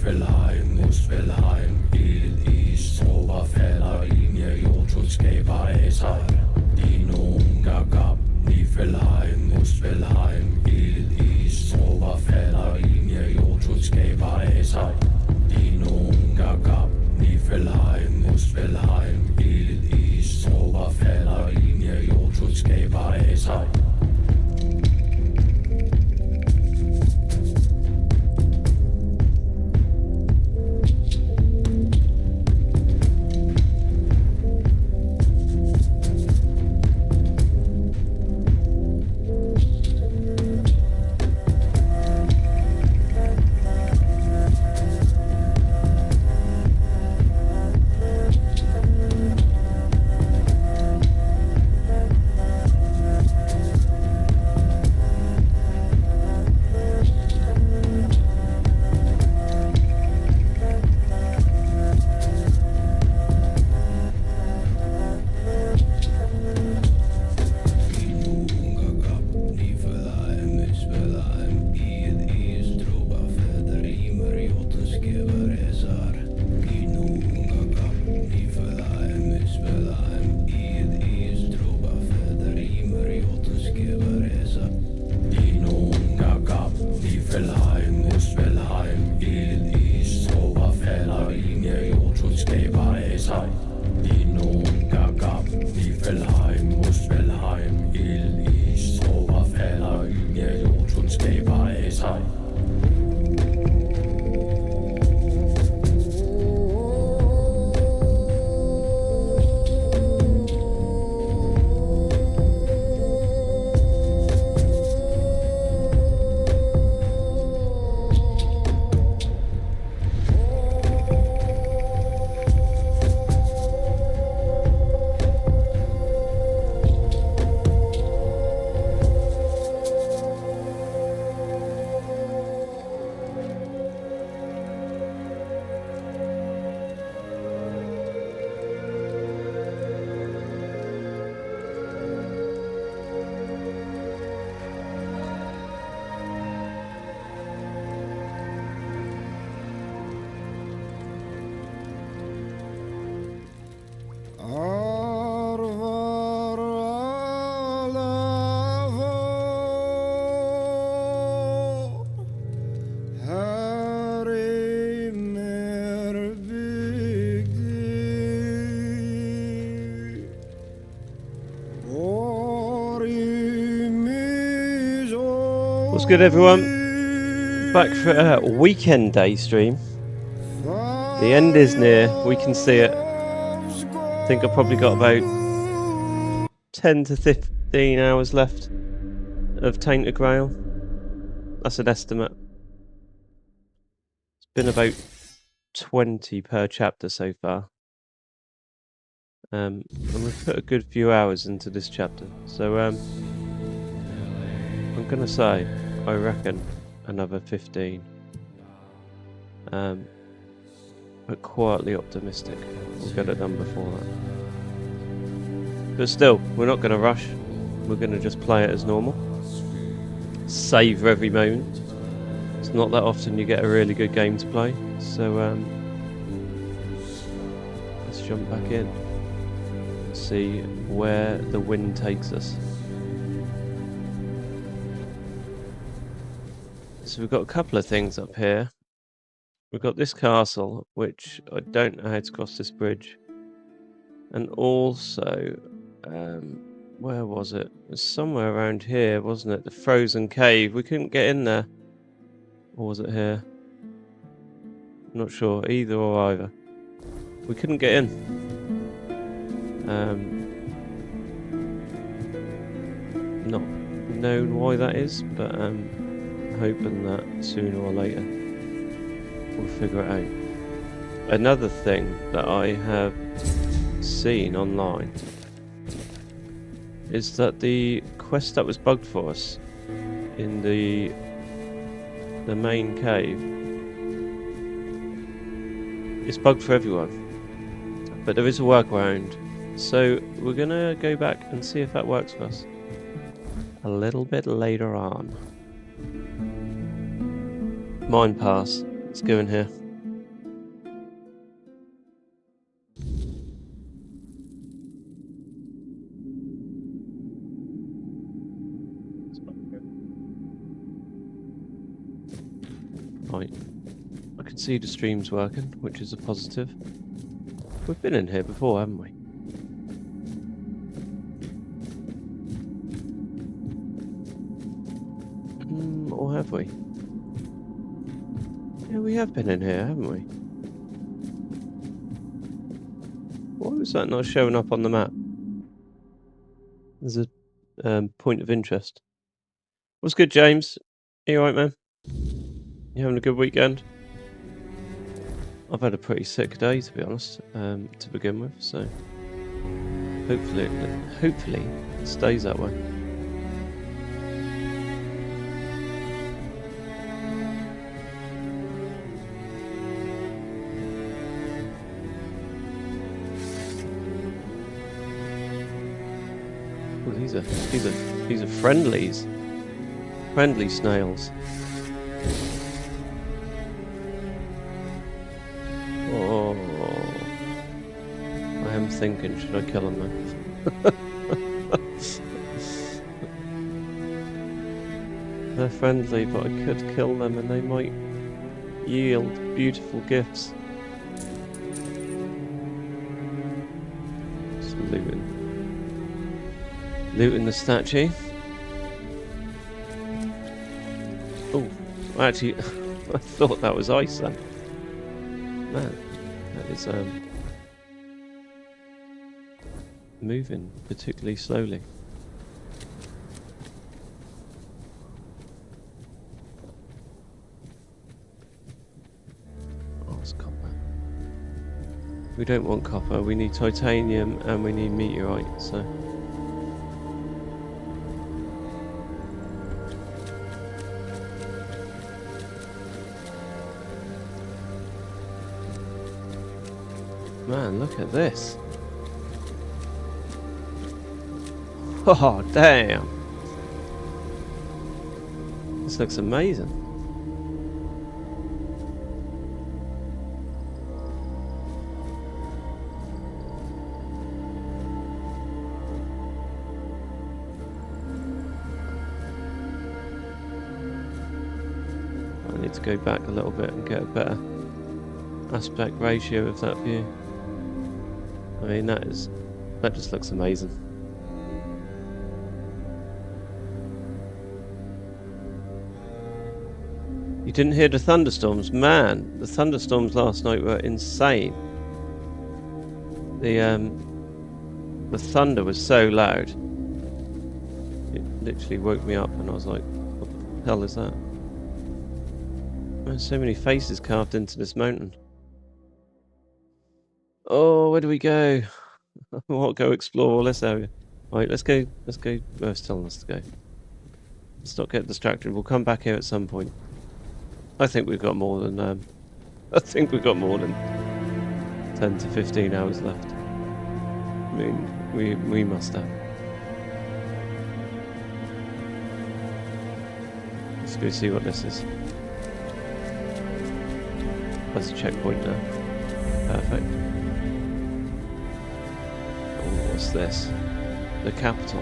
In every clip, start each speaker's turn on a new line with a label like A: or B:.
A: Niflheim, Muspelheim, Ild, Is, Tråber falder ind, ja, Jotun skaber af sig. Dinoen gab, Niflheim, Muspelheim, Ild, Is, Tråber falder ind, ja, Jotun skaber af sig. Dinoen gab, Niflheim, Muspelheim, Ild, Is, Tråber falder ind, ja, Jotun skaber af sig.
B: What's good, everyone? Back for a weekend day stream. The end is near, we can see it. I think I've probably got about 10 to 15 hours left of Tainted Grail. That's an estimate. It's been about 20 per chapter so far. And we've put a good few hours into this chapter. So I'm gonna say, I reckon another 15. But quietly optimistic we'll get it done before that. But still, we're not going to rush. We're going to just play it as normal. Savour every moment. It's not that often you get a really good game to play. So let's jump back in and see where the wind takes us. So we've got a couple of things up here. We've got this castle, which I don't know how to cross this bridge. And also, where was it? It was somewhere around here, wasn't it? The frozen cave. We couldn't get in there. Or was it here? I'm not sure. Either or either. We couldn't get in. Not known why that is, but hoping that sooner or later we'll figure it out. Another thing that I have seen online is that the quest that was bugged for us in the main cave is bugged for everyone, but there is a workaround, so we're gonna go back and see if that works for us a little bit later on. Mind pass. Let's go in here. see the stream's working, which is a positive. We've been in here before, haven't we? Or have we? Yeah, we have been in here, haven't we? Why was that not showing up on the map? There's a point of interest. What's good, James? Are you alright, man? You having a good weekend? I've had a pretty sick day, to be honest, to begin with, so hopefully it stays that way. Well, these are friendlies. Friendly snails. Oh, I am thinking, should I kill them now? They're friendly, but I could kill them and they might yield beautiful gifts. Just looting the statue. Oh, actually, I thought that was ice then. Man, that is moving particularly slowly. Oh, it's copper. We don't want copper, we need titanium and we need meteorite, so... Man, look at this. Oh, damn. This looks amazing. I need to go back a little bit and get a better aspect ratio of that view. I mean, that just looks amazing. You didn't hear the thunderstorms? Man, the thunderstorms last night were insane. The thunder was so loud. It literally woke me up and I was like, what the hell is that? There's so many faces carved into this mountain. Oh, where do we go? I want to go explore all this area. Right, let's go. Oh, it's telling us to go. Let's not get distracted. We'll come back here at some point. I think we've got more than 10 to 15 hours left. I mean, we must have. Let's go see what this is. That's a checkpoint now. Perfect. Oh, what's this? The capital.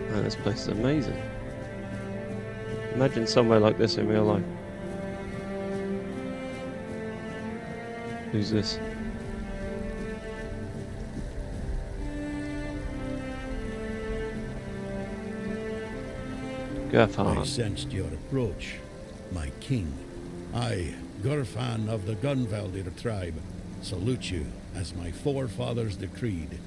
B: Man, this place is amazing. Imagine somewhere like this in real life. Who's this? Gurfan.
C: I sensed your approach, my king. I, Gurfan of the Gunvaldir tribe, salute you as my forefathers decreed.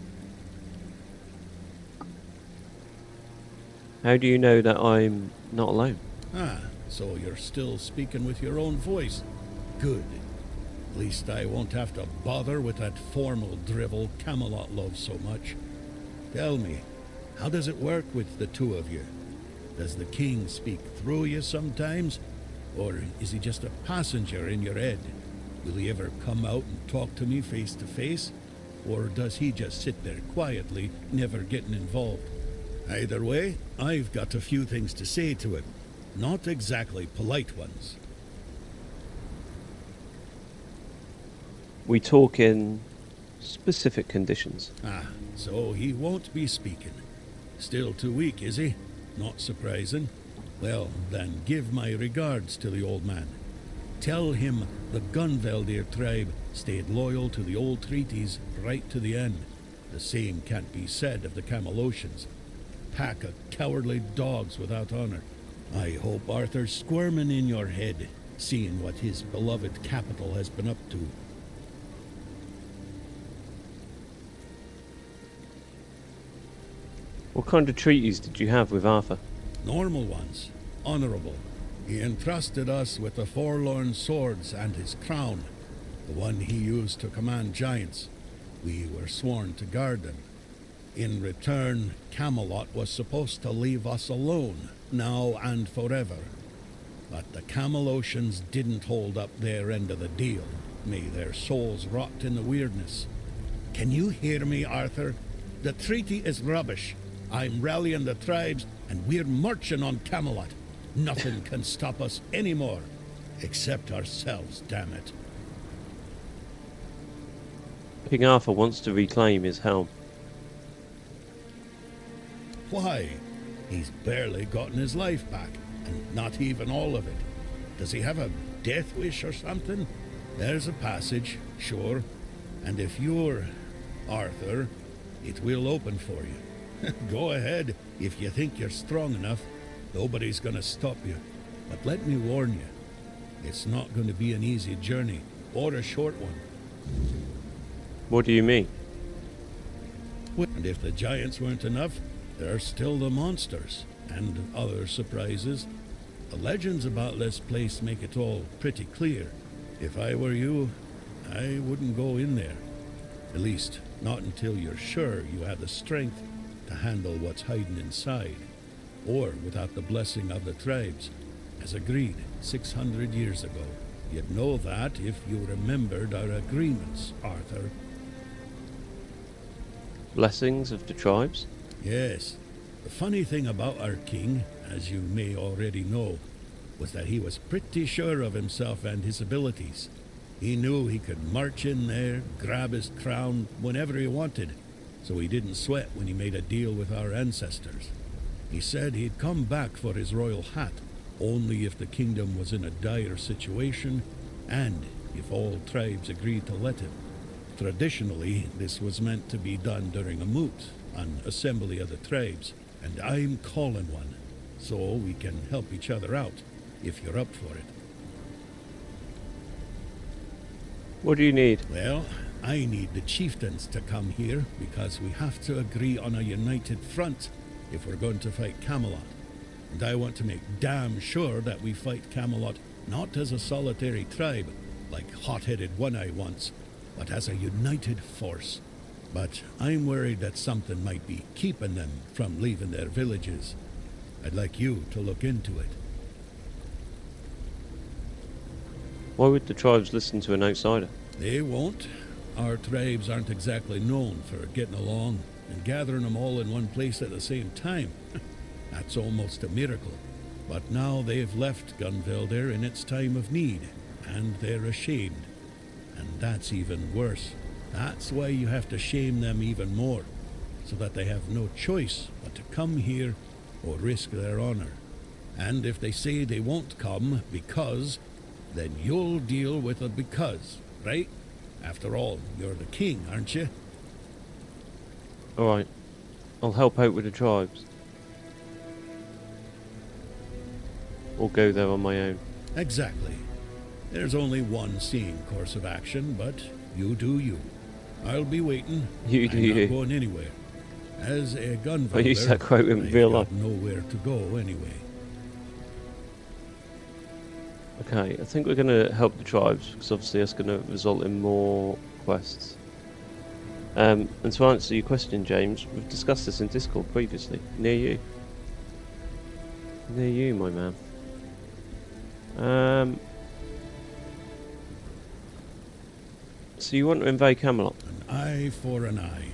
B: How do you know that I'm not alone?
C: Ah, so you're still speaking with your own voice. Good. At least I won't have to bother with that formal drivel Camelot loves so much. Tell me, how does it work with the two of you? Does the king speak through you sometimes? Or is he just a passenger in your head? Will he ever come out and talk to me face to face? Or does he just sit there quietly, never getting involved? Either way, I've got a few things to say to him. Not exactly polite ones.
B: We talk in specific conditions.
C: Ah, so he won't be speaking. Still too weak, is he? Not surprising. Well, then give my regards to the old man. Tell him the Gunveldir tribe stayed loyal to the old treaties right to the end. The same can't be said of the Camelocians. Pack of cowardly dogs without honor. I hope Arthur's squirming in your head, seeing what his beloved capital has been up to.
B: What kind of treaties did you have with Arthur?
C: Normal ones. Honorable. He entrusted us with the Forlorn Swords and his crown, the one he used to command giants. We were sworn to guard them. In return, Camelot was supposed to leave us alone, now and forever. But the Camelocians didn't hold up their end of the deal. May their souls rot in the weirdness. Can you hear me, Arthur? The treaty is rubbish. I'm rallying the tribes, and we're marching on Camelot. Nothing can stop us anymore. Except ourselves, damn it.
B: King Arthur wants to reclaim his helm.
C: Why? He's barely gotten his life back, and not even all of it. Does he have a death wish or something? There's a passage, sure. And if you're Arthur, it will open for you. Go ahead, if you think you're strong enough. Nobody's gonna stop you. But let me warn you, it's not going to be an easy journey, or a short one.
B: What do you mean?
C: And if the giants weren't enough, there are still the monsters, and other surprises. The legends about this place make it all pretty clear. If I were you, I wouldn't go in there. At least, not until you're sure you have the strength to handle what's hiding inside, or without the blessing of the tribes, as agreed 600 years ago. You'd know that if you remembered our agreements, Arthur.
B: Blessings of the tribes?
C: Yes. The funny thing about our king, as you may already know, was that he was pretty sure of himself and his abilities. He knew he could march in there, grab his crown whenever he wanted, so he didn't sweat when he made a deal with our ancestors. He said he'd come back for his royal hat, only if the kingdom was in a dire situation, and if all tribes agreed to let him. Traditionally, this was meant to be done during a moot, an assembly of the tribes, and I'm calling one, so we can help each other out, if you're up for it.
B: What do you need?
C: Well, I need the chieftains to come here, because we have to agree on a united front if we're going to fight Camelot. And I want to make damn sure that we fight Camelot not as a solitary tribe, like hot-headed One-Eye once, but as a united force. But I'm worried that something might be keeping them from leaving their villages. I'd like you to look into it.
B: Why would the tribes listen to an outsider?
C: They won't. Our tribes aren't exactly known for getting along, and gathering them all in one place at the same time. That's almost a miracle. But now they've left Gunveldir in its time of need, and they're ashamed. And that's even worse. That's why you have to shame them even more, so that they have no choice but to come here or risk their honor. And if they say they won't come because, then you'll deal with a because, right? After all, you're the king, aren't you?
B: Alright, I'll help out with the tribes. Or go there on my own.
C: Exactly. There's only one sane course of action, but you do you. I'll be waiting.
B: You do
C: I'm
B: you.
C: not going anywhere. As a gunfighter,
B: I use that quote in
C: I've
B: real
C: got
B: life.
C: nowhere to go anyway.
B: Okay, I think we're going to help the tribes, because obviously that's going to result in more quests. And to answer your question, James, we've discussed this in Discord previously. Near you. Near you, my man. So you want to invade Camelot?
C: An eye for an eye.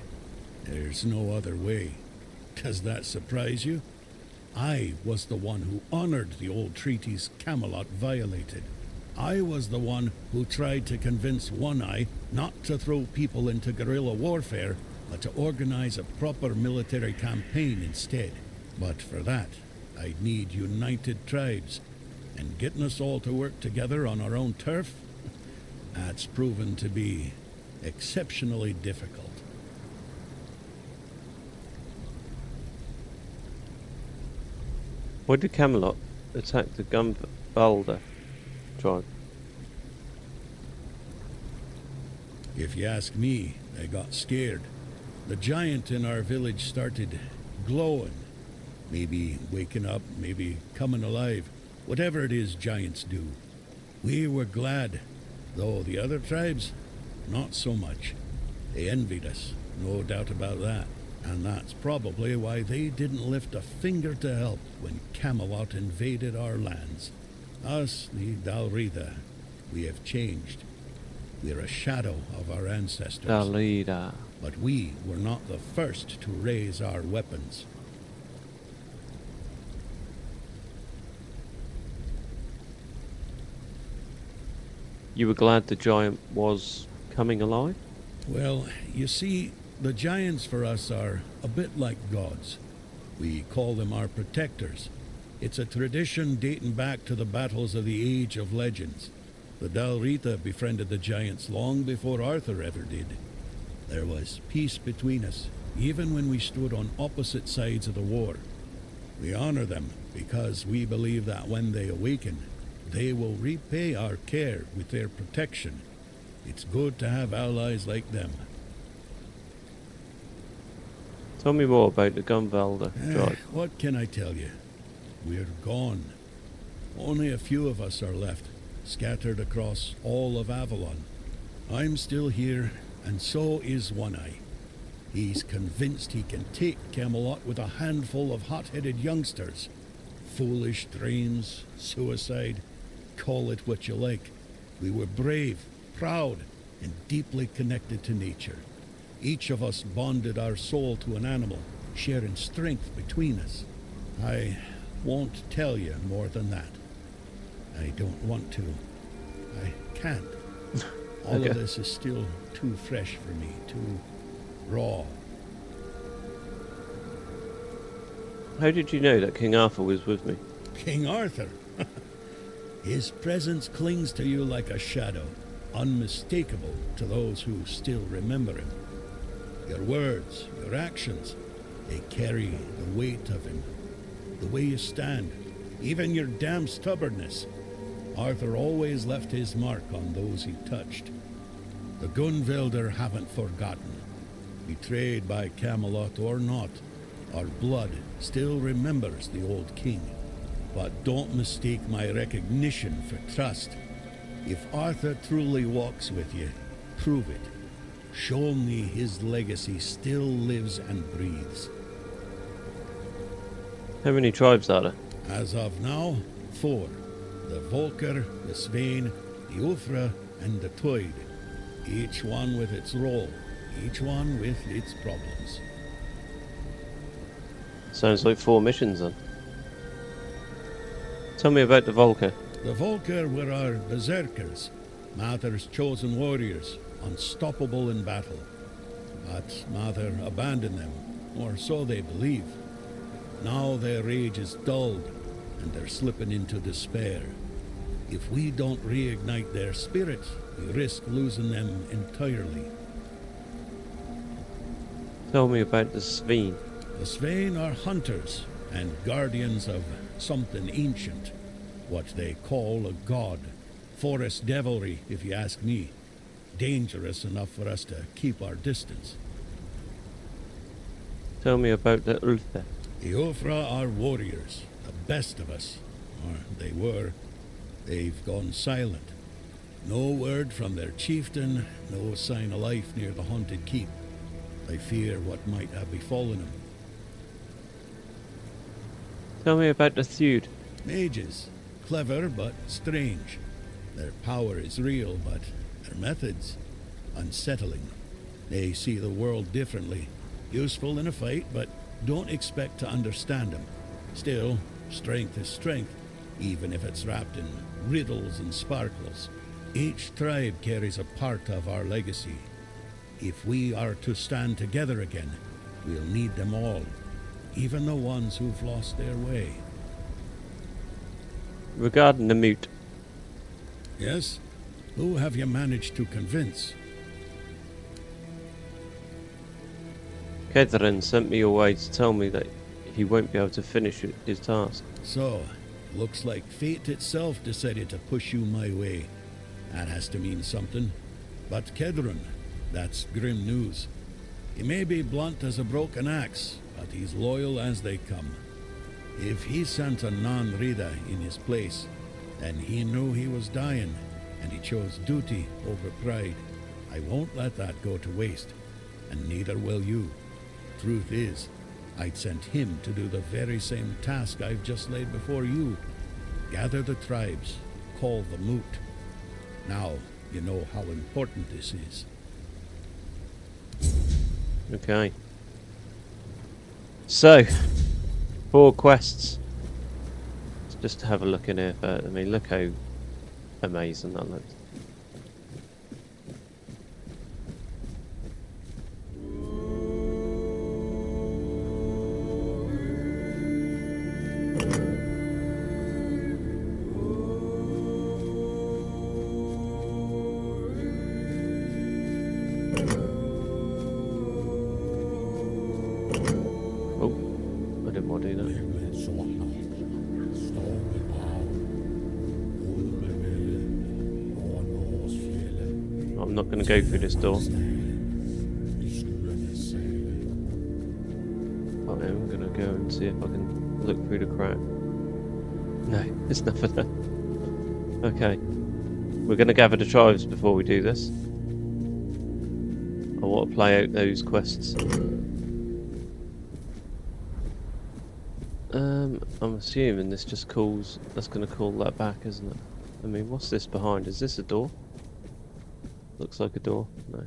C: There's no other way. Does that surprise you? I was the one who honored the old treaties Camelot violated. I was the one who tried to convince One Eye not to throw people into guerrilla warfare, but to organize a proper military campaign instead. But for that, I'd need united tribes, and getting us all to work together on our own turf, that's proven to be exceptionally difficult.
B: Why did Camelot attack the Gunvalder tribe?
C: If you ask me, I got scared. The giant in our village started glowing. Maybe waking up, maybe coming alive. Whatever it is giants do. We were glad, though the other tribes, not so much. They envied us, no doubt about that. And that's probably why they didn't lift a finger to help when Camelot invaded our lands. Us, the Dalrida, we have changed. We're a shadow of our ancestors.
B: Dalrida.
C: But we were not the first to raise our weapons.
B: You were glad the giant was coming alive?
C: Well, you see, the giants for us are a bit like gods. We call them our protectors. It's a tradition dating back to the battles of the Age of Legends. The Dalrita befriended the giants long before Arthur ever did. There was peace between us, even when we stood on opposite sides of the war. We honor them because we believe that when they awaken, they will repay our care with their protection. It's good to have allies like them.
B: Tell me more about the Gunvalder tribe.
C: What can I tell you? We're gone. Only a few of us are left, scattered across all of Avalon. I'm still here, and so is One Eye. He's convinced he can take Camelot with a handful of hot-headed youngsters. Foolish dreams, suicide, call it what you like. We were brave, proud, and deeply connected to nature. Each of us bonded our soul to an animal, sharing strength between us. I won't tell you more than that. I don't want to. I can't. All of this is still too fresh for me, too raw.
B: How did you know that King Arthur was with me?
C: King Arthur? His presence clings to you like a shadow, unmistakable to those who still remember him. Your words, your actions, they carry the weight of him. The way you stand, even your damn stubbornness. Arthur always left his mark on those he touched. The Gunvalder haven't forgotten. Betrayed by Camelot or not, our blood still remembers the old king. But don't mistake my recognition for trust. If Arthur truly walks with you, prove it. Show me his legacy still lives and breathes.
B: How many tribes are there?
C: As of now, 4. The Volker, the Svein, the Ulfra, and the Toyd. Each one with its role, each one with its problems.
B: Sounds like 4 missions then. Tell me about the Volker.
C: The Volker were our berserkers, Mather's chosen warriors, unstoppable in battle. But Mather abandoned them, or so they believe. Now their rage is dulled, and they're slipping into despair. If we don't reignite their spirit, we risk losing them entirely.
B: Tell me about the Svein.
C: The Svein are hunters and guardians of something ancient, what they call a god. Forest devilry, if you ask me. Dangerous enough for us to keep our distance.
B: Tell me about the Ulfa.
C: The Ulfra are warriors, the best of us. Or they were. They've gone silent. No word from their chieftain, no sign of life near the haunted keep. I fear what might have befallen him.
B: Tell me about the Theud.
C: Mages, clever but strange. Their power is real, but their methods, unsettling. They see the world differently. Useful in a fight, but don't expect to understand them. Still, strength is strength, even if it's wrapped in riddles and sparkles. Each tribe carries a part of our legacy. If we are to stand together again, we'll need them all, even the ones who've lost their way.
B: Regarding the mute,
C: Yes? Who have you managed to convince?
B: Kedrin sent me away to tell me that he won't be able to finish his task.
C: So, looks like fate itself decided to push you my way. That has to mean something. But Kedron, that's grim news. He may be blunt as a broken axe, but he's loyal as they come. If he sent a non-Rida in his place, then he knew he was dying, and he chose duty over pride. I won't let that go to waste, and neither will you. Truth is, I'd sent him to do the very same task I've just laid before you. Gather the tribes, call the moot. Now you know how important this is.
B: Okay. So, 4 quests. Let's just have a look in here first. I mean, look how amazing that looks. I'm not going to go through this door. But I'm going to go and see if I can look through the crack. No, there's nothing there. Okay. We're going to gather the tribes before we do this. I want to play out those quests. I'm assuming this just calls... That's going to call that back, isn't it? I mean, what's this behind? Is this a door? Looks like a door. No.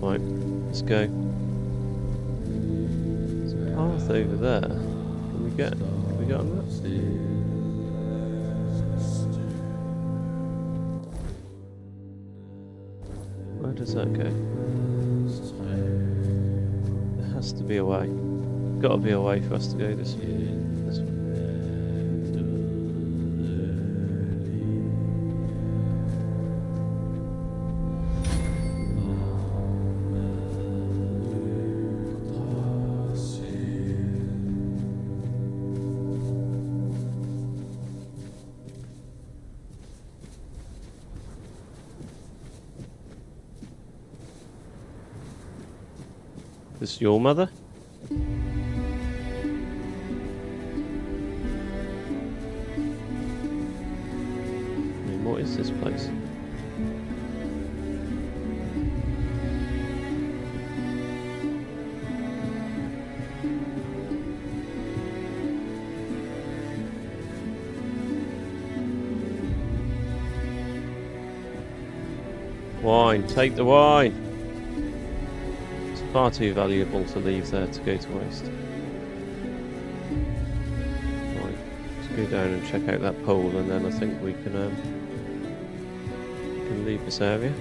B: Right, let's go. There's a path over there. Can we get on that? Where does that go? There has to be a way. Got to be a way for us to go this way. This way. This your mother? I mean, what is this place? Wine, take the wine! Far too valuable to leave there to go to waste. Right, let's go down and check out that pole, and then I think we can leave this area.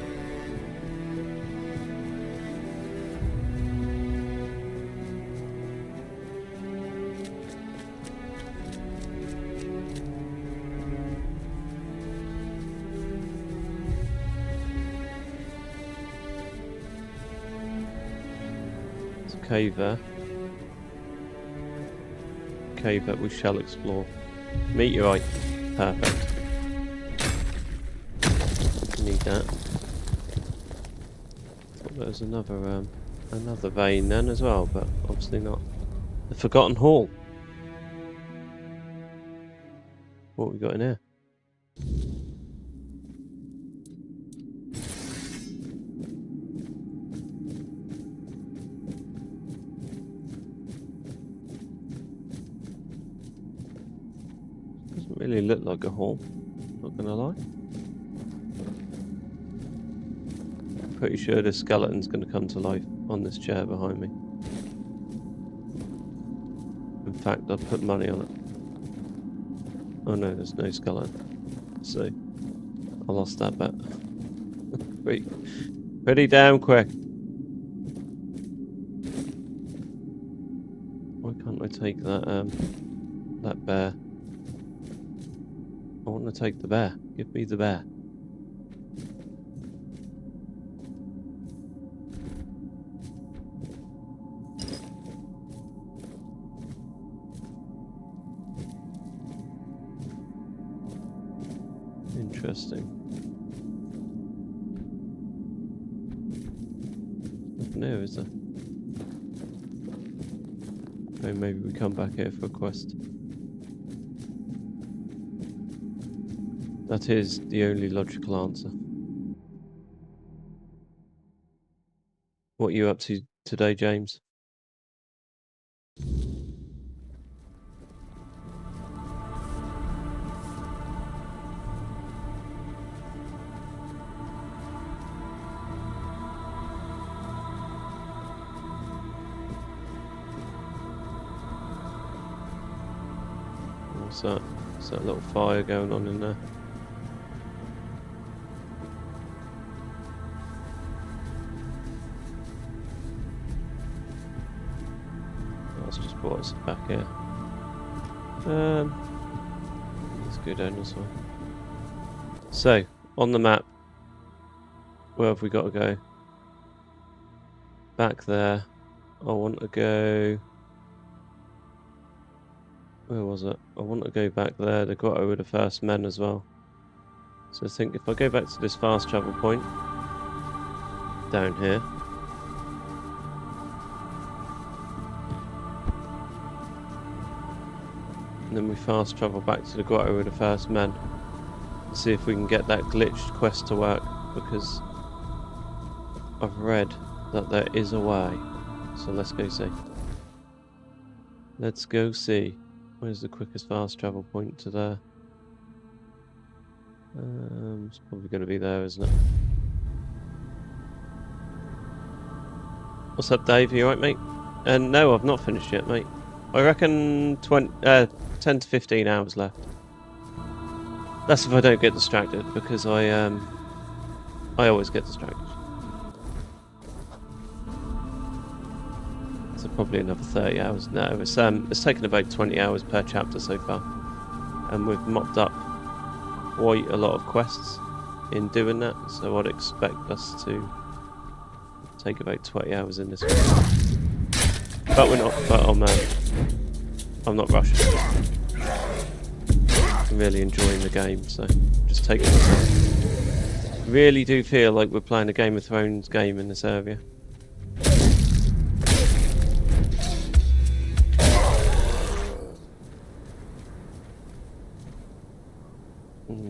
B: Cave there. Cave that we shall explore. Meteorite. Perfect. Need that. Thought there was another vein then as well, but obviously not. The Forgotten Hall. What we got in here? Really look like a hall, not gonna lie. Pretty sure this skeleton's gonna come to life on this chair behind me. In fact, I'd put money on it. Oh no, there's no skeleton. So, I lost that bet. Pretty damn quick. Why can't I take that bear? I want to take the bear. Give me the bear. Interesting. Nothing here, is there? Okay, maybe we come back here for a quest. That is the only logical answer. What are you up to today, James? What's that? Is that a little fire going on in there? That's just brought us back here. Let's go down this way. So, on the map, where have we got to go? Back there. I want to go... Where was it? I want to go back there, the grotto with the first men as well. So I think if I go back to this fast travel point, down here, and then we fast travel back to the grotto with the first men, and see if we can get that glitched quest to work, because I've read that there is a way. So let's go see. Let's go see. Where's the quickest fast travel point to there? It's probably going to be there, isn't it? What's up, Dave? You alright, mate? No, I've not finished yet, mate. I reckon 10 to 15 hours left. That's if I don't get distracted, because I always get distracted. So probably another 30 hours. No, it's taken about 20 hours per chapter so far, and we've mopped up quite a lot of quests in doing that. So I'd expect us to take about 20 hours in this one. But we're not. But I'm not rushing. I'm really enjoying the game, so just taking it time. Really do feel like we're playing a Game of Thrones game in this area.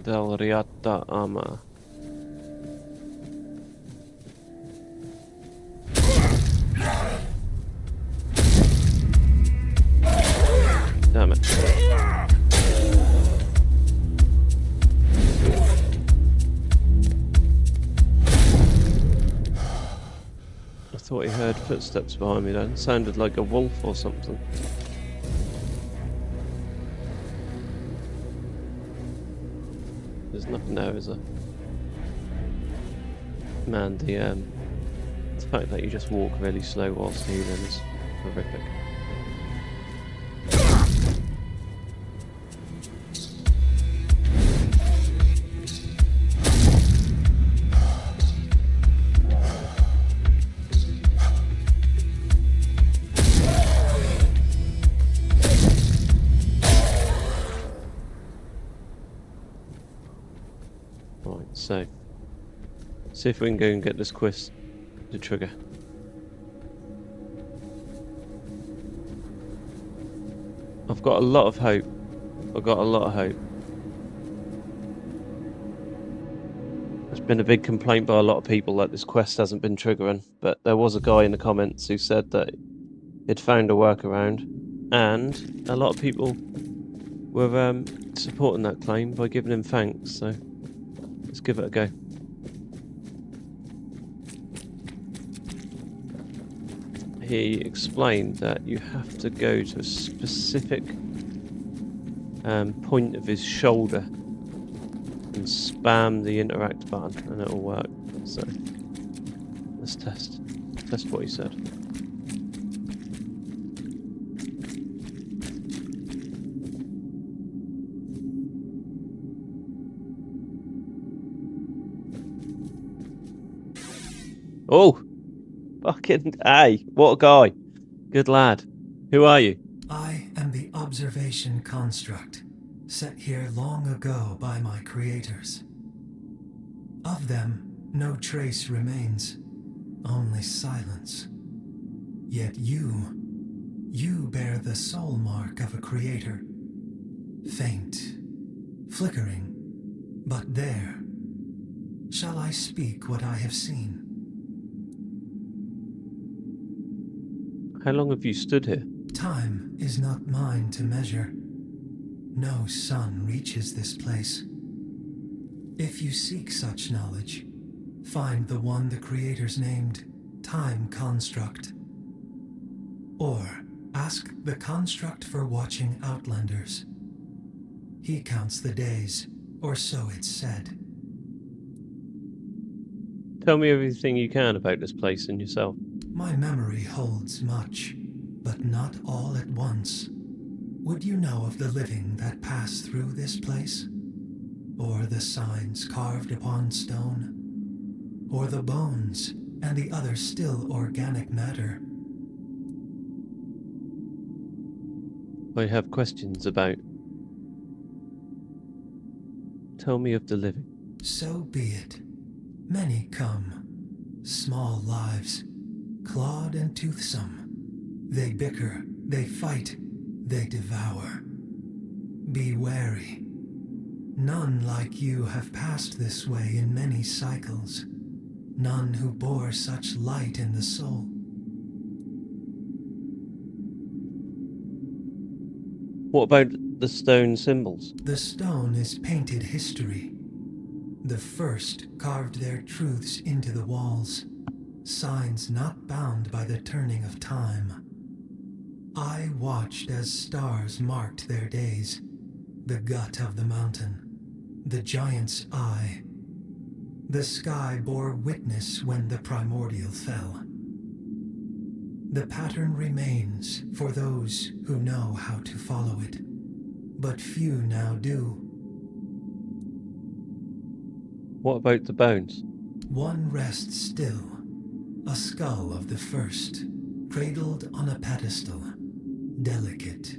B: Del Riata Ama. Damn it. I thought he heard footsteps behind me then. It sounded like a wolf or something. There's nothing there, is there? Man, the fact that you just walk really slow whilst healing is horrific. So, see if we can go and get this quest to trigger. I've got a lot of hope. There's been a big complaint by a lot of people that this quest hasn't been triggering, but there was a guy in the comments who said that he'd found a workaround, and a lot of people were supporting that claim by giving him thanks, so let's give it a go. He explained that you have to go to a specific point of his shoulder and spam the interact button and it'll work. So let's test what he said. Oh, fucking A! What a guy! Good lad. Who are you?
D: I am the observation construct, set here long ago by my creators. Of them, no trace remains, only silence. Yet you bear the soul mark of a creator. Faint, flickering, but there. Shall I speak what I have seen?
B: How long have you stood here?
D: Time is not mine to measure. No sun reaches this place. If you seek such knowledge, find the one the creators named Time Construct. Or ask the construct for watching Outlanders. He counts the days, or so it's said.
B: Tell me everything you can about this place and yourself.
D: My memory holds much, but not all at once. Would you know of the living that pass through this place? Or the signs carved upon stone? Or the bones and the other still organic matter?
B: I have questions about. Tell me of the living.
D: So be it. Many come. Small lives, clawed and toothsome. They bicker, they fight, they devour. Be wary. None like you have passed this way in many cycles. None who bore such light in the soul.
B: What about the stone symbols?
D: The stone is painted history. The first carved their truths into the walls, signs not bound by the turning of time. I watched as stars marked their days, the gut of the mountain, the giant's eye. The sky bore witness when the primordial fell. The pattern remains for those who know how to follow it, but few now do.
B: What about the bones?
D: One rests still, a skull of the first, cradled on a pedestal, delicate,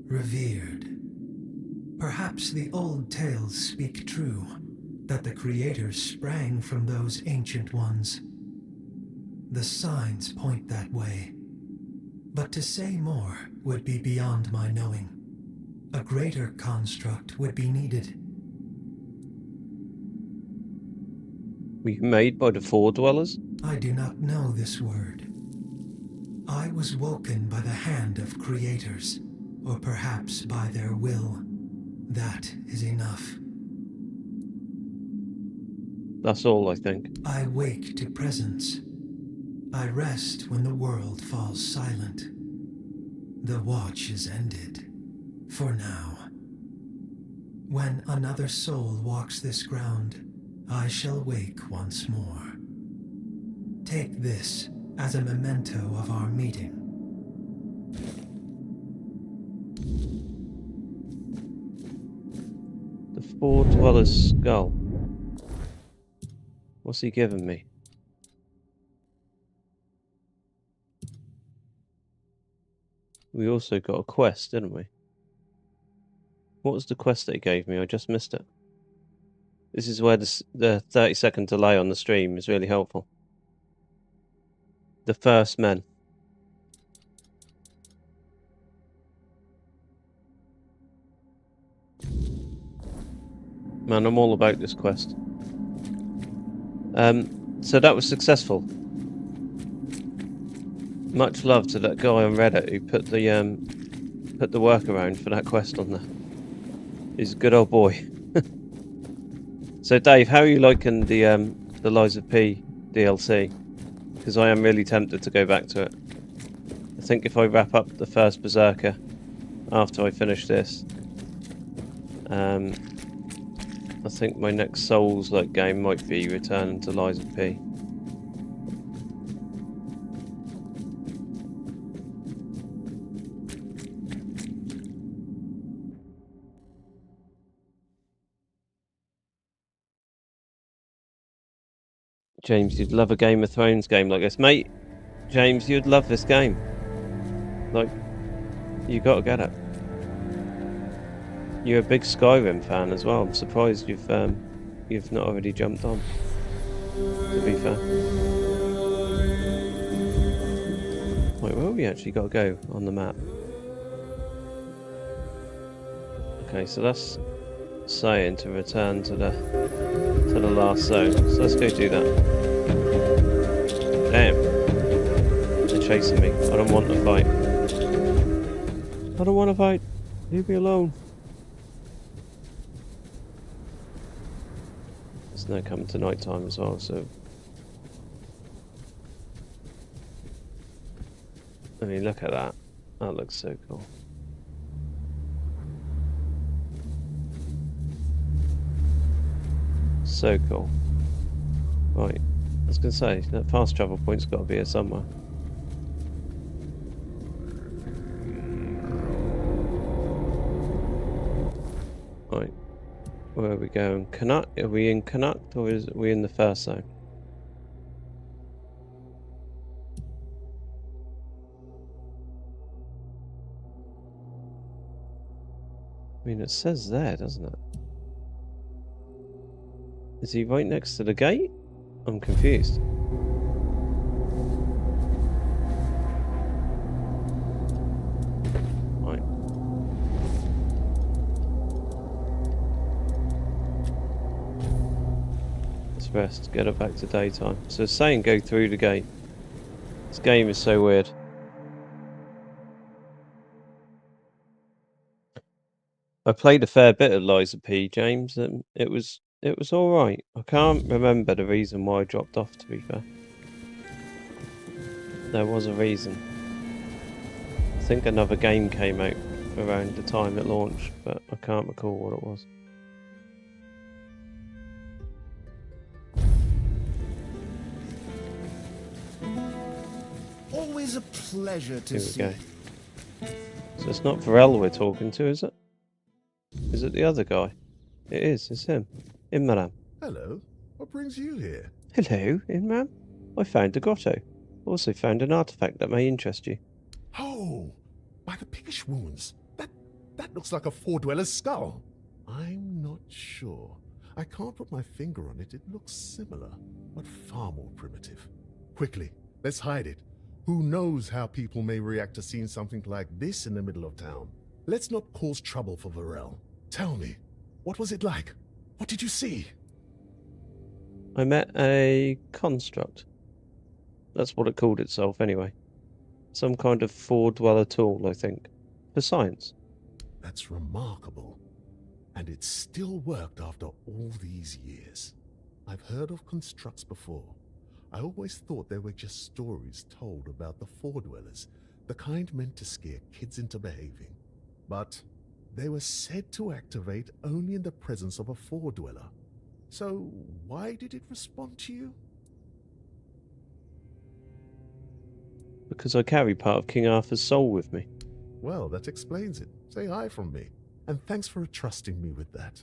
D: revered. Perhaps the old tales speak true, that the creators sprang from those ancient ones. The signs point that way, but to say more would be beyond my knowing. A greater construct would be needed.
B: Were you made by the Four Dwellers?
D: I do not know this word. I was woken by the hand of creators, or perhaps by their will. That is enough.
B: That's all, I think.
D: I wake to presence. I rest when the world falls silent. The watch is ended, for now. When another soul walks this ground, I shall wake once more. Take this as a memento of our meeting.
B: The Four Dwellers' skull. What's he giving me? We also got a quest, didn't we? What was the quest that he gave me? I just missed it. This is where the 30-second delay on the stream is really helpful. The First Men. Man, I'm all about this quest. So that was successful. Much love to that guy on Reddit who put the workaround for that quest on there. He's a good old boy. So Dave, how are you liking the Lies of P DLC? Because I am really tempted to go back to it. I think if I wrap up the first Berserker after I finish this, I think my next Souls-like game might be returning to Lies of P. James, you'd love a Game of Thrones game like this. Mate, James, you'd love this game. Like, you gotta get it. You're a big Skyrim fan as well. I'm surprised you've not already jumped on, to be fair. Wait, where have we actually got to go on the map? Okay, so that's saying to return to the last zone. So let's go do that. Damn. They're chasing me. I don't want to fight. I don't want to fight. Leave me alone. It's now coming to night time as well, so I mean, look at that. That looks so cool. So cool. Right, I was going to say, that fast travel point's got to be here somewhere. Right, where are we going? Cuanacht? Are we in Cuanacht or are we in the first zone? I mean, it says there, doesn't it? Is he right next to the gate? I'm confused. Right. Let's rest, get it back to daytime. So it's saying go through the gate. This game is so weird. I played a fair bit of Lies of P, James, and it was alright. I can't remember the reason why I dropped off, to be fair. There was a reason. I think another game came out around the time it launched, but I can't recall what it was.
E: Always a pleasure to see.
B: Here we go. So it's not Varel we're talking to, is it? Is it the other guy? It is, it's him. Imram.
E: Hello. What brings you here?
B: Hello, Imram. I found a grotto. Also found an artifact that may interest you.
E: Oh, by the piggish wounds. That looks like a four-dweller's skull. I'm not sure. I can't put my finger on it. It looks similar, but far more primitive. Quickly, let's hide it. Who knows how people may react to seeing something like this in the middle of town? Let's not cause trouble for Varel. Tell me, what was it like? What did you see?
B: I met a construct. That's what it called itself anyway. Some kind of four-dweller tool, I think. For science.
E: That's remarkable. And it still worked after all these years. I've heard of constructs before. I always thought they were just stories told about the four-dwellers, the kind meant to scare kids into behaving. But they were said to activate only in the presence of a four-dweller. So why did it respond to you?
B: Because I carry part of King Arthur's soul with me.
E: Well, that explains it. Say hi from me. And thanks for trusting me with that.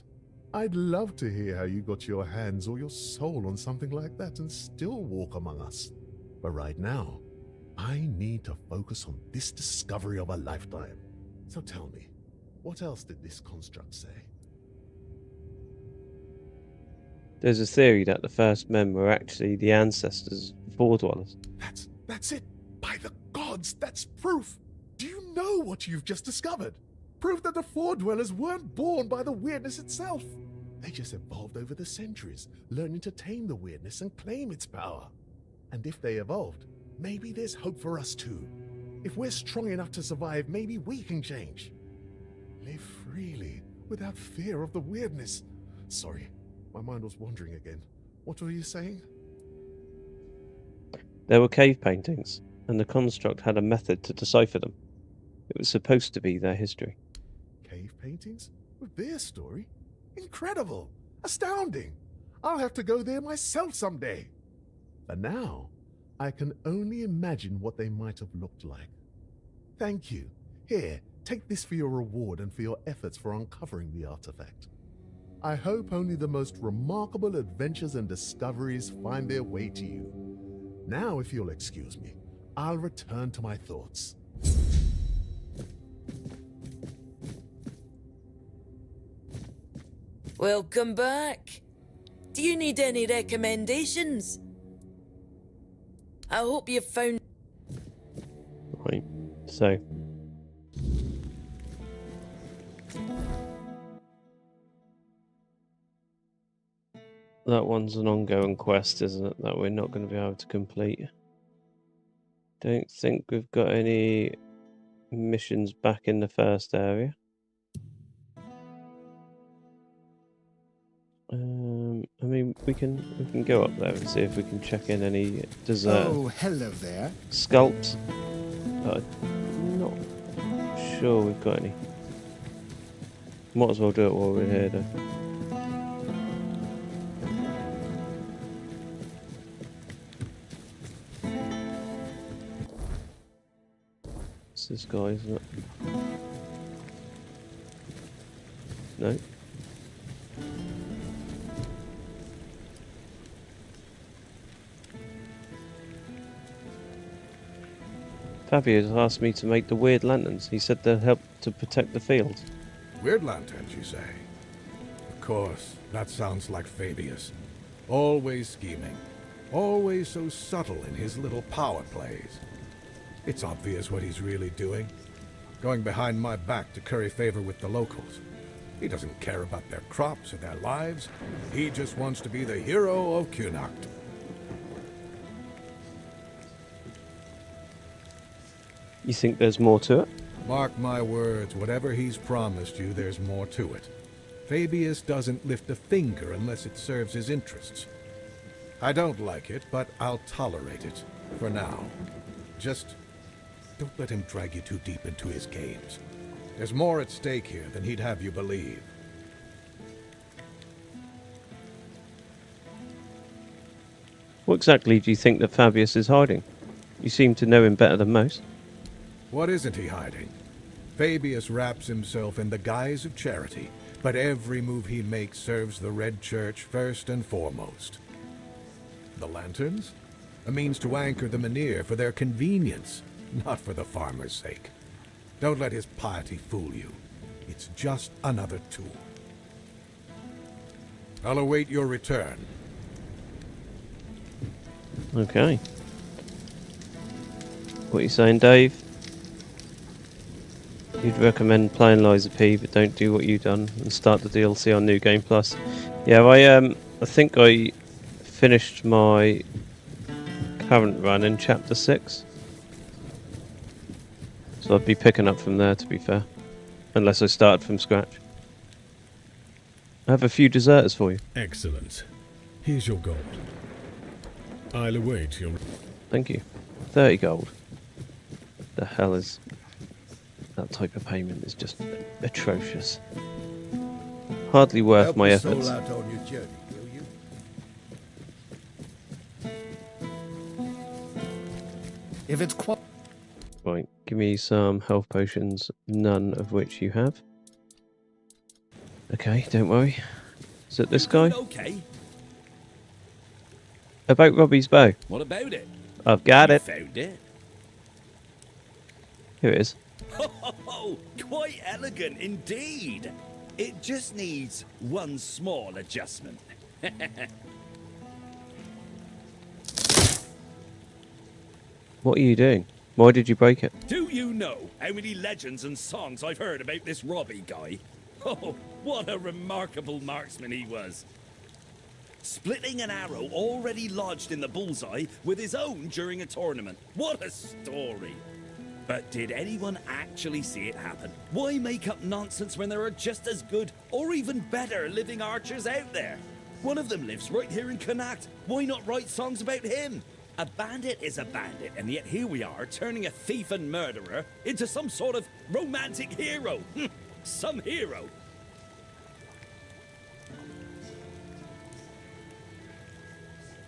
E: I'd love to hear how you got your hands or your soul on something like that and still walk among us. But right now, I need to focus on this discovery of a lifetime. So tell me, what else did this construct say?
B: There's a theory that the first men were actually the ancestors of four-dwellers.
E: That's it! By the gods, that's proof! Do you know what you've just discovered? Proof that the four-dwellers weren't born by the weirdness itself. They just evolved over the centuries, learning to tame the weirdness and claim its power. And if they evolved, maybe there's hope for us too. If we're strong enough to survive, maybe we can change. Live freely, without fear of the weirdness. Sorry, my mind was wandering again. What were you saying?
B: There were cave paintings, and the construct had a method to decipher them. It was supposed to be their history.
E: Cave paintings? With their story? Incredible! Astounding! I'll have to go there myself someday. For now, I can only imagine what they might have looked like. Thank you. Here, take this for your reward and for your efforts for uncovering the artifact. I hope only the most remarkable adventures and discoveries find their way to you. Now, if you'll excuse me, I'll return to my thoughts.
F: Welcome back. Do you need any recommendations? I hope you've found...
B: Right, so that one's an ongoing quest, isn't it? That we're not going to be able to complete. Don't think we've got any missions back in the first area. I mean, we can go up there and see if we can check in any desert
G: hello there.
B: sculpts. But I'm not sure we've got any. Might as well do it while we're here, though. It's this guy, isn't it? No. Fabio has asked me to make the weird lanterns. He said they'll help to protect the field.
C: Weird lanterns, you say? Of course, that sounds like Fabius. Always scheming. Always so subtle in his little power plays. It's obvious what he's really doing. Going behind my back to curry favor with the locals. He doesn't care about their crops or their lives. He just wants to be the hero of Cuanacht.
B: You think there's more to it?
C: Mark my words, whatever he's promised you, there's more to it. Fabius doesn't lift a finger unless it serves his interests. I don't like it, but I'll tolerate it. For now. Just don't let him drag you too deep into his games. There's more at stake here than he'd have you believe.
B: What exactly do you think that Fabius is hiding? You seem to know him better than most.
C: What isn't he hiding? Fabius wraps himself in the guise of charity, but every move he makes serves the Red Church first and foremost. The lanterns? A means to anchor the Menhir for their convenience, not for the farmer's sake. Don't let his piety fool you. It's just another tool. I'll await your return.
B: Okay. What are you saying, Dave? You'd recommend playing Liza P, but don't do what you've done and start the DLC on New Game Plus. Yeah, I think I finished my current run in Chapter 6. So I'd be picking up from there, to be fair. Unless I started from scratch. I have a few deserters for you.
H: Excellent. Here's your gold. I'll await your...
B: Thank you. 30 gold. The hell is... That type of payment is just atrocious. Hardly worth my efforts.
G: Out on your journey, will you? If it's quite...
B: Right, give me some health potions, none of which you have. Okay, don't worry. Is it this guy?
I: Okay.
B: About Robbie's bow.
I: What about it?
B: I've got
I: You
B: it.
I: found it?
B: Here it is.
I: Oh, quite elegant indeed. It just needs one small adjustment.
B: What are you doing? Why did you break it?
I: Do you know how many legends and songs I've heard about this Robbie guy? Oh, what a remarkable marksman he was. Splitting an arrow already lodged in the bullseye with his own during a tournament. What a story. But did anyone actually see it happen? Why make up nonsense when there are just as good or even better living archers out there? One of them lives right here in Cuanacht. Why not write songs about him? A bandit is a bandit, and yet here we are turning a thief and murderer into some sort of romantic hero. Some hero.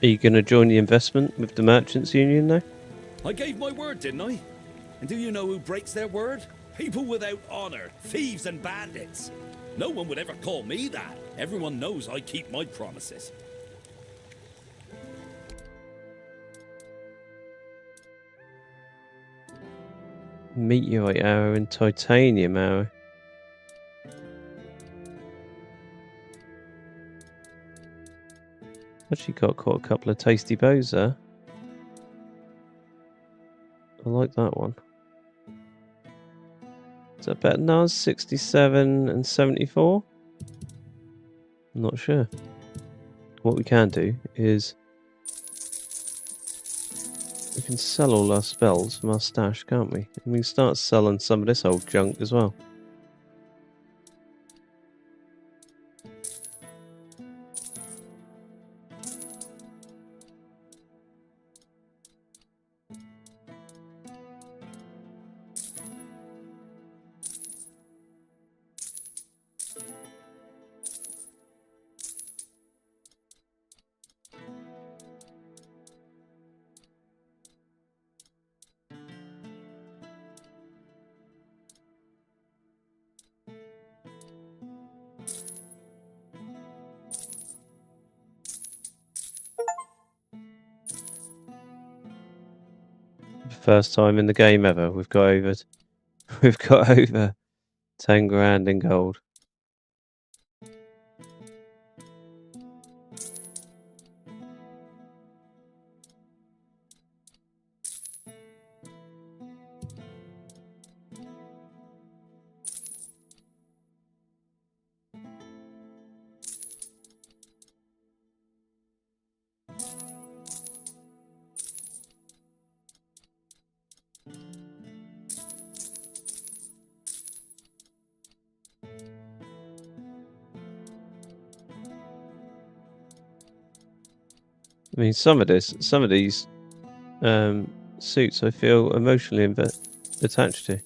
B: Are you going to join the investment with the Merchants Union now?
I: I gave my word, didn't I? And do you know who breaks their word? People without honor, thieves and bandits. No one would ever call me that. Everyone knows I keep my promises.
B: Meteorite arrow and titanium arrow. Actually got quite a couple of tasty bows there. I like that one. Is that better than ours? 67 and 74? I'm not sure. What we can do is we can sell all our spells from our stash, can't we? And we can start selling some of this old junk as well. First time in the game ever, we've got over 10 grand in gold. I mean, some of these suits I feel emotionally attached to.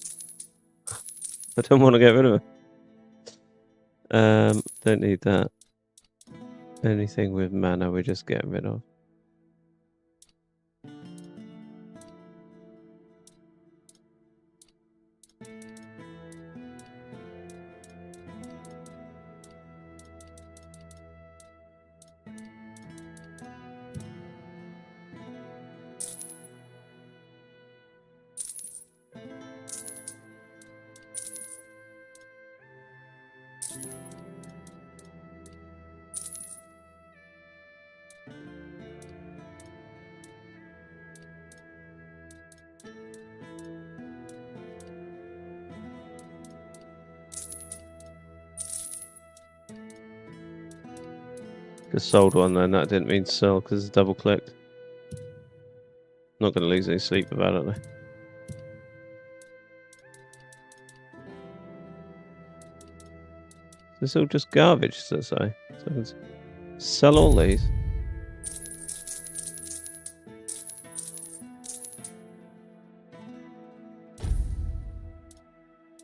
B: I don't want to get rid of them. Don't need that. Anything with mana we're just getting rid of. Just sold one then, that didn't mean to sell because it's double clicked. Not going to lose any sleep about it though. This is all just garbage, so to say. So I can sell all these.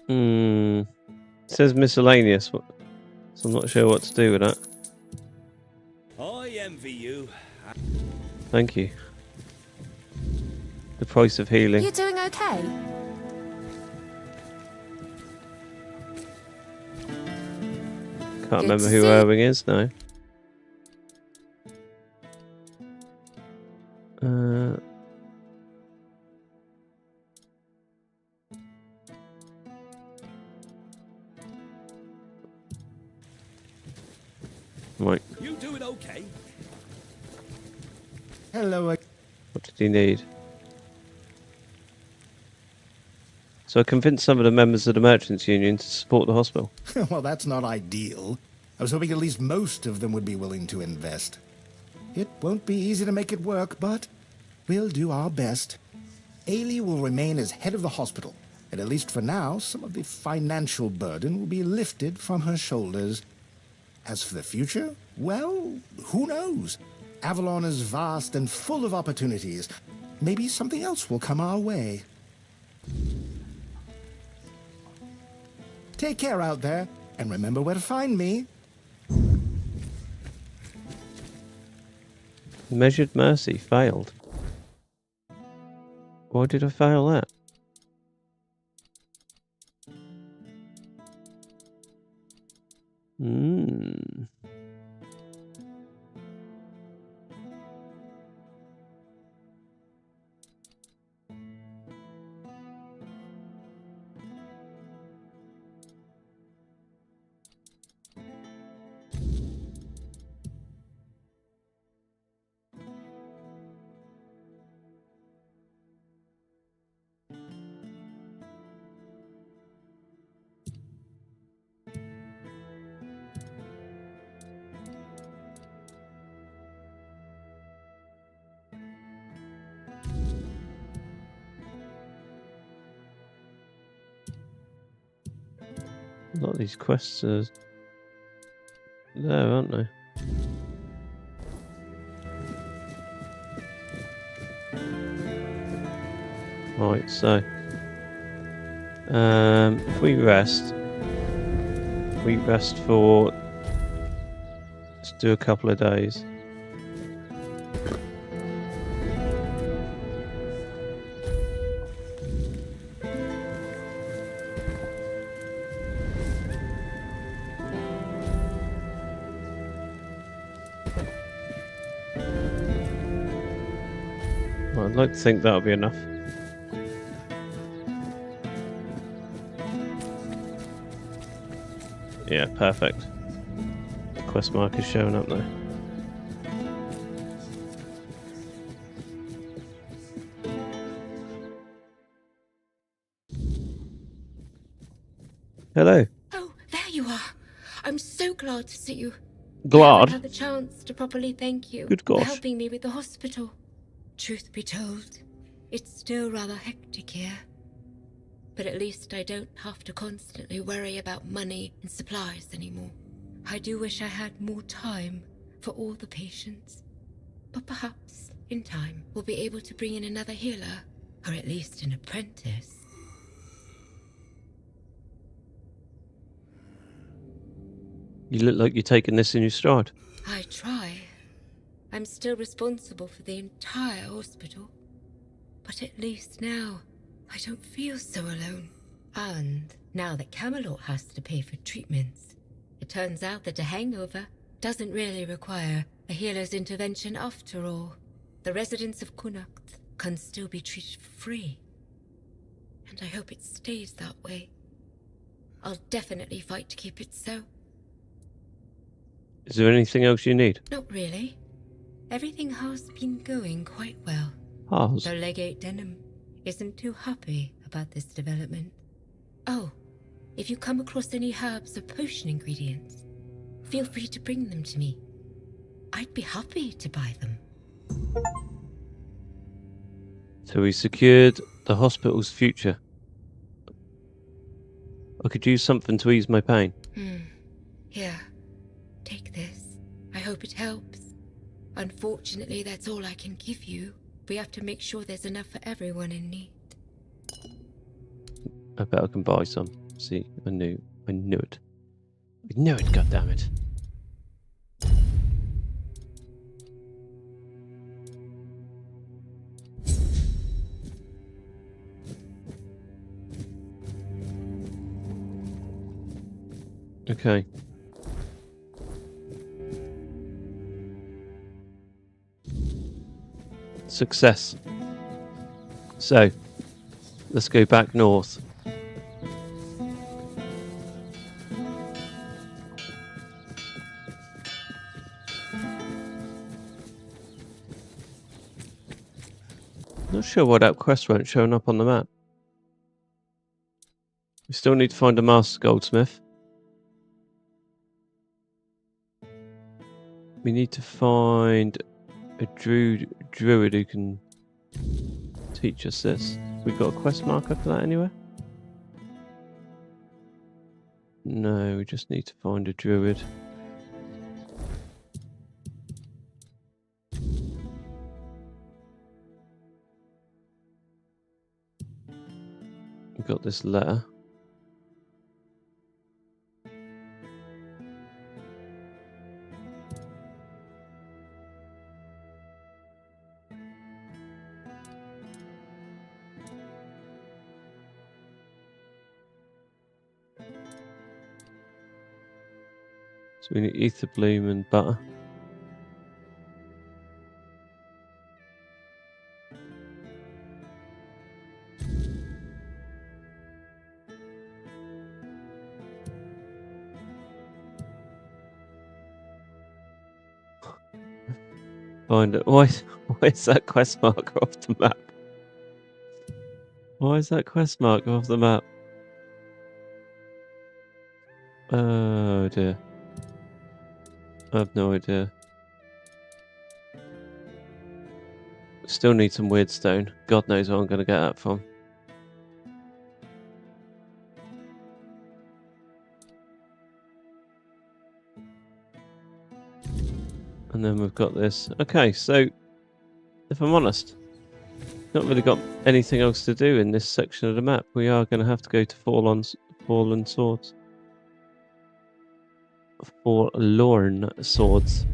B: It says miscellaneous, so I'm not sure what to do with that.
I: I envy you.
B: Thank you. The price of healing.
J: You doing okay?
B: Can't remember who Irving is now. Right.
I: You doing okay?
G: Hello.
B: What did he need? So I convinced some of the members of the Merchants Union to support the hospital.
G: Well, that's not ideal. I was hoping at least most of them would be willing to invest. It won't be easy to make it work, but we'll do our best. Ailey will remain as head of the hospital, and at least for now, some of the financial burden will be lifted from her shoulders. As for the future, well, who knows? Avalon is vast and full of opportunities. Maybe something else will come our way. Take care out there, and remember where to find me.
B: Measured mercy failed. Why did I fail that? Hmm. A lot of these quests are there, aren't they? Right, so if we rest for, let's do a couple of days. Well, I'd like to think that'll be enough. Yeah, perfect. The quest mark is showing up there. Hello.
J: Oh, there you are. I'm so glad to see you. I
B: Glad.
J: haven't had the chance to properly thank you
B: Good
J: for
B: gosh.
J: helping me with the hospital. Truth be told, it's still rather hectic here. But at least I don't have to constantly worry about money and supplies anymore. I do wish I had more time for all the patients. But perhaps, in time, we'll be able to bring in another healer, or at least an apprentice.
B: You look like you're taking this in your stride.
J: I try. I'm still responsible for the entire hospital. But at least now, I don't feel so alone. And now that Camelot has to pay for treatments, it turns out that a hangover doesn't really require a healer's intervention after all. The residents of Cuanacht can still be treated for free. And I hope it stays that way. I'll definitely fight to keep it so.
B: Is there anything else you need?
J: Not really. Everything has been going quite well.
B: How's?
J: Though Legate Denham isn't too happy about this development. Oh, if you come across any herbs or potion ingredients, feel free to bring them to me. I'd be happy to buy them.
B: So we secured the hospital's future. I could use something to ease my pain.
J: Here, take this. I hope it helps. Unfortunately, that's all I can give you. We have to make sure there's enough for everyone in need.
B: I bet I can buy some. See, I knew it. I knew it, goddammit. Okay. Success. So, let's go back north. Not sure why that quest weren't showing up on the map. We still need to find a master goldsmith. We need to find a druid who can teach us this. We got a quest marker for that anywhere? No, we just need to find a druid. We got this letter. So we need ether bloom and butter. Find it. Why is that quest marker off the map? Why is that quest marker off the map? Oh dear. I have no idea. Still need some weird stone. God knows where I'm going to get that from. And then we've got this. Okay, so if I'm honest, not really got anything else to do in this section of the map. We are going to have to go to Forlorn Swords. Forlorn Swords.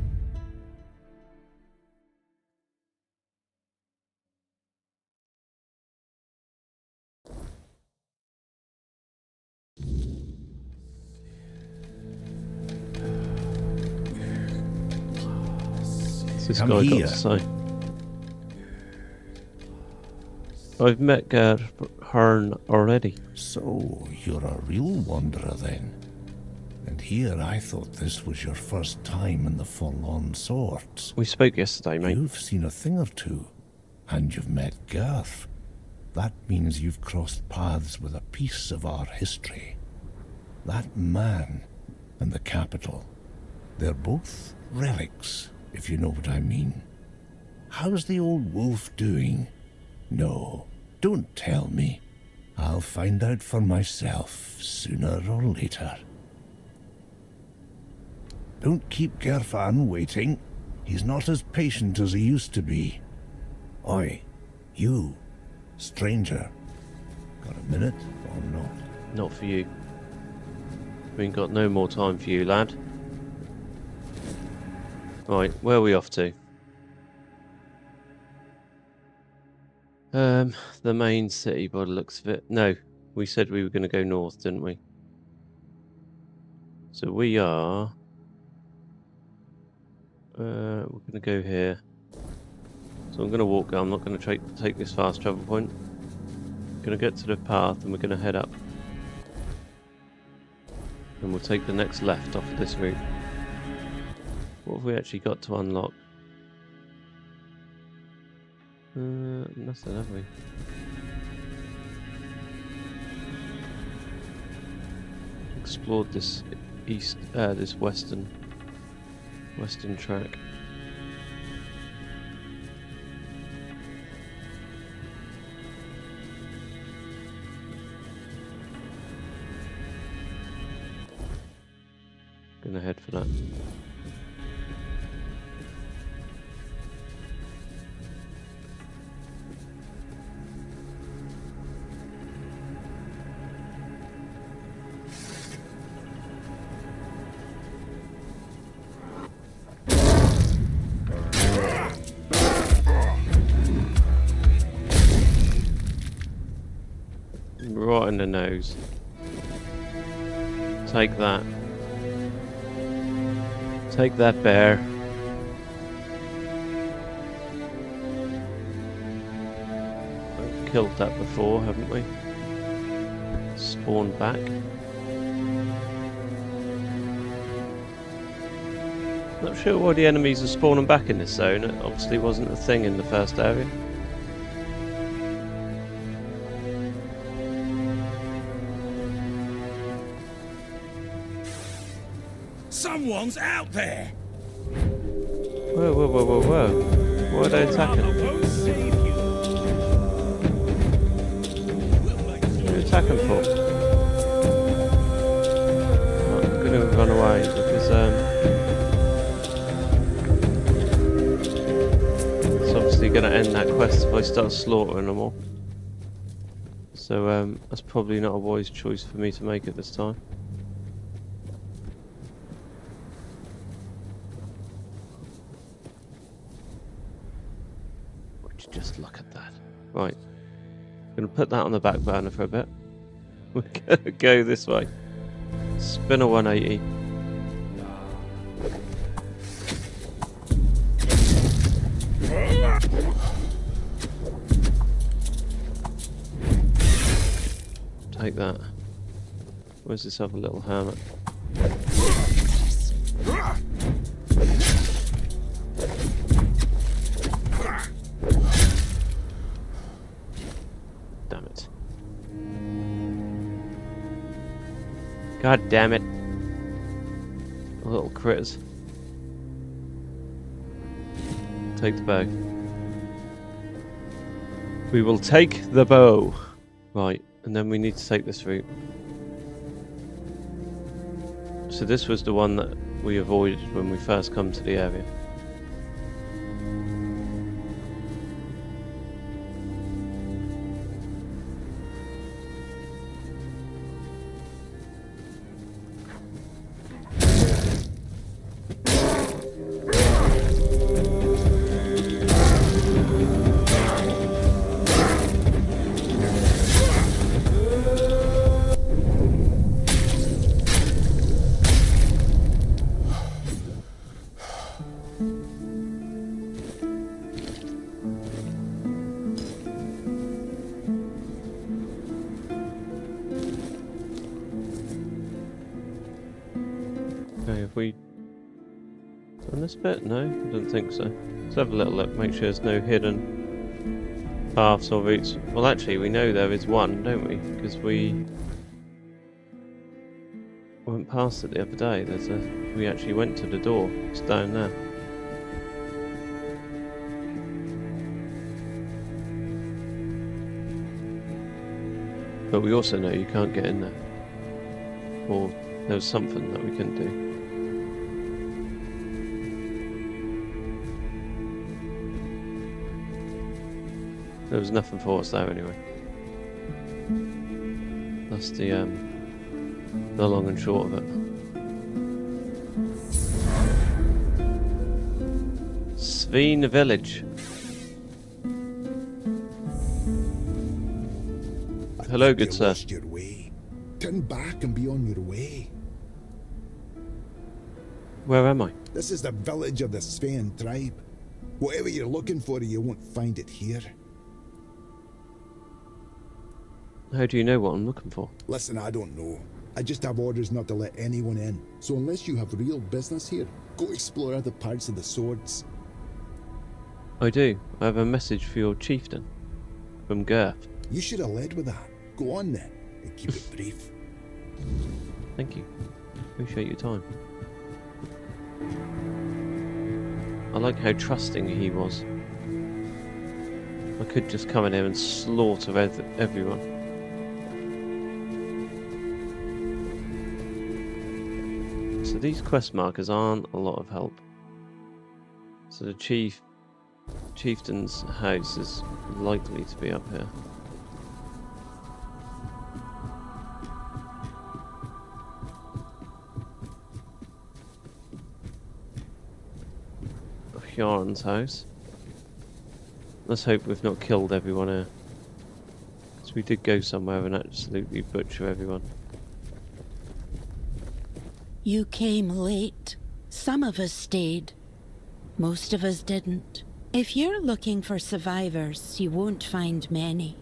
B: This
G: Come
B: guy
G: here.
B: got to say. I've met Hearn already.
K: So, you're a real wanderer then. And here I thought this was your first time in the Forlorn Swords.
B: We spoke yesterday, mate.
K: You've seen a thing or two, and you've met Garth. That means you've crossed paths with a piece of our history. That man and the capital, they're both relics, if you know what I mean. How's the old wolf doing? No, don't tell me. I'll find out for myself sooner or later. Don't keep Gerfan waiting. He's not as patient as he used to be. Oi, you, stranger. Got a minute or not?
B: Not for you. We ain't got no more time for you, lad. Right, where are we off to? The main city by the looks of it. No, we said we were going to go north, didn't we? So we are... we're going to go here. So I'm going to walk. I'm not going to take this fast travel point. I'm going to get to the path and we're going to head up. And we'll take the next left off of this route. What have we actually got to unlock? Nothing, have we? Explored this this western track. Gonna head for that. Right in the nose. Take that. Take that, bear. We've killed that before, haven't we? Spawned back. Not sure why the enemies are spawning back in this zone. It obviously wasn't a thing in the first area.
I: Someone's out there!
B: Whoa, whoa, whoa, whoa, whoa. Why are they attacking?
I: I won't save you.
B: What are they attacking for? Right, I'm going to run away because it's obviously going to end that quest if I start slaughtering them all. So that's probably not a wise choice for me to make at this time. Just look at that. Right. I'm going to put that on the back burner for a bit. We're going to go this way. Spin a 180. take that. Where's this other little hermit? Damn it. God damn it. Little critters. Take the bow. We will take the bow. Right, and then we need to take this route. So this was the one that we avoided when we first come to the area. Okay, have we done this bit? No, I don't think so. Let's have a little look, make sure there's no hidden paths or routes. Well, actually, we know there is one, don't we? Because we went past it the other day. We actually went to the door. It's down there. But we also know you can't get in there. Or there was something that we couldn't do. There was nothing for us there anyway. That's the long and short of it. Sveen village. Hello, good sir.
L: Lost your way. Turn back and be on your way.
B: Where am I?
L: This is the village of the Sveen tribe. Whatever you're looking for, you won't find it here.
B: How do you know what I'm looking for?
L: Listen, I don't know. I just have orders not to let anyone in. So unless you have real business here, go explore other parts of the swords.
B: I do. I have a message for your chieftain. From Girth.
L: You should have led with that. Go on then, and keep it brief.
B: Thank you. Appreciate your time. I like how trusting he was. I could just come in here and slaughter everyone. So these quest markers aren't a lot of help. So the chieftain's house is likely to be up here. Hjarn's house. Let's hope we've not killed everyone here. Because we did go somewhere and absolutely butcher everyone.
M: You came late. Some of us stayed. Most of us didn't. If you're looking for survivors, you won't find many.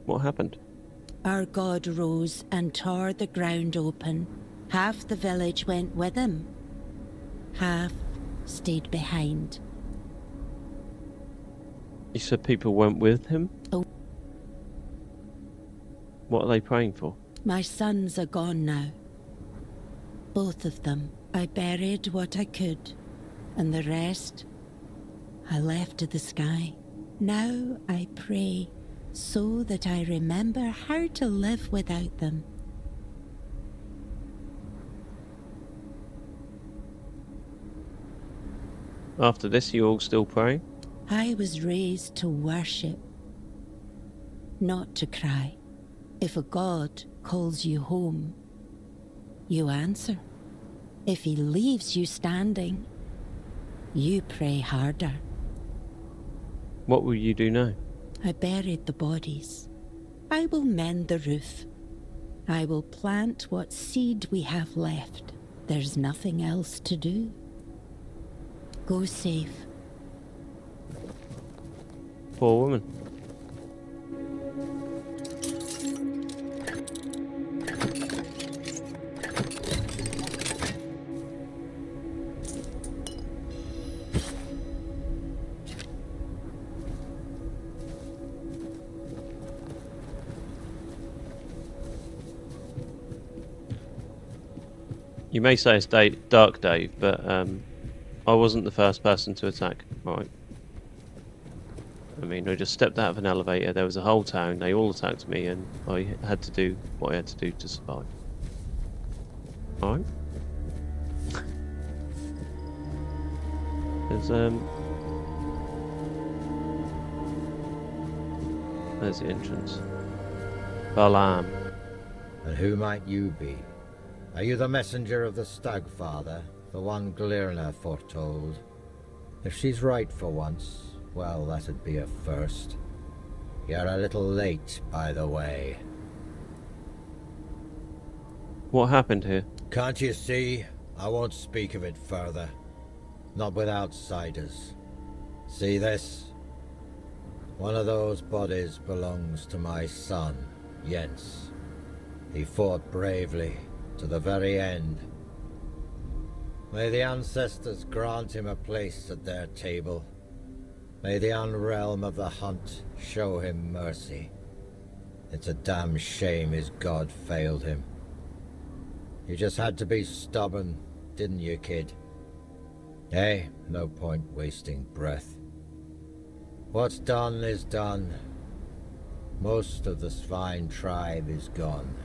B: What happened?
M: Our god rose and tore the ground open. Half the village went with him. Half stayed behind.
B: You said people went with him?
M: Oh.
B: What are they praying for?
M: My sons are gone now. Both of them. I buried what I could, and the rest I left to the sky. Now I pray so that I remember how to live without them.
B: After this, you all still praying?
M: I was raised to worship, not to cry. If a god calls you home, you answer. If he leaves you standing, you pray harder.
B: What will you do now?
M: I buried the bodies. I will mend the roof. I will plant what seed we have left. There's nothing else to do. Go safe.
B: poor woman. You may say it's Dark Dave, but I wasn't the first person to attack. Right. I mean, I just stepped out of an elevator, there was a whole town, they all attacked me, and I had to do what I had to do to survive. Alright. There's the entrance. Balam.
N: And who might you be? Are you the messenger of the Stagfather, the one Glirna foretold? If she's right for once, well, that'd be a first. You're a little late, by the way.
B: What happened here?
N: Can't you see? I won't speak of it further. Not with outsiders. See this? One of those bodies belongs to my son, Jens. He fought bravely, to the very end. May the ancestors grant him a place at their table. May the unrealm of the hunt show him mercy. It's a damn shame his god failed him. You just had to be stubborn, didn't you, kid? Hey, no point wasting breath. What's done is done. Most of the Svine tribe is gone.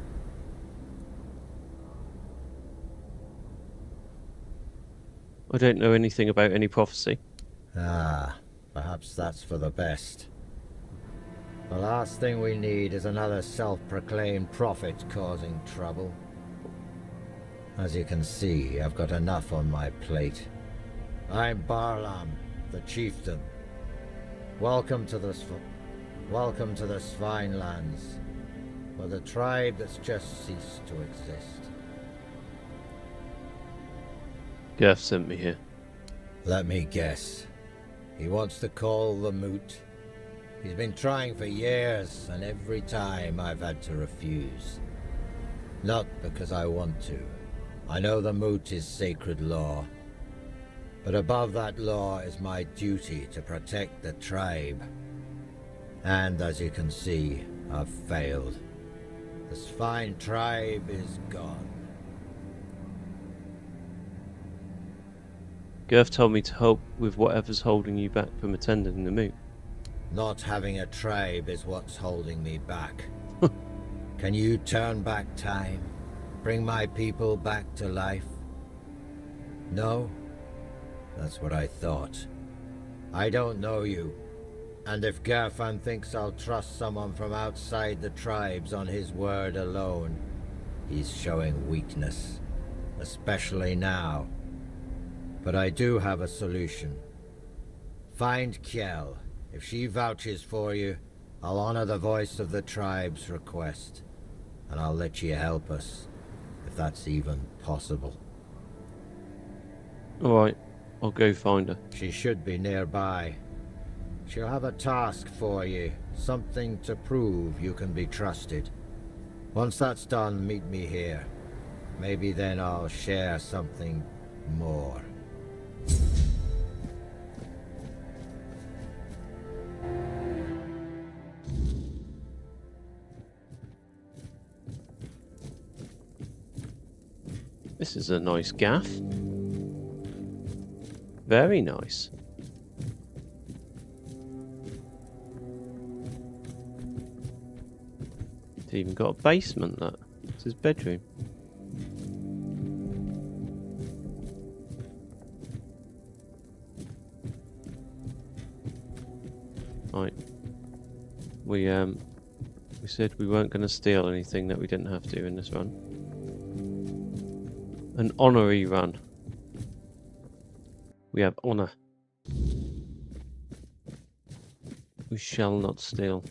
B: I don't know anything about any prophecy.
N: Ah, perhaps that's for the best. The last thing we need is another self-proclaimed prophet causing trouble. As you can see, I've got enough on my plate. I'm Barlam, the chieftain. Welcome to the Svine lands, for the tribe that's just ceased to exist.
B: Gurf sent me here.
N: Let me guess. He wants to call the moot. He's been trying for years, and every time I've had to refuse. Not because I want to. I know the moot is sacred law. But above that law is my duty to protect the tribe. And as you can see, I've failed. The Svine tribe is gone.
B: Gurf told me to help with whatever's holding you back from attending the moot.
N: Not having a tribe is what's holding me back. Can you turn back time? Bring my people back to life? No? That's what I thought. I don't know you. And if Gerfan thinks I'll trust someone from outside the tribes on his word alone, he's showing weakness. Especially now. But I do have a solution. Find Kjell. If she vouches for you, I'll honor the voice of the tribe's request. And I'll let you help us, if that's even possible.
B: Alright, I'll go find her.
N: She should be nearby. She'll have a task for you, something to prove you can be trusted. Once that's done, meet me here. Maybe then I'll share something more.
B: This is a nice gaff. Very nice. It's even got a basement, that. It's his bedroom. Right. We said we weren't going to steal anything that we didn't have to in this run. An honorary run. We have honor. We shall not steal.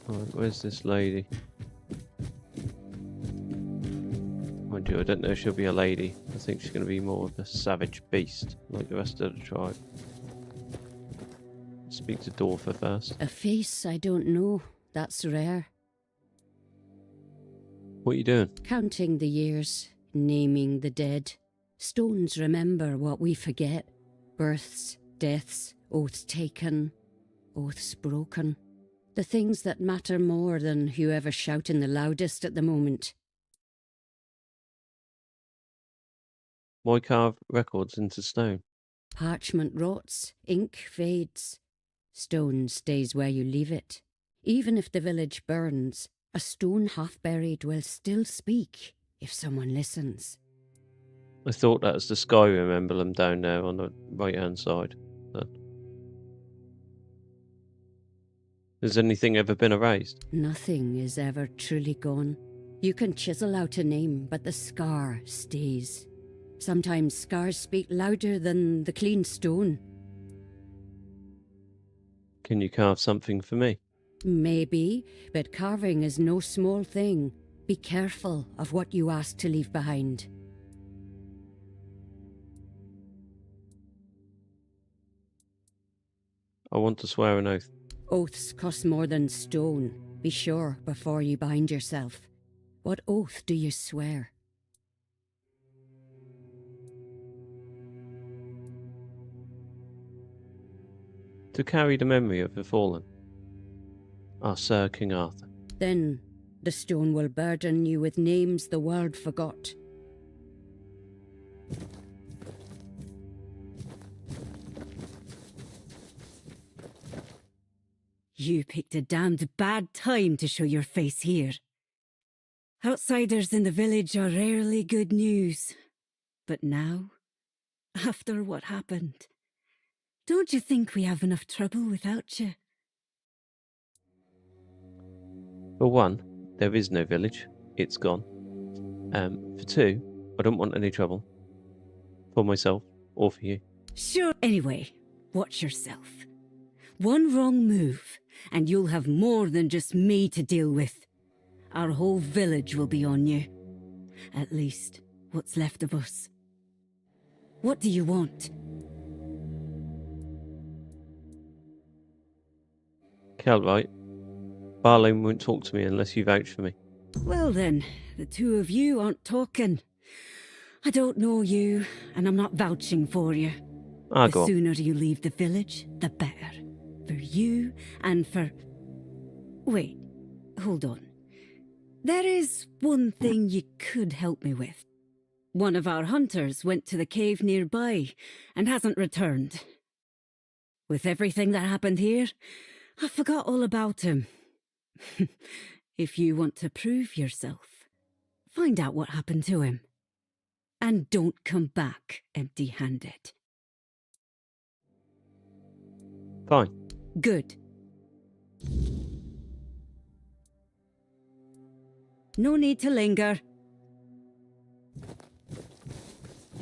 B: Right, where's this lady? Mind you, I don't know if she'll be a lady. I think she's going to be more of a savage beast, like the rest of the tribe. Speak to Dorfa first.
O: A face I don't know. That's rare.
B: What are you doing?
O: Counting the years, naming the dead. Stones remember what we forget. Births, deaths, oaths taken, oaths broken. The things that matter more than whoever's shouting the loudest at the moment.
B: Why carve records into stone?
O: Parchment rots, ink fades. Stone stays where you leave it. Even if the village burns, a stone half buried will still speak if someone listens.
B: I thought that was the Skyrim emblem down there on the right hand side. Then. Has anything ever been erased?
O: Nothing is ever truly gone. You can chisel out a name, but the scar stays. Sometimes scars speak louder than the clean stone.
B: Can you carve something for me?
O: Maybe, but carving is no small thing. Be careful of what you ask to leave behind.
B: I want to swear an oath.
O: Oaths cost more than stone. Be sure before you bind yourself. What oath do you swear?
B: To carry the memory of the fallen. Our Sir King Arthur.
O: Then the stone will burden you with names the world forgot.
P: You picked a damned bad time to show your face here. Outsiders in the village are rarely good news. But now, after what happened, don't you think we have enough trouble without you?
B: For one, there is no village. It's gone. For two, I don't want any trouble. For myself, or for you.
P: Sure. Anyway, watch yourself. One wrong move, and you'll have more than just me to deal with. Our whole village will be on you. At least, what's left of us. What do you want?
B: Calvite, Barlone won't talk to me unless you vouch for me.
P: Well then, the two of you aren't talking. I don't know you, and I'm not vouching for you. The sooner you leave the village, the better. For you, and for... Wait, hold on. There is one thing you could help me with. One of our hunters went to the cave nearby, and hasn't returned. With everything that happened here, I forgot all about him. If you want to prove yourself, find out what happened to him. And don't come back empty-handed.
B: Fine.
P: Good. No need to linger.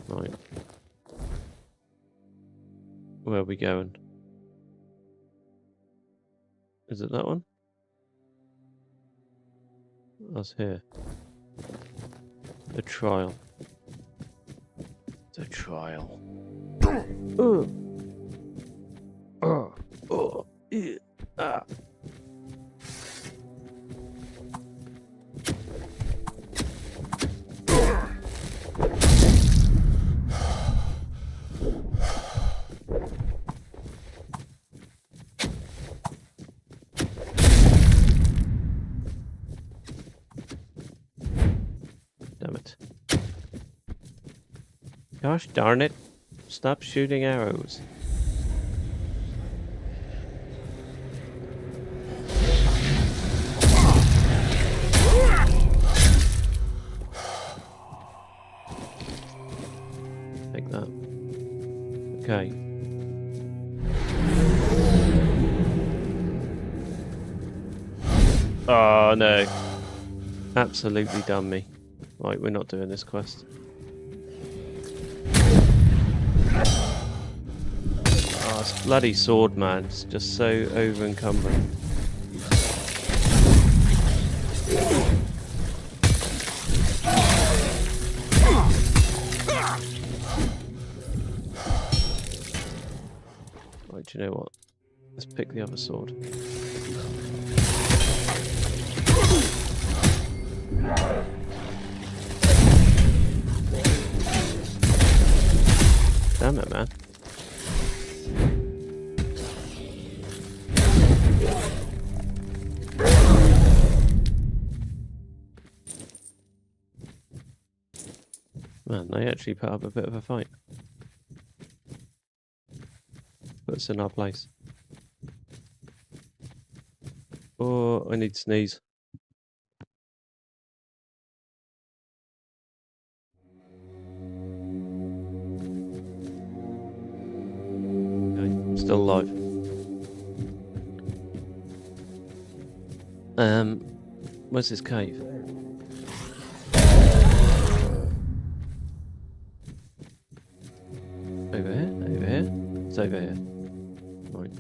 B: Right. Where are we going? Is it that one? That's here. The trial. The trial. Damn it. Gosh darn it. Stop shooting arrows. Take that. Okay. Oh no. Absolutely done me. Right, we're not doing this quest. Oh, this bloody sword, man. It's just so over-encumbering. Right, do you know what? Let's pick the other sword. Damn it, man. Man, they actually put up a bit of a fight. Put us in our place. Oh, I need to sneeze. Okay, I'm still alive. Where's this cave? Over here? Over here? It's over here. Right.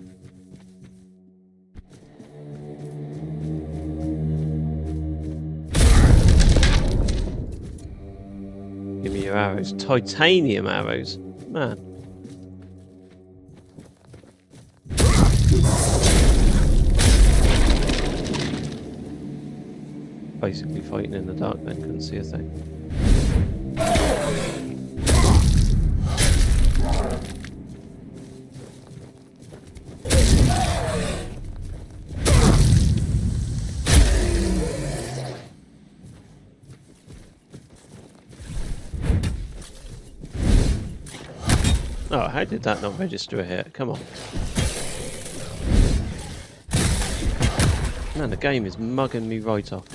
B: Give me your arrows. Titanium arrows. Man. Basically fighting in the dark then, couldn't see a thing. Oh, how did that not register a hit? Come on. Man, the game is mugging me right off.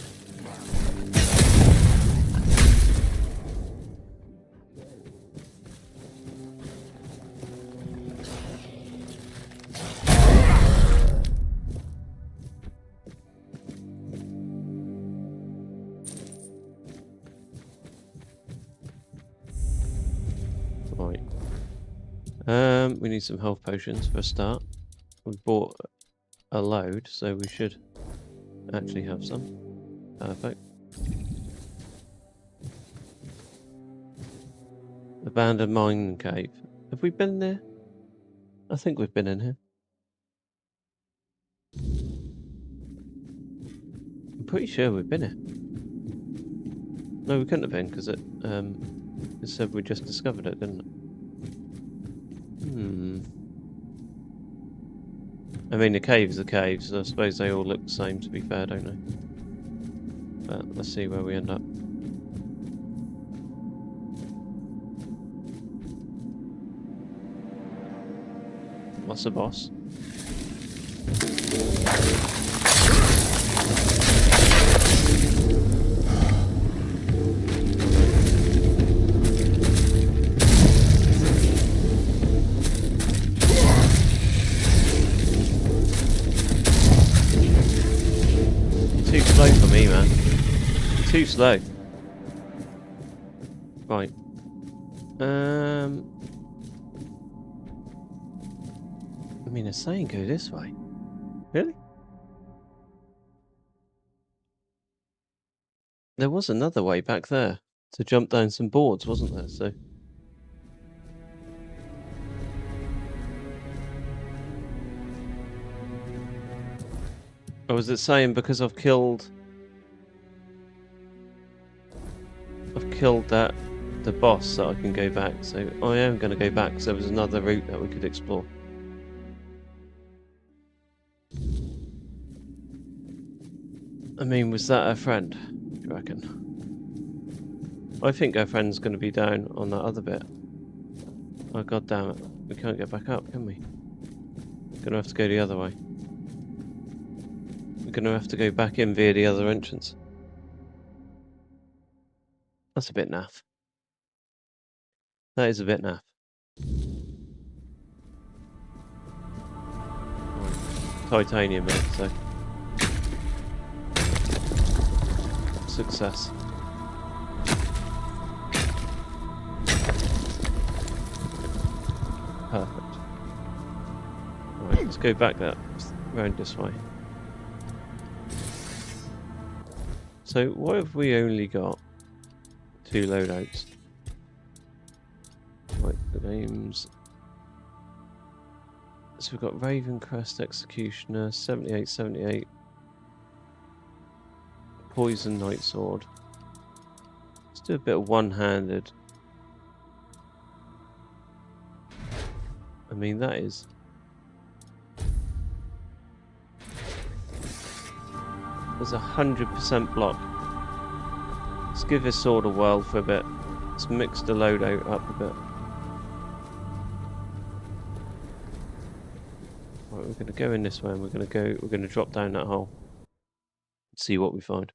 B: We need some health potions for a start. We bought a load, so we should actually have some. Perfect. Abandoned mine cave. Have we been there? I think we've been in here. I'm pretty sure we've been here. No, we couldn't have been because it said we just discovered it, didn't it? I mean, the caves are caves. I suppose they all look the same, to be fair, don't they? But let's see where we end up. What's the boss? Too slow for me, man. Too slow. Right. I mean, they're saying go this way. Really? There was another way back there to jump down some boards, wasn't there? So. Or was it saying because I've killed the boss that I can go back? So I am going to go back because there was another route that we could explore. I mean, was that her friend, do you reckon? I think her friend's going to be down on that other bit. Oh, god damn it. We can't get back up, can we? We're going to have to go the other way. We're going to have to go back in via the other entrance. That's a bit naff. That is a bit naff. Titanium there, so. Success. Perfect. Right, let's go back that round this way. So why have we only got 2 loadouts? Right, the names. So we've got Ravencrest Executioner, 78, 78. Poison Night Sword. Let's do a bit of one-handed. I mean, that is... There's 100% block. Let's give this sword a whirl for a bit. Let's mix the loadout up a bit. Right, we're going to go in this way and we're going to drop down that hole. See what we find.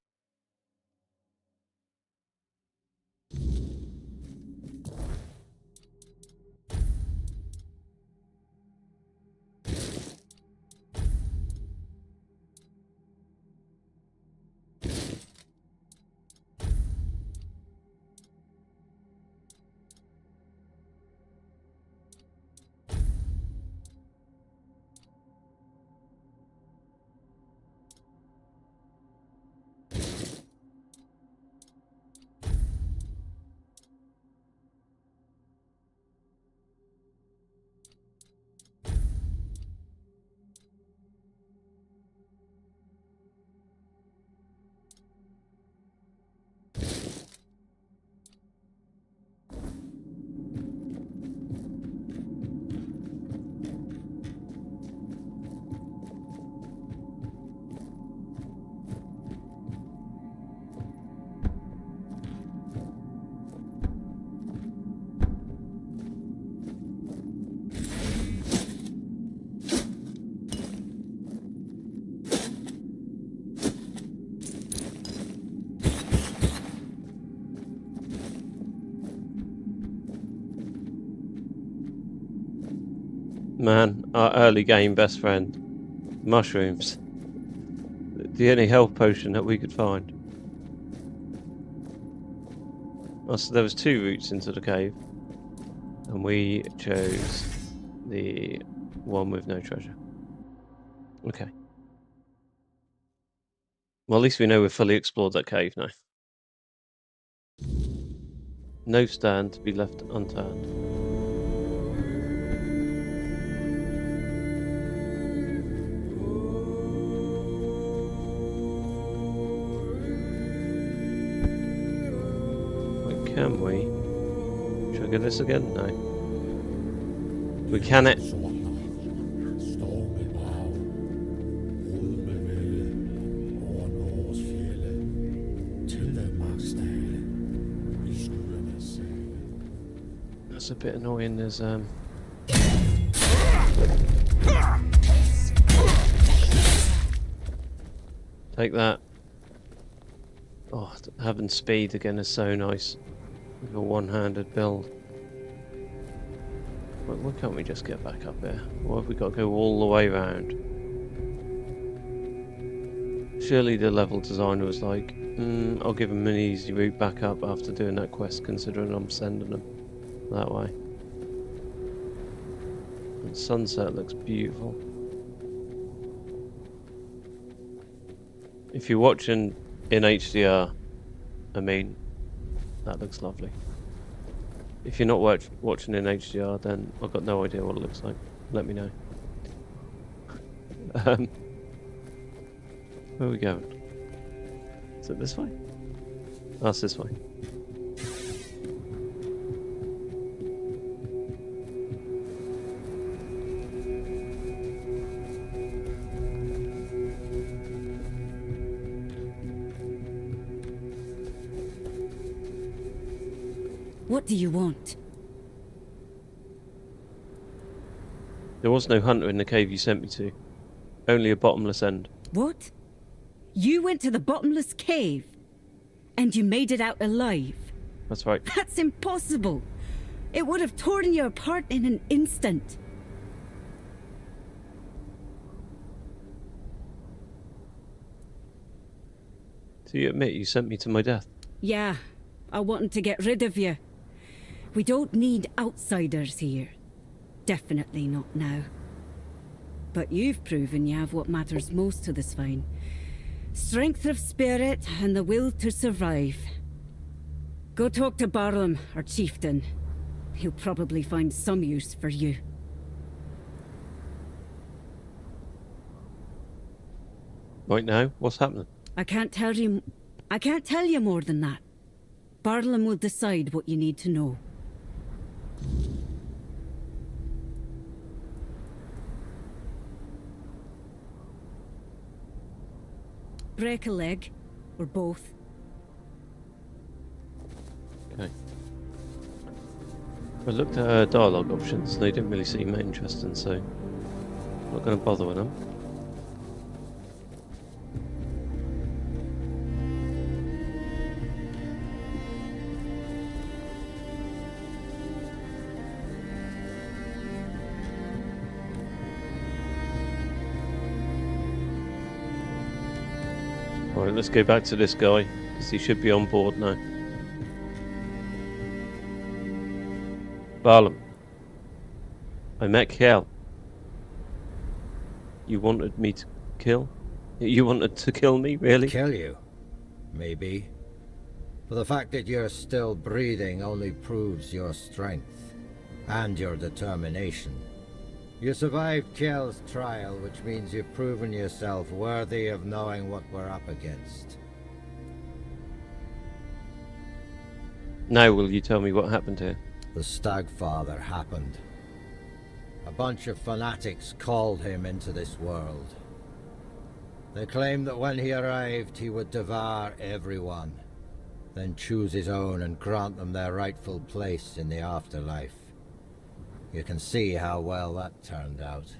B: Man, our early game best friend. Mushrooms. The only health potion that we could find. Oh, so there was 2 routes into the cave. And we chose the one with no treasure. Okay. Well, at least we know we've fully explored that cave now. No stand to be left unturned. Can we? Trigger this again? No. We can it. That's a bit annoying. There's Take that. Oh, having speed again is so nice. With a one-handed build. Why can't we just get back up here? Why have we got to go all the way around? Surely the level designer was like, I'll give them an easy route back up after doing that quest, considering I'm sending them that way. And sunset looks beautiful. If you're watching in HDR, I mean, that looks lovely. If you're not watching in HDR, then I've got no idea what it looks like. Let me know. Where are we going? Is it this way? Oh, it's this way.
P: What do you want?
B: There was no hunter in the cave you sent me to. Only a bottomless end.
P: What? You went to the bottomless cave? And you made it out alive?
B: That's right.
P: That's impossible! It would have torn you apart in an instant.
B: Do you admit you sent me to my death?
P: Yeah, I wanted to get rid of you. We don't need outsiders here. Definitely not now. But you've proven you have what matters most to the Swine. Strength of spirit and the will to survive. Go talk to Barlam, our chieftain. He'll probably find some use for you.
B: Right now, what's happening?
P: I can't tell you more than that. Barlam will decide what you need to know. Break a leg, or both.
B: Okay. I looked at her dialogue options, and they didn't really seem interesting, so I'm not going to bother with them. Alright, let's go back to this guy, because he should be on board now. Barlam. I met Kel. You wanted me to kill? You wanted to kill me, really?
N: Kill you? Maybe. But the fact that you're still breathing only proves your strength. And your determination. You survived Kel's trial, which means you've proven yourself worthy of knowing what we're up against.
B: Now will you tell me what happened here?
N: The Stagfather happened. A bunch of fanatics called him into this world. They claimed that when he arrived, he would devour everyone, then choose his own and grant them their rightful place in the afterlife. You can see how well that turned out.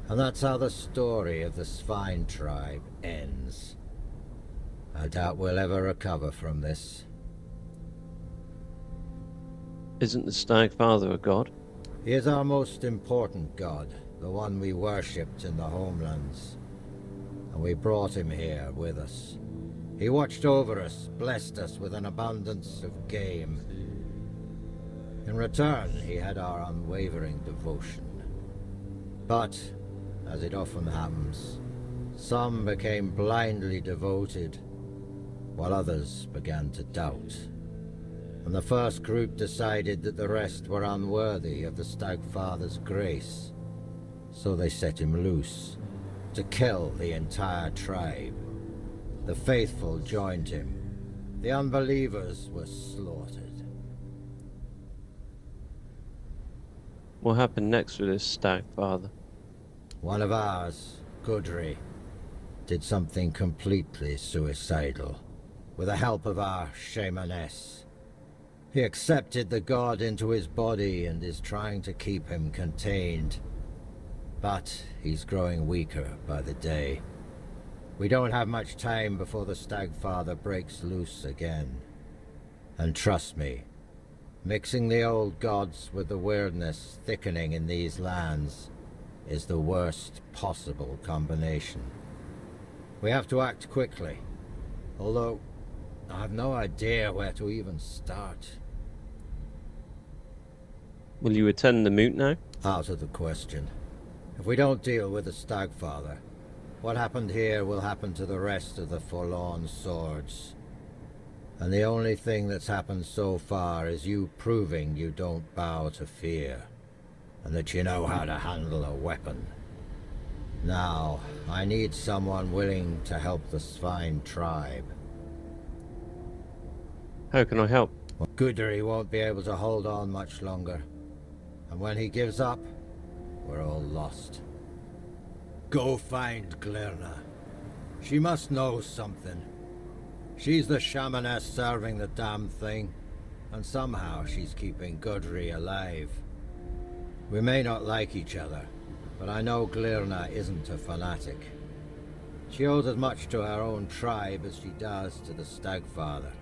N: And that's how the story of the Svine tribe ends. I doubt we'll ever recover from this.
B: Isn't the Stagfather a god?
N: He is our most important god, the one we worshipped in the homelands. And we brought him here with us. He watched over us, blessed us with an abundance of game. In return, he had our unwavering devotion. But, as it often happens, some became blindly devoted, while others began to doubt. And the first group decided that the rest were unworthy of the Stagfather's grace. So they set him loose, to kill the entire tribe. The faithful joined him. The unbelievers were slaughtered.
B: What happened next with this Stagfather?
N: One of ours, Gudry, did something completely suicidal, with the help of our shamaness. He accepted the god into his body and is trying to keep him contained. But he's growing weaker by the day. We don't have much time before the Stagfather breaks loose again. And trust me, mixing the old gods with the weirdness thickening in these lands is the worst possible combination. We have to act quickly, although I have no idea where to even start.
B: Will you attend the moot now?
N: Out of the question. If we don't deal with the Stagfather, what happened here will happen to the rest of the Forlorn Swords. And the only thing that's happened so far is you proving you don't bow to fear, and that you know how to handle a weapon. Now, I need someone willing to help the Svine tribe.
B: How can I help?
N: Well, Gudry won't be able to hold on much longer. And when he gives up, we're all lost. Go find Glirna. She must know something. She's the shamaness serving the damn thing, and somehow she's keeping Gudry alive. We may not like each other, but I know Glirna isn't a fanatic. She owes as much to her own tribe as she does to the Stagfather.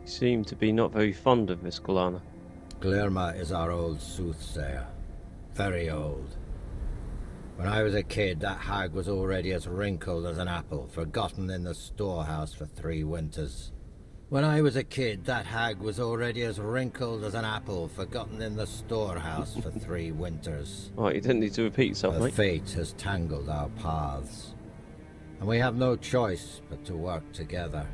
B: You seem to be not very fond of Miss Glirna.
N: Glirna is our old soothsayer. Very old. When I was a kid, that hag was already as wrinkled as an apple, forgotten in the storehouse for 3 winters. When I was a kid, that hag was already as wrinkled as an apple, forgotten in the storehouse for 3 winters.
B: Right, you didn't need to repeat yourself,
N: Her
B: mate.
N: fate has tangled our paths, and we have no choice but to work together.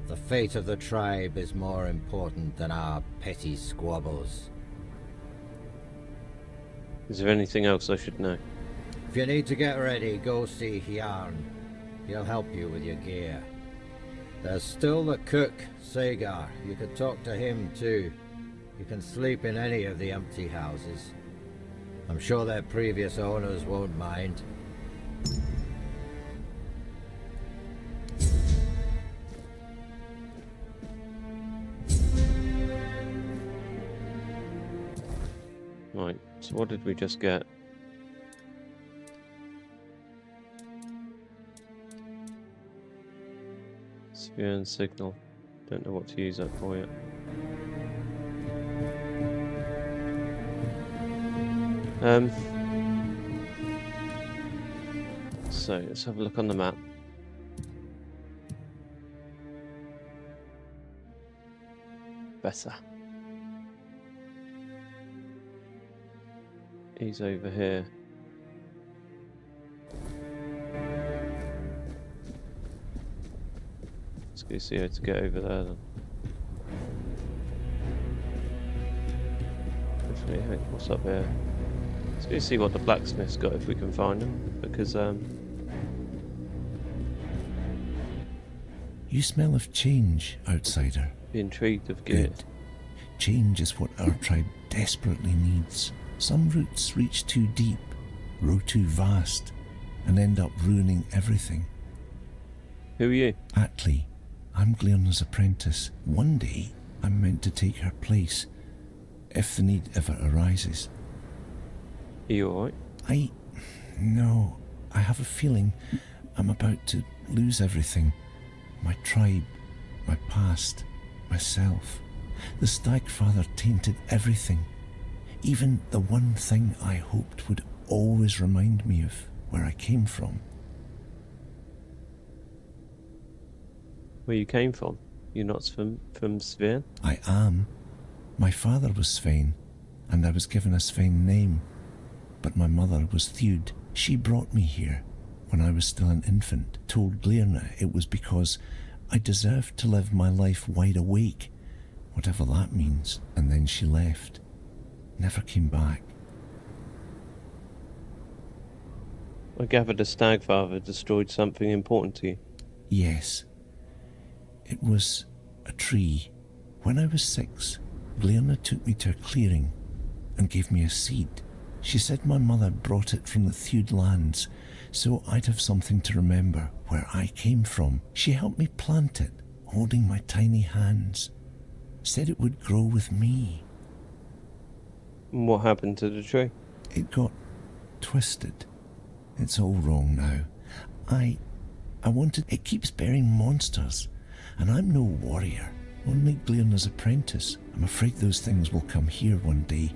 N: The fate of the tribe is more important than our petty squabbles.
B: Is there anything else I should know?
N: If you need to get ready, go see Hjarn. He'll help you with your gear. There's still the cook, Sagar. You could talk to him too. You can sleep in any of the empty houses. I'm sure their previous owners won't mind.
B: Right, so what did we just get? Sphere and signal. Don't know what to use that for yet. So let's have a look on the map. Better. He's over here. Let's go see how to get over there then. Actually, hey, what's up here? Let's go see what the blacksmith's got if we can find him, because
K: You smell of change, outsider.
B: be intrigued of gear.
K: Good. Change is what our tribe desperately needs. Some roots reach too deep, grow too vast, and end up ruining everything.
B: Who are you?
K: Atli. I'm Glearna's apprentice. One day, I'm meant to take her place, if the need ever arises.
B: Are you alright?
K: No, I have a feeling I'm about to lose everything. My tribe, my past, myself. The Stagfather tainted everything. Even the one thing I hoped would always remind me of where I came from.
B: Where you came from? You're not from Sveen?
K: I am. My father was Svein, and I was given a Svein name. But my mother was Thewd. She brought me here when I was still an infant, told Glearna it was because I deserved to live my life wide awake, whatever that means, and then she left. Never came back.
B: I gathered the Stagfather destroyed something important to you.
K: Yes. It was a tree. When I was 6, Glearna took me to a clearing and gave me a seed. She said my mother brought it from the Thewd lands, so I'd have something to remember where I came from. She helped me plant it, holding my tiny hands. Said it would grow with me.
B: What happened to the tree?
K: It got twisted. It's all wrong now. I wanted... It keeps bearing monsters, and I'm no warrior, only Glearna's apprentice. I'm afraid those things will come here one day,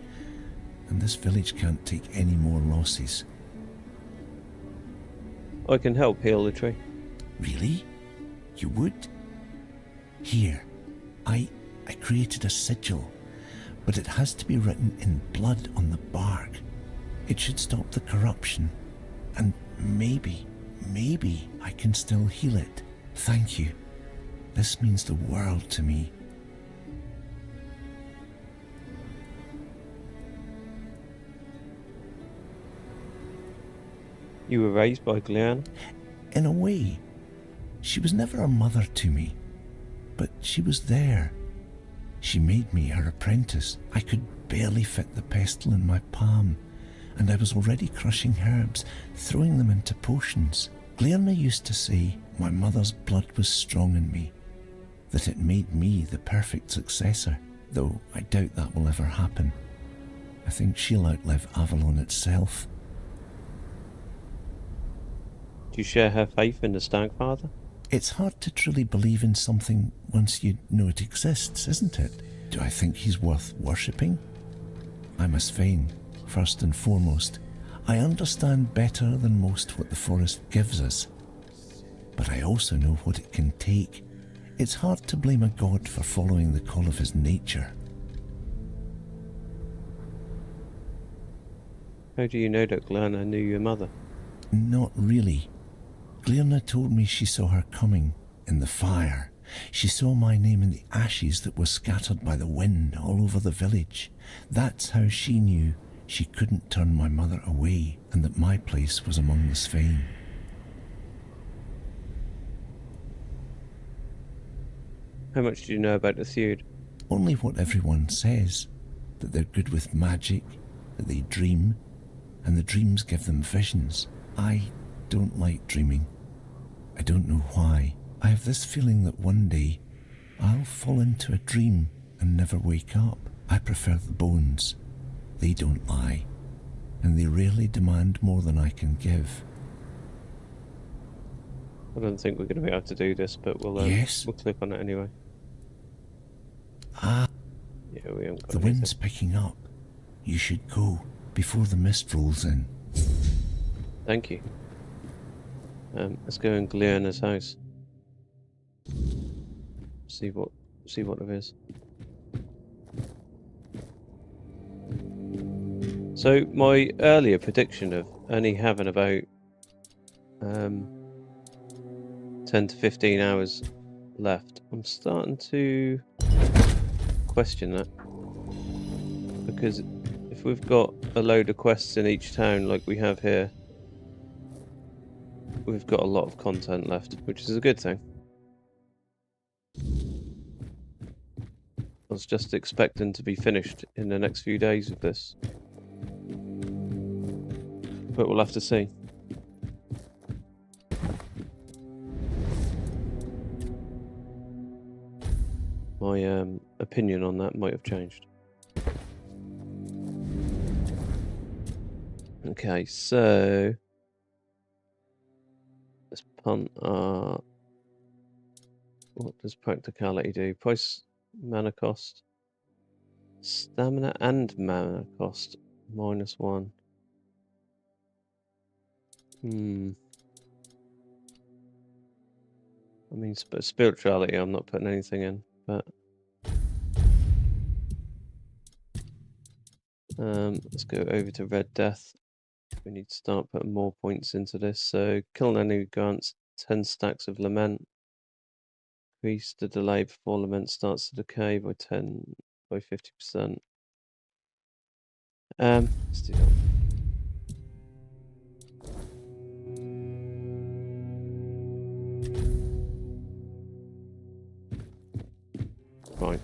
K: and this village can't take any more losses.
B: I can help heal the tree.
K: Really? You would? Here, I created a sigil, but it has to be written in blood on the bark. It should stop the corruption, and maybe I can still heal it. Thank you. This means the world to me.
B: You were raised by Glearna?
K: In a way. She was never a mother to me, but she was there. She made me her apprentice. I could barely fit the pestle in my palm, and I was already crushing herbs, throwing them into potions. Glearna used to say my mother's blood was strong in me, that it made me the perfect successor, though I doubt that will ever happen. I think she'll outlive Avalon itself.
B: Do you share her faith in the Stagfather?
K: It's hard to truly believe in something once you know it exists, isn't it? Do I think he's worth worshipping? I'm a Svein, first and foremost. I understand better than most what the forest gives us, but I also know what it can take. It's hard to blame a god for following the call of his nature.
B: How do you know that Glenna knew your mother?
K: Not really. Glearna told me she saw her coming in the fire. She saw my name in the ashes that were scattered by the wind all over the village. That's how she knew she couldn't turn my mother away and that my place was among the Svein.
B: How much do you know about the feud?
K: Only what everyone says. That they're good with magic, that they dream, and the dreams give them visions. I don't like dreaming. I don't know why. I have this feeling that one day I'll fall into a dream and never wake up. I prefer the bones. They don't lie, and they rarely demand more than I can give.
B: I don't think we're going to be able to do this, but we'll click on it anyway.
K: Ah,
B: yeah, we haven't got
K: the wind's picking up. You should go before the mist rolls in.
B: Thank you. Let's go in Glearna's house. See what there is. So my earlier prediction of only having about 10 to 15 hours left, I'm starting to question that, because if we've got a load of quests in each town like we have here, we've got a lot of content left, which is a good thing. I was just expecting to be finished in the next few days with this, but we'll have to see. My opinion on that might have changed. Okay, so let's punt our... What does practicality do? Price, mana cost, stamina and mana cost -1. I mean, spirituality, I'm not putting anything in, but let's go over to Red Death. We need to start putting more points into this. So, kill an enemy grants 10 stacks of lament. Increase the delay before lament starts to decay by 50%. Let's do that. Right.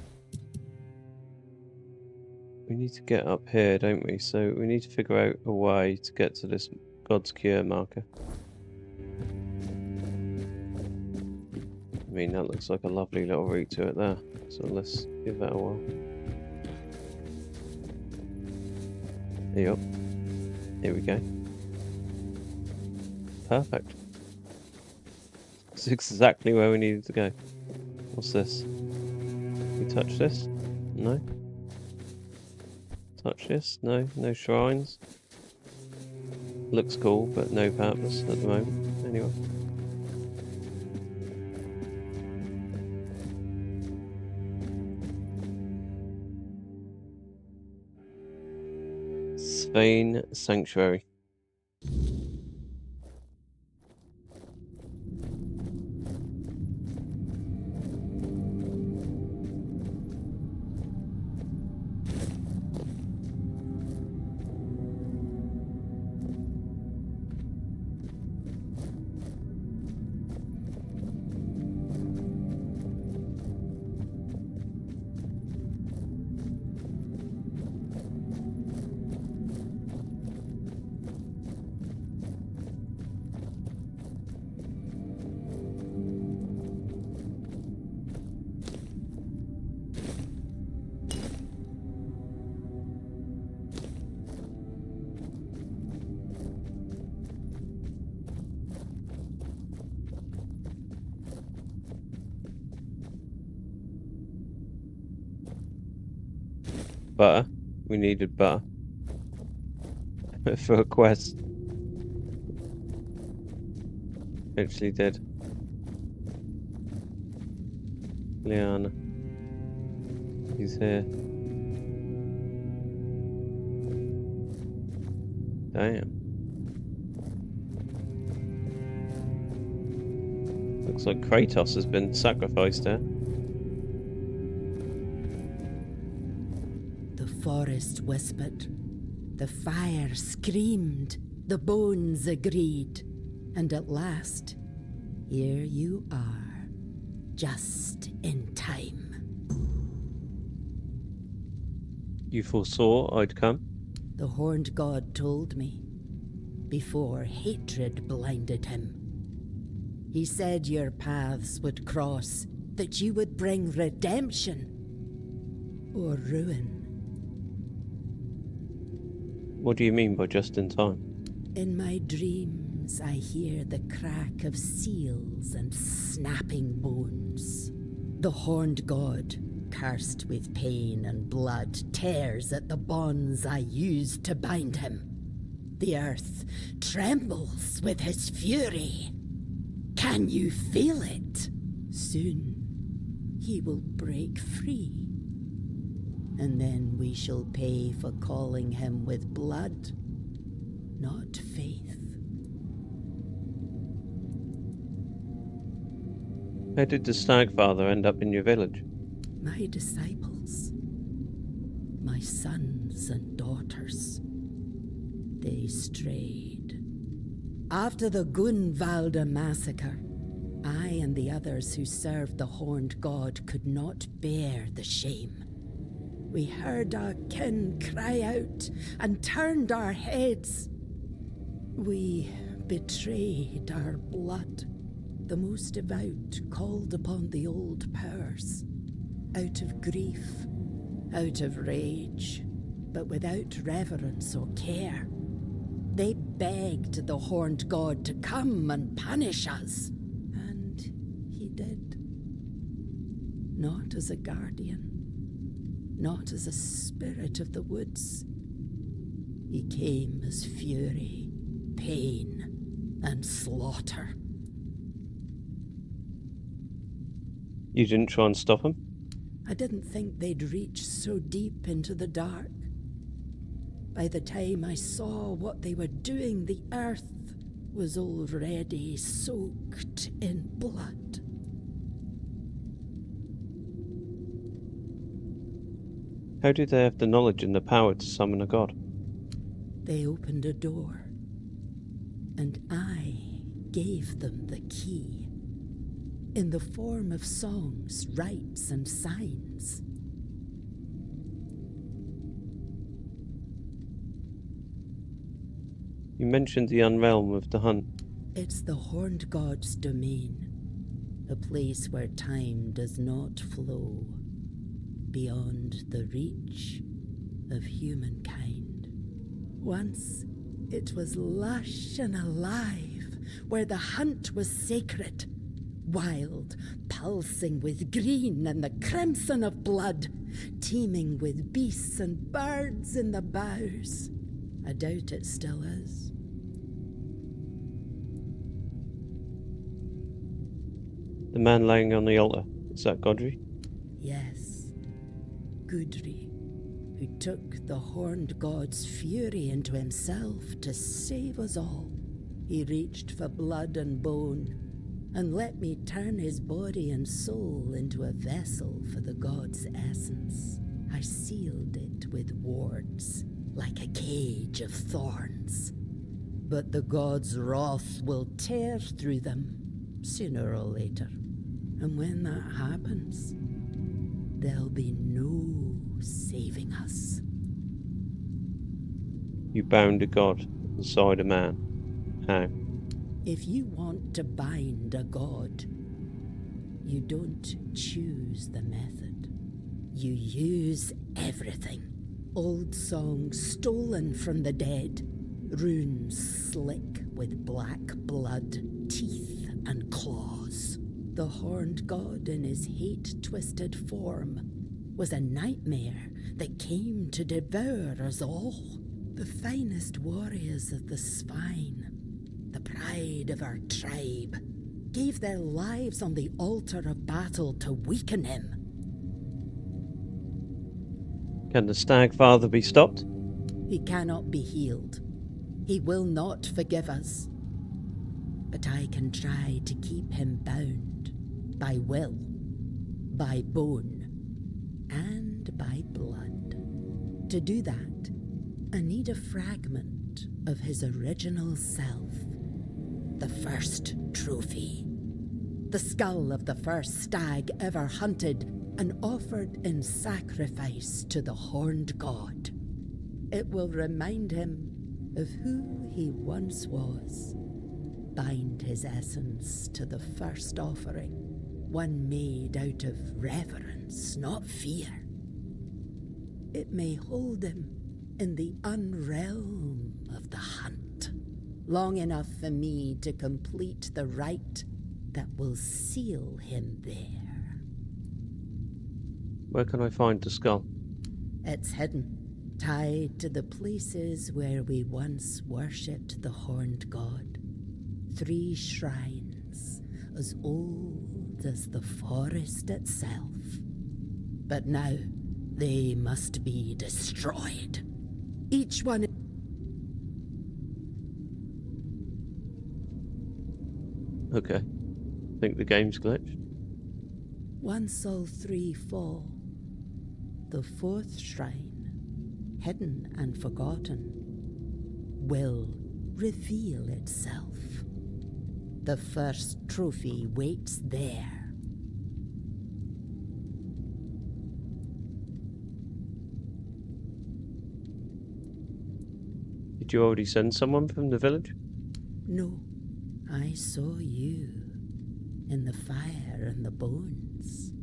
B: We need to get up here, don't we? So we need to figure out a way to get to this God's Cure marker. I mean, that looks like a lovely little route to it there. So let's give that a whirl. Yep. Here we go. Perfect. It's exactly where we needed to go. What's this? We touch this? No. Touch this? No. No shrines. Looks cool, but no purpose at the moment. Anyway. Svein Sanctuary. Butter. We needed butter for a quest. Actually did. Liana. He's here. Damn. Looks like Kratos has been sacrificed here.
M: The forest whispered, the fire screamed, the bones agreed, and at last, here you are, just in time.
B: You foresaw I'd come?
M: The horned god told me, before hatred blinded him. He said your paths would cross, that you would bring redemption or ruin.
B: What do you mean by just in time?
M: In my dreams, I hear the crack of seals and snapping bones. The horned god, cursed with pain and blood, tears at the bonds I used to bind him. The earth trembles with his fury. Can you feel it? Soon, he will break free. And then we shall pay for calling him with blood, not faith.
B: How did the Stagfather end up in your village?
M: My disciples, my sons and daughters, they strayed. After the Gunvalda massacre, I and the others who served the horned god could not bear the shame. We heard our kin cry out and turned our heads. We betrayed our blood. The most devout called upon the old powers, out of grief, out of rage, but without reverence or care. They begged the horned god to come and punish us, and he did. Not as a guardian, not as a spirit of the woods. He came as fury, pain, and slaughter.
B: You didn't try and stop him?
M: I didn't think they'd reach so deep into the dark. By the time I saw what they were doing, the earth was already soaked in blood.
B: How did they have the knowledge and the power to summon a god?
M: They opened a door, and I gave them the key, in the form of songs, rites, and signs.
B: You mentioned the unrealm of the hunt.
M: It's the horned god's domain, a place where time does not flow, beyond the reach of humankind. Once, it was lush and alive, where the hunt was sacred, wild, pulsing with green and the crimson of blood, teeming with beasts and birds in the boughs. I doubt it still is.
B: The man laying on the altar, is that Godry?
M: Yes, Gudry, who took the horned god's fury into himself to save us all. He reached for blood and bone, and let me turn his body and soul into a vessel for the god's essence. I sealed it with wards, like a cage of thorns. But the god's wrath will tear through them, sooner or later. And when that happens, there'll be no saving us.
B: You bound a god inside a man. How?
M: If you want to bind a god, you don't choose the method. You use everything. Old songs stolen from the dead, runes slick with black blood, teeth and claws. The horned god in his hate-twisted form was a nightmare that came to devour us all. The finest warriors of the spine, the pride of our tribe,
Q: gave their lives on the altar of battle to weaken him.
B: Can the stag father be stopped?
Q: He cannot be healed. He will not forgive us. But I can try to keep him bound by will, by bone, and by blood. To do that, I need a fragment of his original self. The first trophy. The skull of the first stag ever hunted and offered in sacrifice to the horned god. It will remind him of who he once was. Bind his essence to the first offering, one made out of reverence, not fear. It may hold him in the unrealm of the hunt, long enough for me to complete the rite that will seal him there.
B: Where can I find the skull?
Q: It's hidden, tied to the places where we once worshipped the horned god. 3 shrines, as old as the forest itself. But now, they must be destroyed. Each one...
B: Okay. Think the game's glitched?
Q: Once all 3 fall, the 4th shrine, hidden and forgotten, will reveal itself. The first trophy waits there.
B: Did you already send someone from the village?
Q: No, I saw you in the fire and the bones.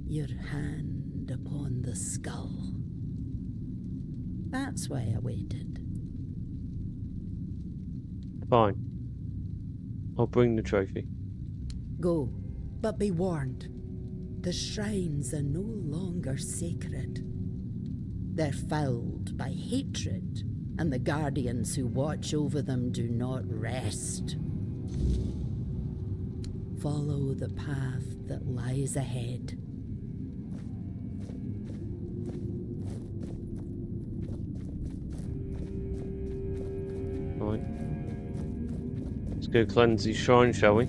Q: Your hand upon the skull. That's why I waited.
B: Fine. I'll bring the trophy.
Q: Go, but be warned. The shrines are no longer sacred. They're fouled by hatred, and the guardians who watch over them do not rest. Follow the path that lies ahead.
B: Right. Let's go cleanse these shrines, shall we?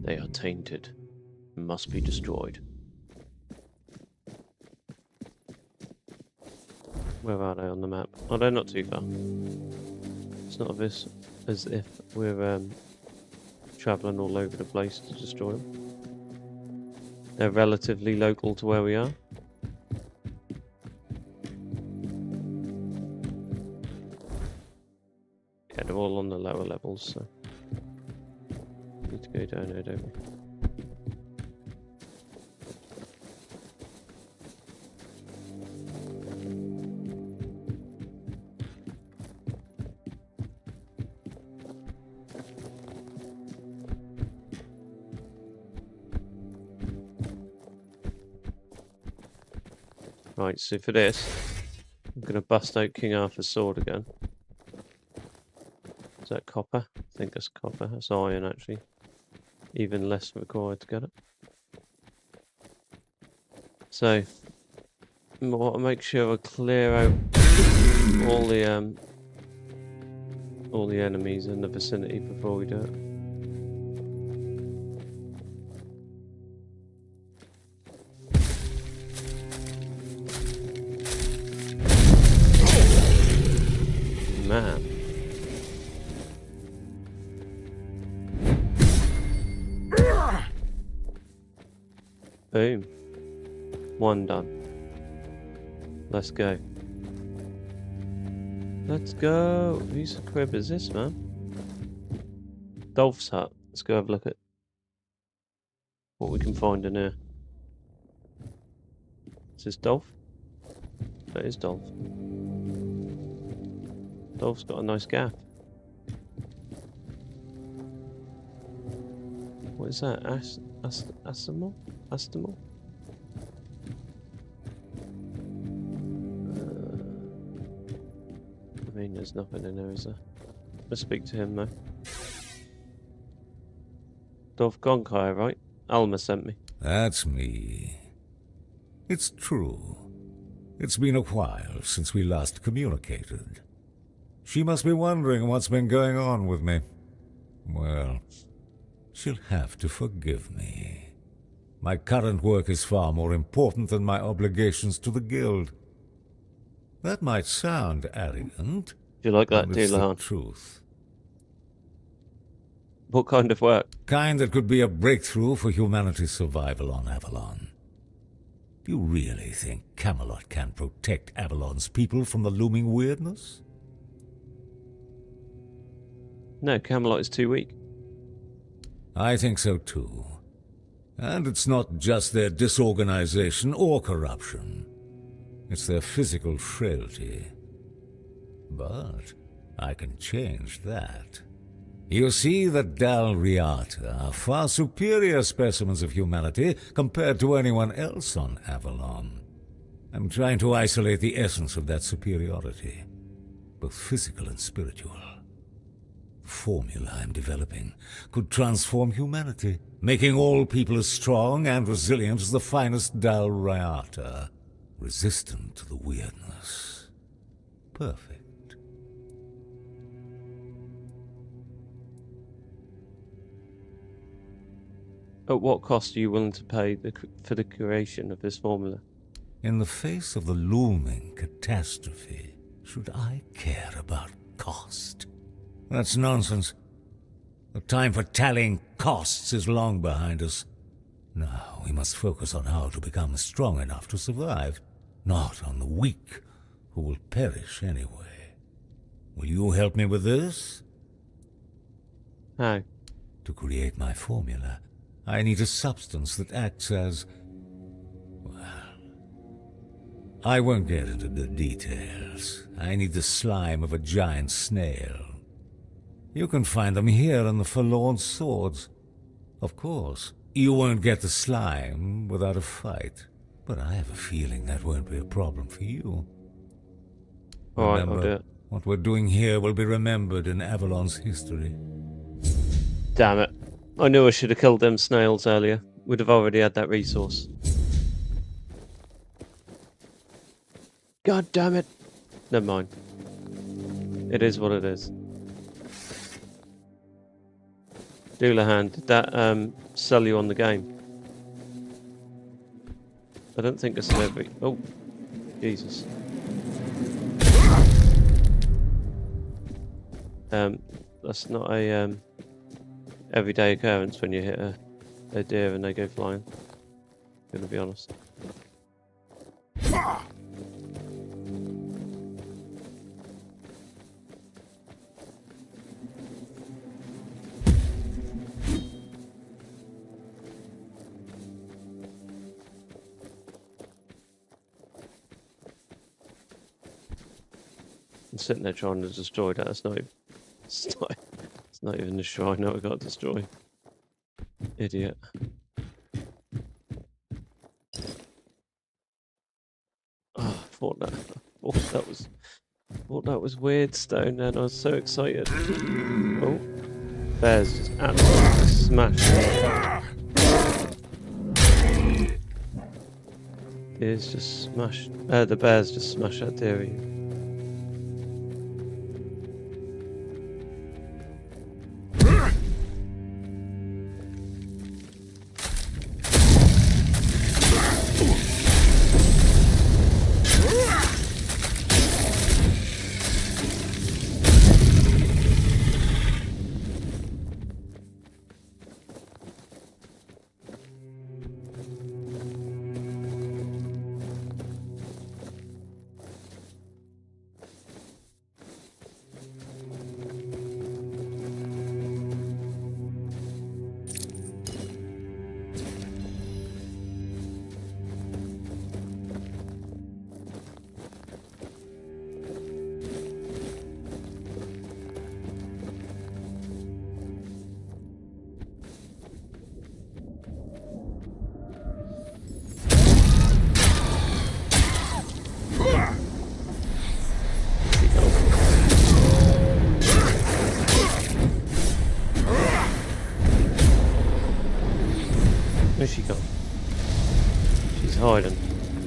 B: They are tainted and must be destroyed. Where are they on the map? Oh, they're not too far. It's not as if we're travelling all over the place to destroy them. They're relatively local to where we are. Yeah, they're all on the lower levels, so need to go down there, don't we? Right, so for this, I'm going to bust out King Arthur's sword again. Is that copper? I think that's copper. That's iron, actually. Even less required to get it. So, I want to make sure I clear out all the enemies in the vicinity before we do it. Man. Boom. 1 done. Let's go. Let's go. Whose crib is this, man? Dolph's hut. Let's go have a look at what we can find in here. Is this Dolph? That is Dolph. Dolph's got a nice gaff. What is that? Astamol? mean, there's nothing in there, is there? Let's speak to him, though. Dorf Gonkai, right? Alma sent me.
R: That's me. It's true. It's been a while since we last communicated. She must be wondering what's been going on with me. Well, she'll have to forgive me. My current work is far more important than my obligations to the guild. That might sound arrogant.
B: Do you like that,
R: but it's the
B: Dulahan?
R: truth.
B: What kind of work?
R: Kind that could be a breakthrough for humanity's survival on Avalon. Do you really think Camelot can protect Avalon's people from the looming weirdness?
B: No, Camelot is too weak.
R: I think so too. And it's not just their disorganization or corruption. It's their physical frailty. But I can change that. You see, the Dalriata are far superior specimens of humanity compared to anyone else on Avalon. I'm trying to isolate the essence of that superiority, both physical and spiritual. The formula I'm developing could transform humanity, making all people as strong and resilient as the finest Dalriata, resistant to the weirdness. Perfect.
B: At what cost are you willing to pay for the creation of this formula?
R: In the face of the looming catastrophe, should I care about cost? That's nonsense. The time for tallying costs is long behind us. Now we must focus on how to become strong enough to survive, not on the weak, who will perish anyway. Will you help me with this?
B: How?
R: To create my formula, I need a substance that acts as... well, I won't get into the details. I need the slime of a giant snail. You can find them here in the Forlorn Swords. Of course, you won't get the slime without a fight, but I have a feeling that won't be a problem for you.
B: Alright,
R: Remember,
B: I'll do it.
R: what we're doing here will be remembered in Avalon's history.
B: Damn it. I knew I should have killed them snails earlier. Would have already had that resource. God damn it. Never mind. It is what it is. Dulahan, did that sell you on the game? I don't think it's an every... Oh, Jesus. That's not a everyday occurrence when you hit a deer and they go flying. I'm gonna be honest. I'm sitting there trying to destroy that. It's not even the shrine that we got destroyed. Idiot. Oh, I thought that was weird stone then. I was so excited. Oh, bears just absolutely smashed. It's just smashed. The bears just smashed that dairy.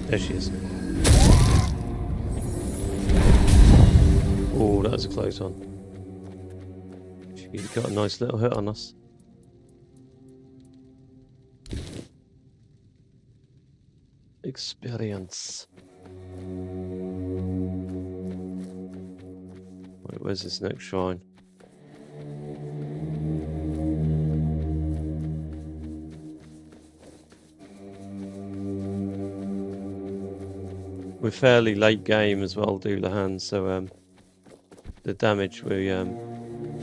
B: There she is. Oh, that was a close one. She got a nice little hit on us. Experience. Wait, where's this next shrine? We're fairly late game as well, Doulahan, so the damage we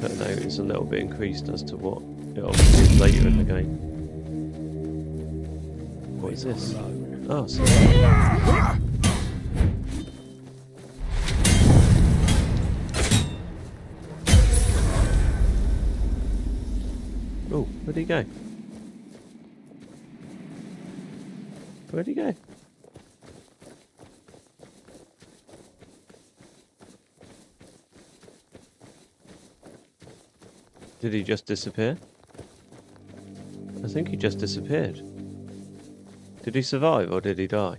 B: putting out is a little bit increased as to what it obviously is later in the game. What is this? Oh, sorry. Oh, where'd he go? Where'd he go? Did he just disappear? I think he just disappeared. Did he survive or did he die?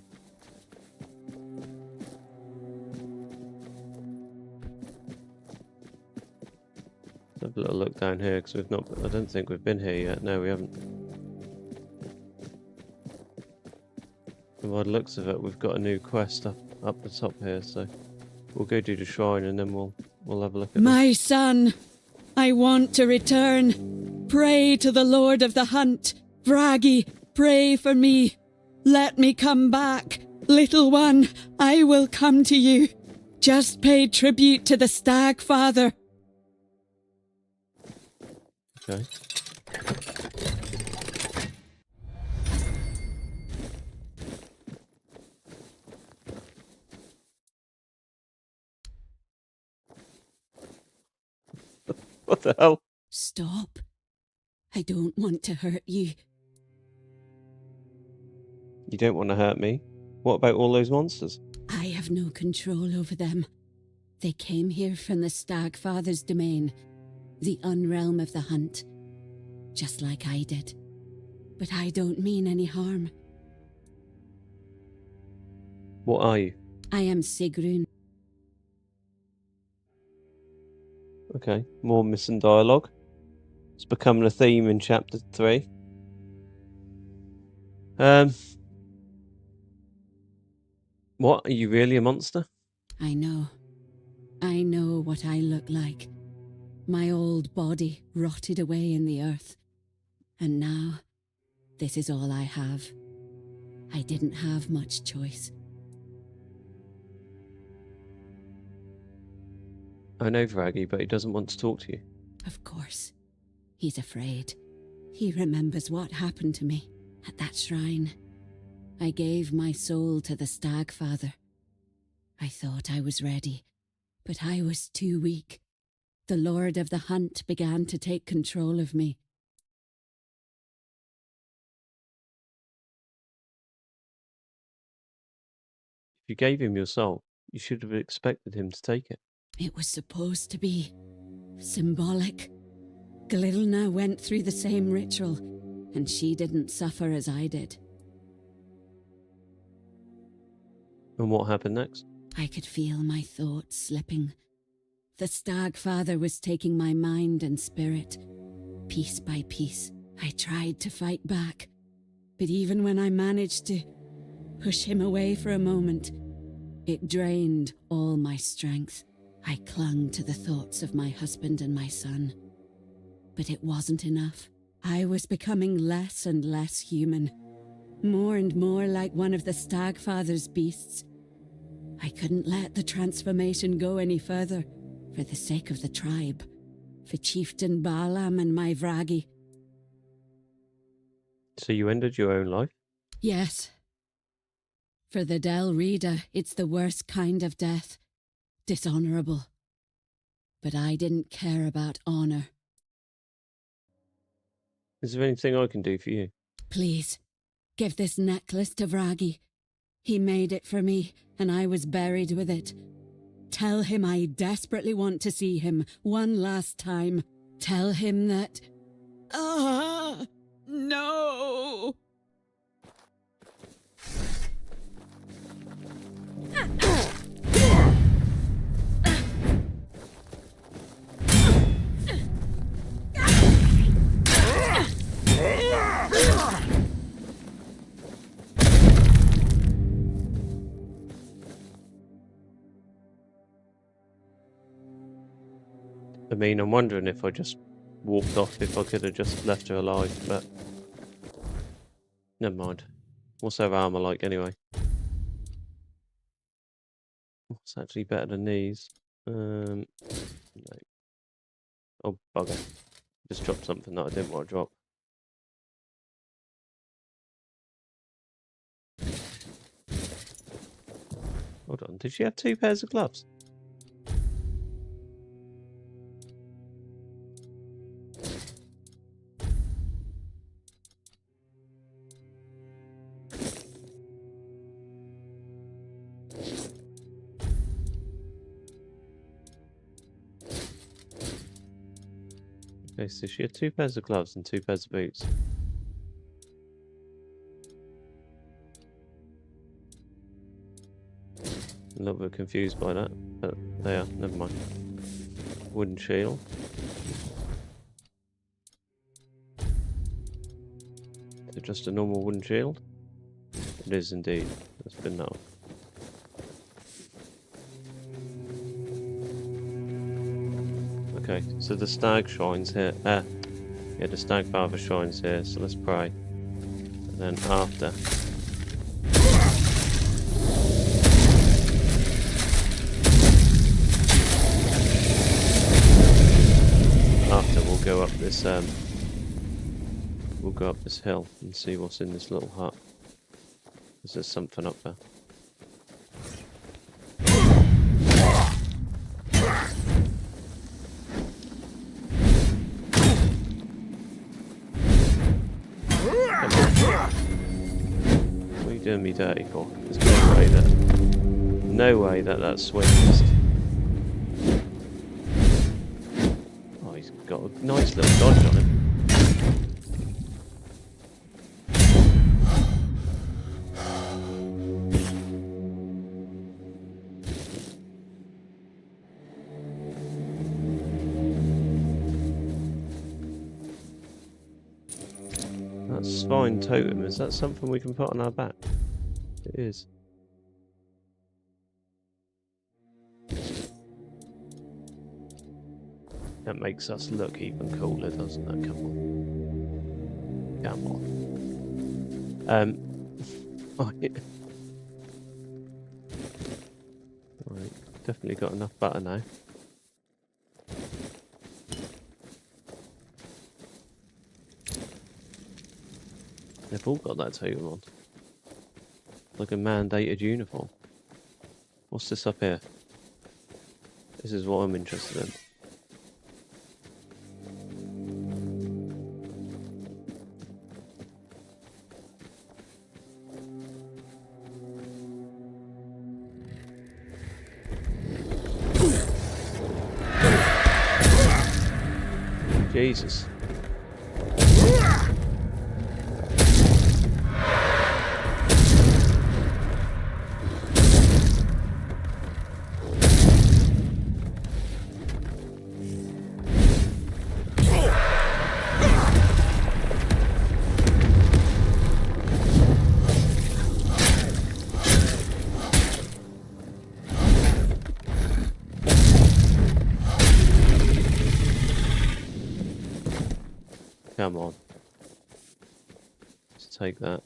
B: Let's have a little look down here because we've not. I don't think we've been here yet. No, we haven't. And by the looks of it, we've got a new quest up the top here. So we'll go do the shrine and then we'll have a look at
P: my son. I want to return. Pray to the Lord of the Hunt. Vragi, pray for me. Let me come back. Little one, I will come to you. Just pay tribute to the Stag Father.
B: Okay. What the hell?
P: Stop. I don't want to hurt you.
B: You don't want to hurt me? What about all those monsters?
P: I have no control over them. They came here from the Stag Father's domain, the unrealm of the Hunt, just like I did. But I don't mean any harm.
B: What are you?
P: I am Sigrun.
B: Okay, more missing dialogue. It's becoming a theme in chapter 3. What? Are you really a monster?
P: I know. I know what I look like. My old body rotted away in the earth. And now, this is all I have. I didn't have much choice.
B: I know Vragi, but he doesn't want to talk to you.
P: Of course. He's afraid. He remembers what happened to me at that shrine. I gave my soul to the Stag Father. I thought I was ready, but I was too weak. The Lord of the Hunt began to take control of me.
B: If you gave him your soul, you should have expected him to take it.
P: It was supposed to be symbolic. Glilna went through the same ritual, and she didn't suffer as I did.
B: And what happened next?
P: I could feel my thoughts slipping. The Stag Father was taking my mind and spirit, piece by piece. I tried to fight back, but even when I managed to push him away for a moment, it drained all my strength. I clung to the thoughts of my husband and my son. But it wasn't enough. I was becoming less and less human, more and more like one of the Stag Father's beasts. I couldn't let the transformation go any further, for the sake of the tribe, for Chieftain Baalam and my Vragi.
B: So you ended your own life?
P: Yes. For the Del Rida, it's the worst kind of death. Dishonorable. But I didn't care about honor.
B: Is there anything I can do for you?
P: Please, give this necklace to Vragi. He made it for me, and I was buried with it. Tell him I desperately want to see him one last time. Tell him that... No!
B: I mean, I'm wondering if I just walked off, if I could have just left her alive, but never mind. What's her armor like anyway? It's actually better than these. No. Oh, bugger. Just dropped something that I didn't want to drop. Hold on, did she have 2 pairs of gloves? Okay, so she had 2 pairs of gloves and 2 pairs of boots. A little bit confused by that, but they are, never mind. Wooden shield. Is it just a normal wooden shield? It is indeed. Let's spin that off. Okay, so the stag shines here. Yeah, the stag father shines here, so let's pray. And then after. We'll go up this hill and see what's in this little hut. Because there's something up there. What are you doing me dirty for? There's no way that that's swings. Got a nice little dodge on him. That spine totem, is that something we can put on our back? It is. That makes us look even cooler, doesn't it? Come on. Come on. Right, definitely got enough butter now. They've all got that totem on. Like a mandated uniform. What's this up here? This is what I'm interested in. Jesus. Come on. Let's take that.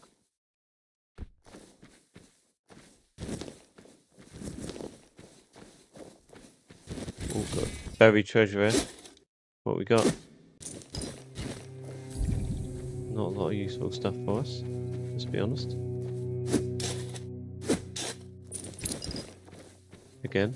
B: Oh, got buried treasure here. What we got? Not a lot of useful stuff for us, let's be honest. Again.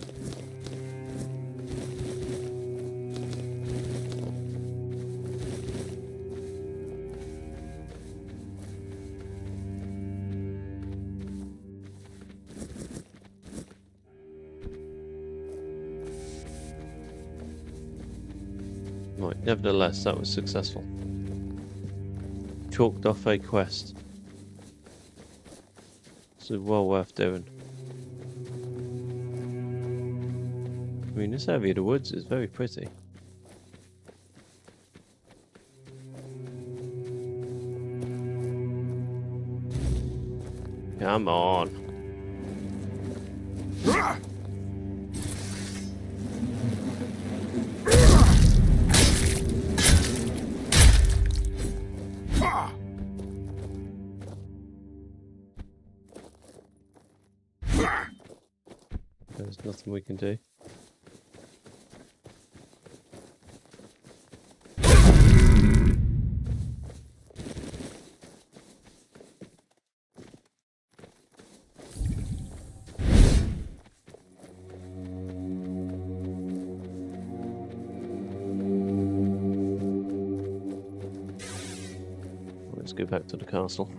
B: Right, nevertheless, that was successful. Chalked off a quest. So well worth doing. I mean, this area of the woods is very pretty. Come on. There's nothing we can do. Let's go back to the castle.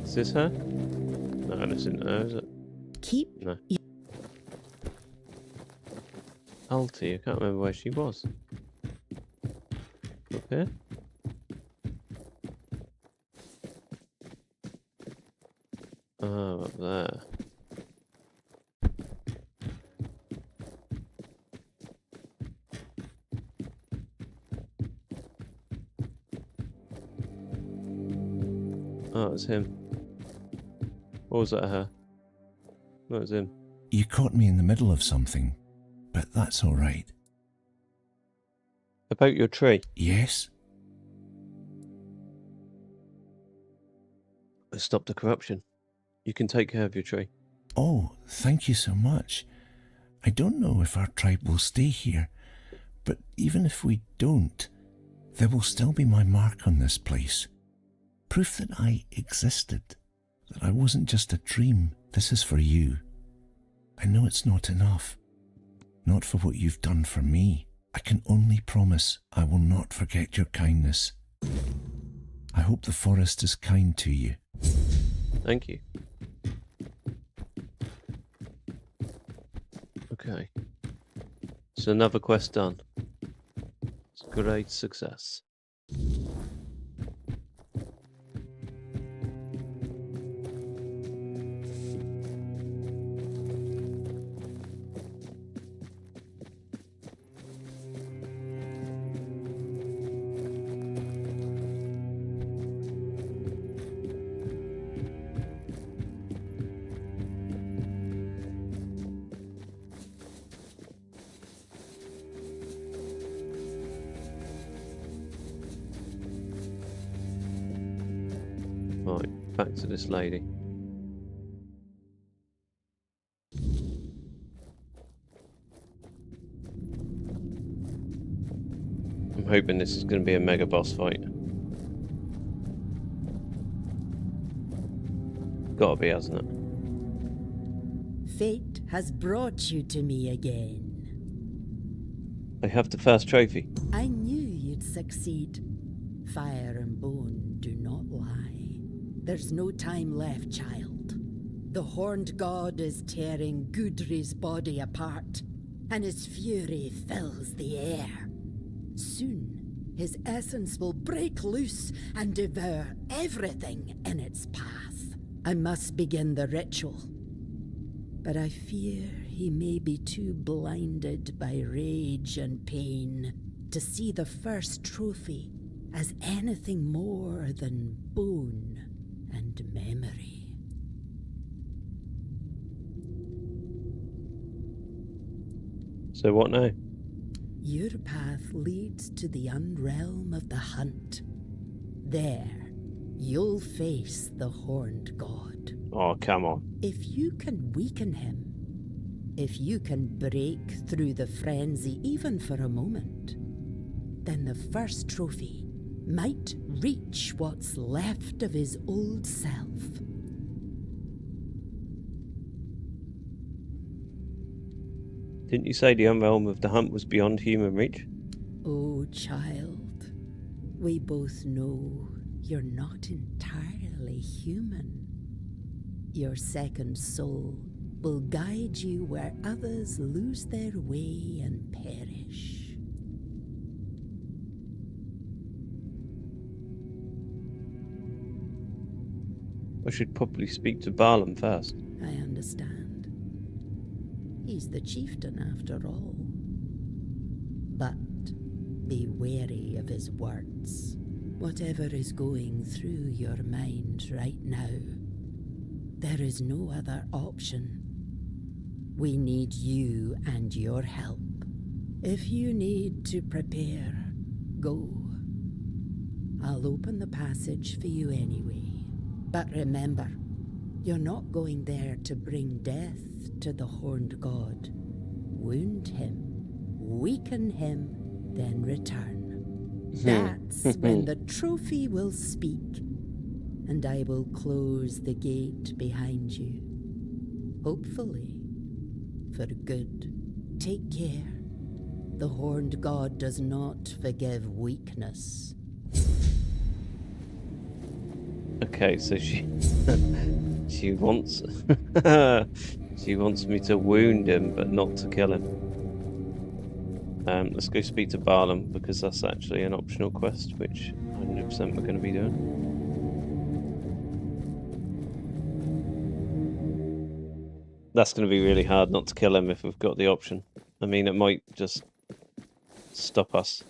B: Is this her? No, this isn't her, is it?
Q: Keep.
B: No. Alti, I can't remember where she was. Up here? Oh, up there. Oh, it's him. Or was that her? No, it was him.
K: You caught me in the middle of something, but that's all right.
B: About your tree?
K: Yes?
B: I stopped the corruption. You can take care of your tree.
K: Oh, thank you so much. I don't know if our tribe will stay here, but even if we don't, there will still be my mark on this place. Proof that I existed, that I wasn't just a dream. This is for you. I know it's not enough. Not for what you've done for me. I can only promise I will not forget your kindness. I hope the forest is kind to you.
B: Thank you. Okay. So another quest done. It's a great success. Right, back to this lady. I'm hoping this is going to be a mega boss fight. Gotta be, hasn't it?
Q: Fate has brought you to me again.
B: I have the first trophy.
Q: I knew you'd succeed. Fire and bone do not lie. There's no time left, child. The horned god is tearing Gudri's body apart, and his fury fills the air. Soon, his essence will break loose and devour everything in its path. I must begin the ritual. But I fear he may be too blinded by rage and pain to see the first trophy as anything more than bone and memory.
B: So what now?
Q: Your path leads to the unrealm of the hunt. There, you'll face the horned god.
B: Oh, come on.
Q: If you can weaken him, if you can break through the frenzy even for a moment, then the first trophy might reach what's left of his old self.
B: Didn't you say the unrealm of the hunt was beyond human reach?
Q: Oh, child, we both know you're not entirely human. Your second soul will guide you where others lose their way and perish.
B: I should probably speak to Barlam first.
Q: I understand. He's the chieftain after all. But be wary of his words. Whatever is going through your mind right now, there is no other option. We need you and your help. If you need to prepare, go. I'll open the passage for you anyway. But remember, you're not going there to bring death to the Horned God. Wound him, weaken him, then return. That's when the trophy will speak, and I will close the gate behind you. Hopefully, for good. Take care. The Horned God does not forgive weakness.
B: Okay, so she she wants she wants me to wound him, but not to kill him. Let's go speak to Barlam, because that's actually an optional quest, which 100% we're going to be doing. That's going to be really hard not to kill him if we've got the option. I mean, it might just stop us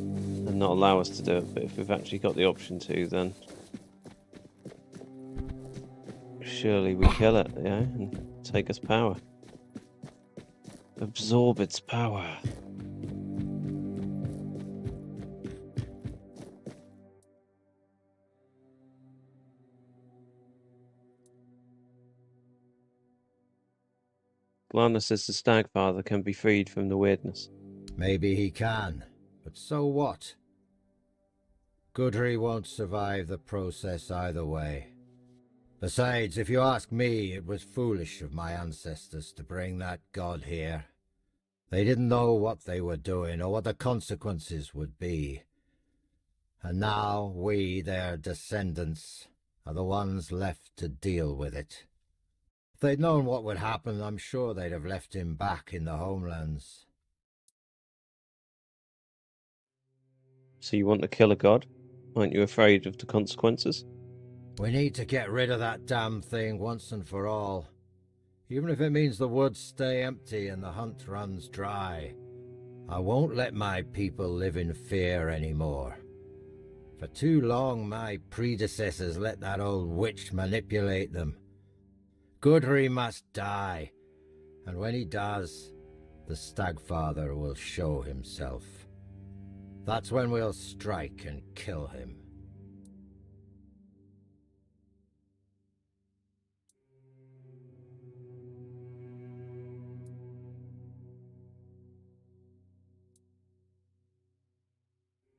B: and not allow us to do it, but if we've actually got the option to, then surely we kill it, yeah, and take its power. Absorb its power. Lana says the Stagfather can be freed from the weirdness.
N: Maybe he can, but so what? Gudry won't survive the process either way. Besides, if you ask me, it was foolish of my ancestors to bring that god here. They didn't know what they were doing or what the consequences would be. And now we, their descendants, are the ones left to deal with it. If they'd known what would happen, I'm sure they'd have left him back in the homelands.
B: So you want to kill a god? Aren't you afraid of the consequences?
N: We need to get rid of that damn thing once and for all. Even if it means the woods stay empty and the hunt runs dry. I won't let my people live in fear anymore. For too long my predecessors let that old witch manipulate them. Gudry must die, and when he does, the Stagfather will show himself. That's when we'll strike and kill him.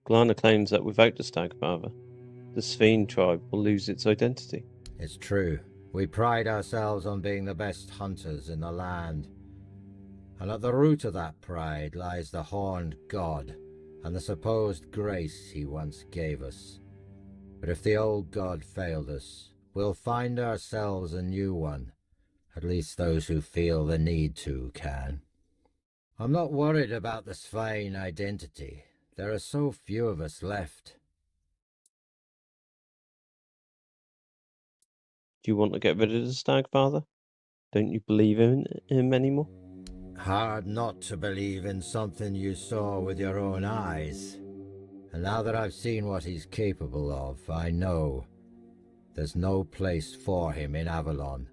B: Glana claims that without the Stagfather, the Sveen tribe will lose its identity.
N: It's true. We pride ourselves on being the best hunters in the land. And at the root of that pride lies the Horned God and the supposed grace he once gave us. But if the old god failed us, we'll find ourselves a new one. At least those who feel the need to can. I'm not worried about the Sveen identity. There are so few of us left.
B: Do you want to get rid of the Stagfather? Don't you believe in him anymore?
N: Hard not to believe in something you saw with your own eyes. And now that I've seen what he's capable of, I know there's no place for him in Avalon.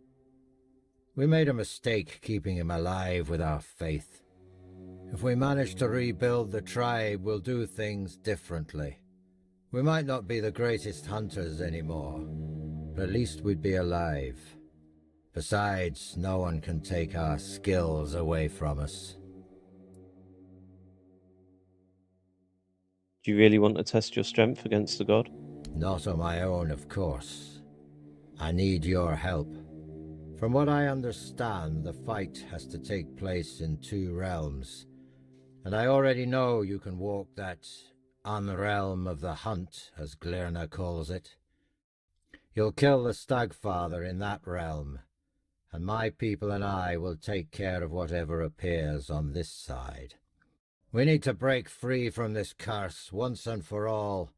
N: We made a mistake keeping him alive with our faith. If we manage to rebuild the tribe, we'll do things differently. We might not be the greatest hunters anymore, but at least we'd be alive. Besides, no one can take our skills away from us.
B: Do you really want to test your strength against the god?
N: Not on my own, of course. I need your help. From what I understand, the fight has to take place in 2 realms. And I already know you can walk that unrealm of the hunt, as Glirna calls it. You'll kill the Stagfather in that realm, and my people and I will take care of whatever appears on this side. We need to break free from this curse once and for all.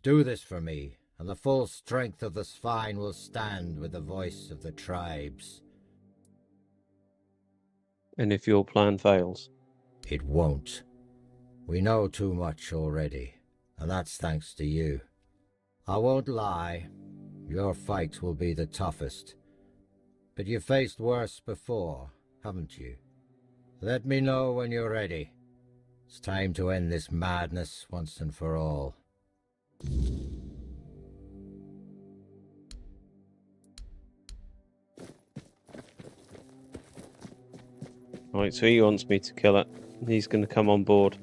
N: Do this for me, and the full strength of the spine will stand with the voice of the tribes.
B: And if your plan fails?
N: It won't. We know too much already, and that's thanks to you. I won't lie, your fight will be the toughest. But you've faced worse before, haven't you? Let me know when you're ready. It's time to end this madness once and for all.
B: Right, so he wants me to kill it. He's going to come on board.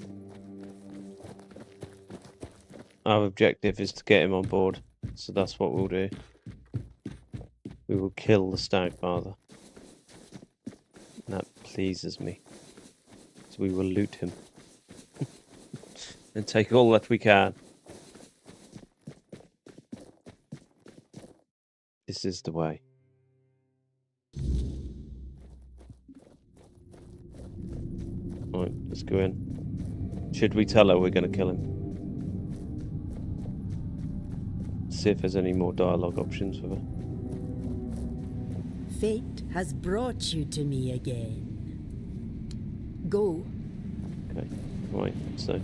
B: Our objective is to get him on board, so that's what we'll do. We will kill the stag father. That pleases me. So we will loot him. And take all that we can. This is the way. Right, let's go in. Should we tell her we're going to kill him? See if there's any more dialogue options with her.
Q: Fate has brought you to me again. Go.
B: Okay, right, so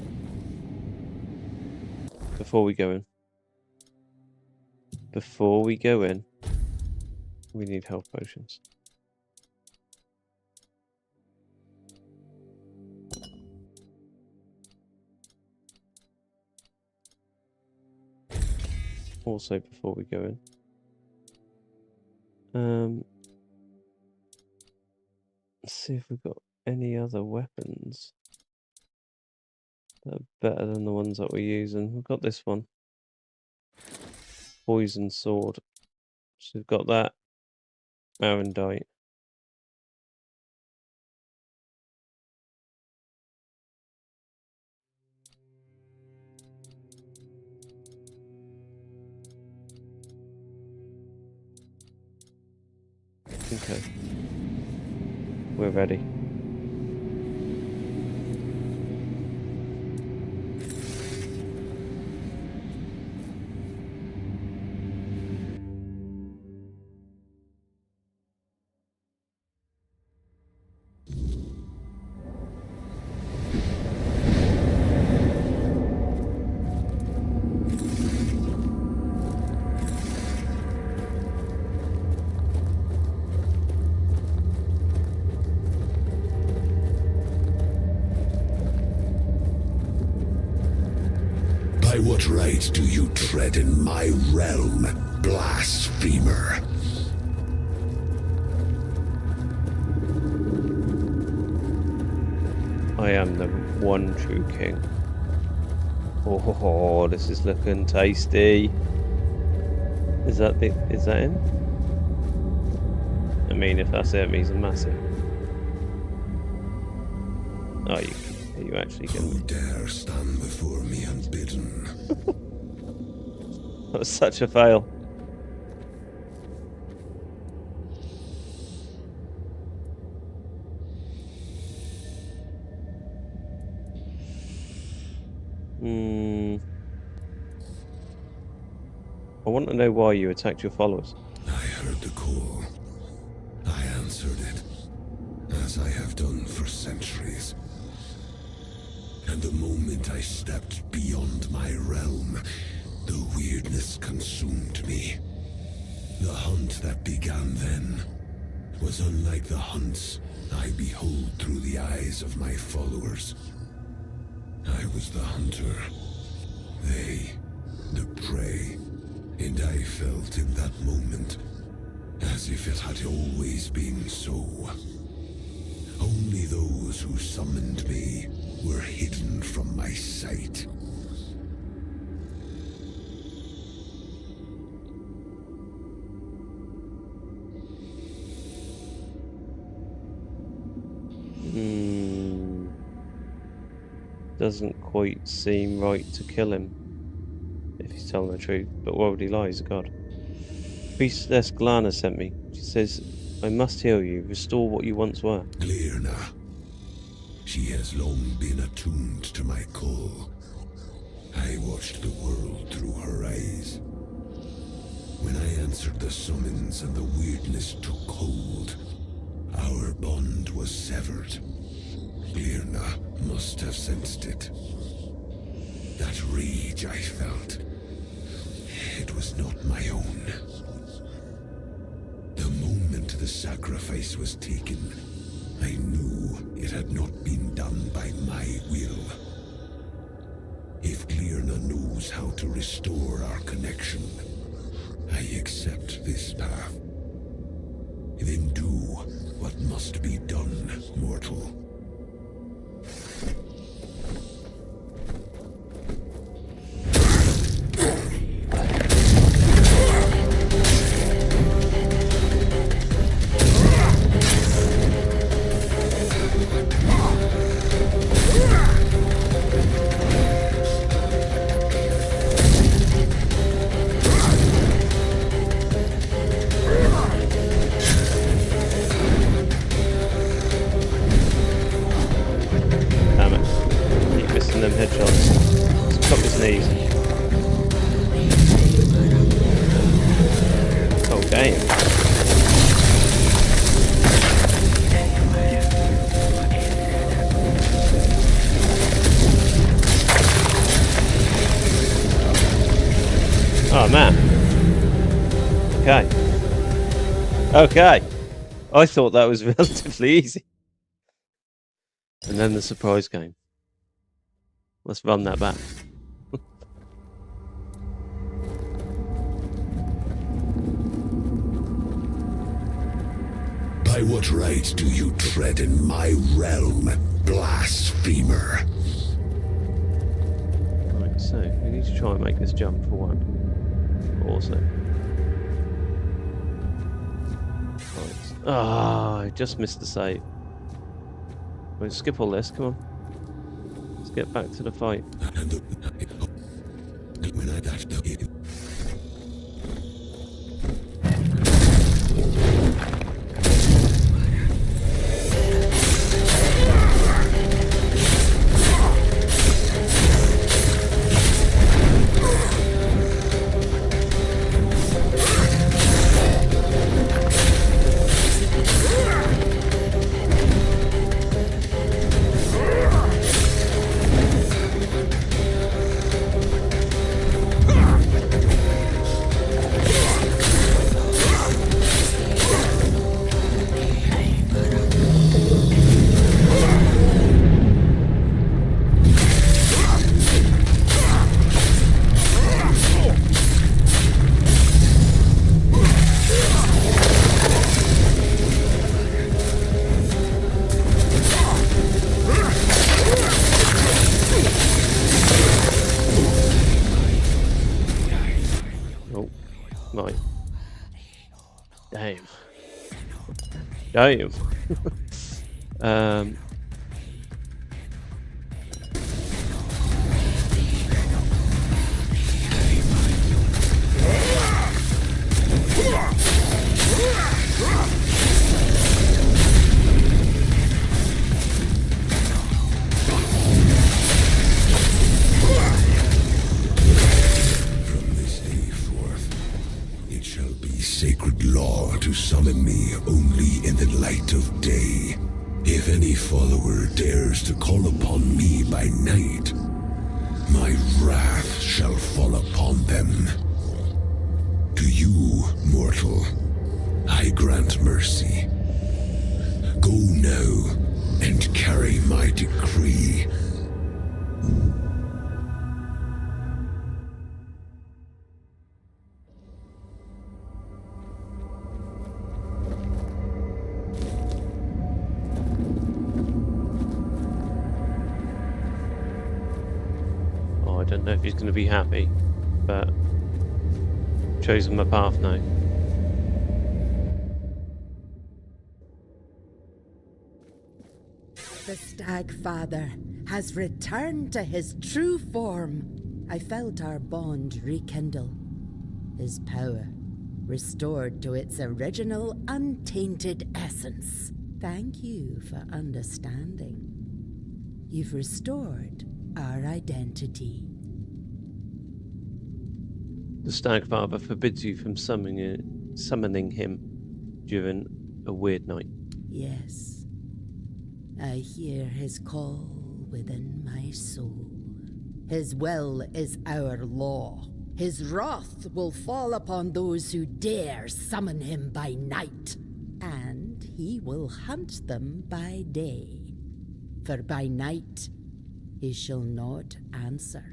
B: before we go in, we need health potions. Also, before we go in, let's see if we've got any other weapons that are better than the ones that we're using. We've got this one, poison sword. So we've got that, arendite. Okay, we're ready.
A: By what right do you tread in my realm, blasphemer?
B: I am the one true king. Oh, this is looking tasty. Is that him? I mean, if that's him, he's a massive. Oh, you actually can.
A: Who dare stand before me unbidden?
B: That was such a fail. I want to know why you attacked your followers.
A: I heard the call. I answered it, as I have done for centuries. And the moment I stepped beyond my realm, the weirdness consumed me. The hunt that began then was unlike the hunts I behold through the eyes of my followers. I was the hunter, they the prey, and I felt in that moment as if it had always been so. Only those who summoned me were hidden from my sight.
B: Doesn't quite seem right to kill him, if he's telling the truth, but why would he lie? He's a god. Priestess Glana sent me. She says, I must heal you, restore what you once were.
A: Glirna. She has long been attuned to my call. I watched the world through her eyes,
K: answered the summons and the weirdness took hold. Our bond was severed. Glirna must have sensed it. That rage I felt, it was not my own. The moment the sacrifice was taken, I knew it had not been done by my will. If Glirna knows how to restore our connection, I accept this path. Then do what must be done, mortal.
B: Oh man. Okay. Okay. I thought that was relatively easy. And then the surprise came. Let's run that back.
K: By what right do you tread in my realm, blasphemer?
B: Right, so we need to try and make this jump for one. Also. Right. Ah, I just missed the save. We'll skip all this, come on. Let's get back to the fight. Damn.
K: Sacred law to summon me only in the light of day. If any follower dares to call upon me by night, my wrath shall fall upon them. To you, mortal, I grant mercy. Go now and carry my decree.
B: I don't know if he's going to be happy, but I've chosen my path now.
Q: The Stag Father has returned to his true form. I felt our bond rekindle. His power restored to its original untainted essence. Thank you for understanding. You've restored our identity.
B: The Stagfather forbids you from summoning him during a weird night.
Q: Yes. I hear his call within my soul. His will is our law. His wrath will fall upon those who dare summon him by night. And he will hunt them by day. For by night he shall not answer.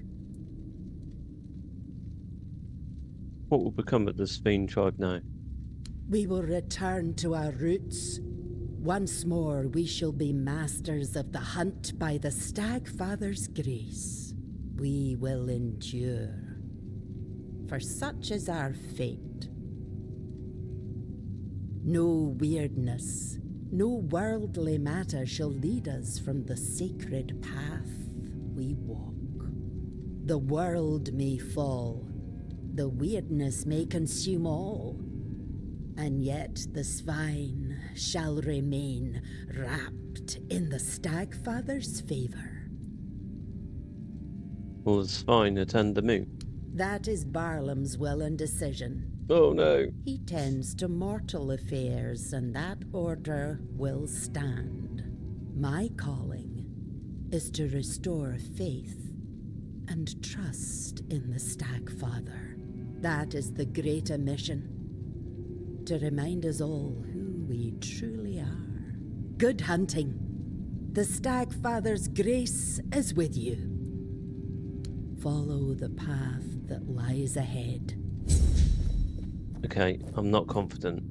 B: What will become of the Sveen tribe now?
Q: We will return to our roots. Once more we shall be masters of the hunt by the Stagfather's grace. We will endure. For such is our fate. No weirdness, no worldly matter shall lead us from the sacred path we walk. The world may fall, the weirdness may consume all, and yet the Svine shall remain wrapped in the Stagfather's favor.
B: Will the Svine attend the moot?
Q: That is Barlam's will and decision.
B: Oh no.
Q: He tends to mortal affairs, and that order will stand. My calling is to restore faith and trust in the Stagfather. That is the greater mission, to remind us all who we truly are. Good hunting. The Stagfather's grace is with you. Follow the path that lies ahead.
B: Okay, I'm not confident.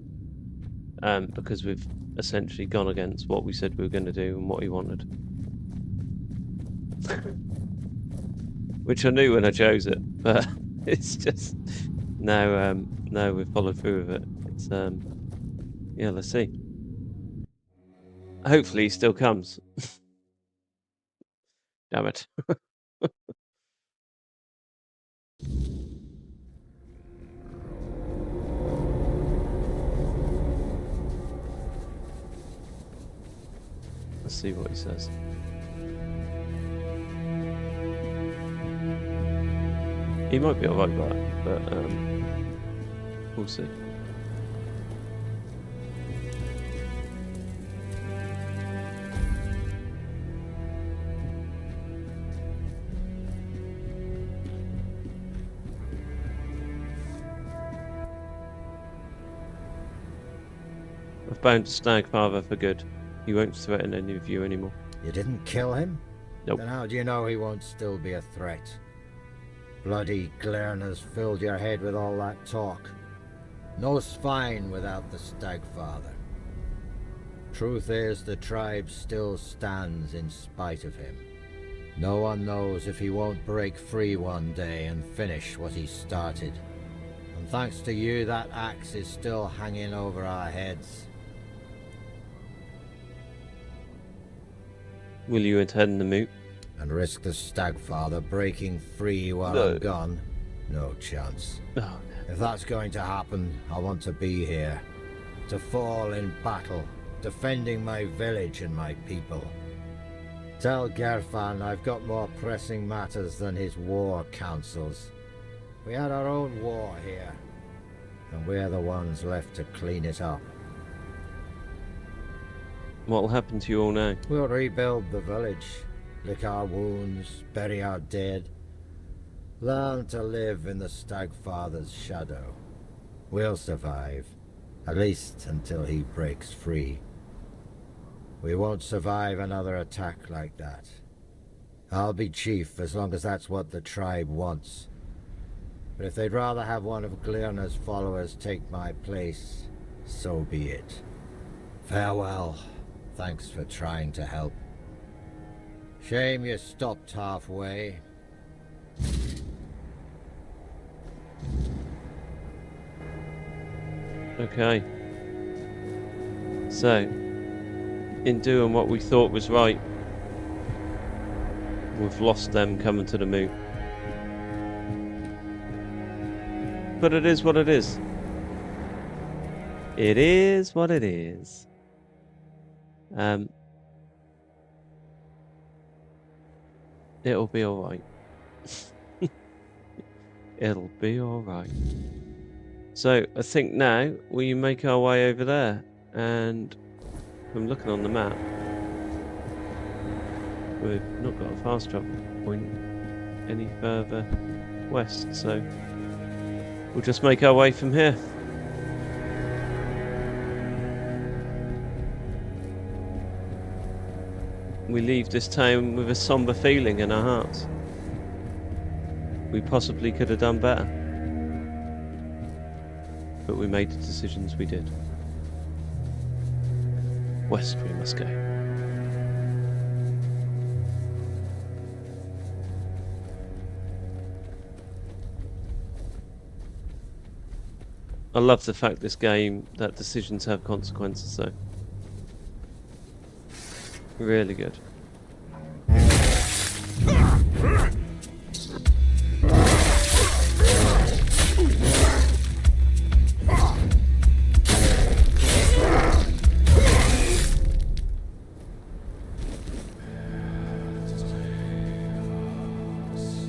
B: Because we've essentially gone against what we said we were going to do and what he wanted. Which I knew when I chose it, but it's just now we've followed through with it. It's yeah, let's see. Hopefully he still comes. Damn it. Let's see what he says. He might be alright with that, but we'll see. I've bound Stagfather for good. He won't threaten any of you anymore.
N: You didn't kill him?
B: Nope.
N: Then how do you know he won't still be a threat? Bloody Glerners filled your head with all that talk. No Svine without the Stagfather. Truth is, the tribe still stands in spite of him. No one knows if he won't break free one day and finish what he started. And thanks to you, that axe is still hanging over our heads.
B: Will you attend the moot?
N: And risk the Stagfather breaking free while I'm gone? No chance.
B: Oh, no.
N: If that's going to happen, I want to be here. To fall in battle, defending my village and my people. Tell Gerfan I've got more pressing matters than his war councils. We had our own war here, and we're the ones left to clean it up.
B: What will happen to you all now?
N: We'll rebuild the village, lick our wounds, bury our dead. Learn to live in the Stagfather's shadow. We'll survive, at least until he breaks free. We won't survive another attack like that. I'll be chief as long as that's what the tribe wants. But if they'd rather have one of Glirna's followers take my place, so be it. Farewell. Thanks for trying to help. Shame you stopped halfway.
B: Okay. So, in doing what we thought was right, we've lost them coming to the moot. But it is what it is. It is what it is. It'll be alright. It'll be alright. So, I think now we make our way over there. And I'm looking on the map. We've not got a fast travel point any further west, so we'll just make our way from here. We leave this town with a somber feeling in our hearts. We possibly could have done better, but we made the decisions we did. West we must go. I love the fact this game that decisions have consequences though. Really good.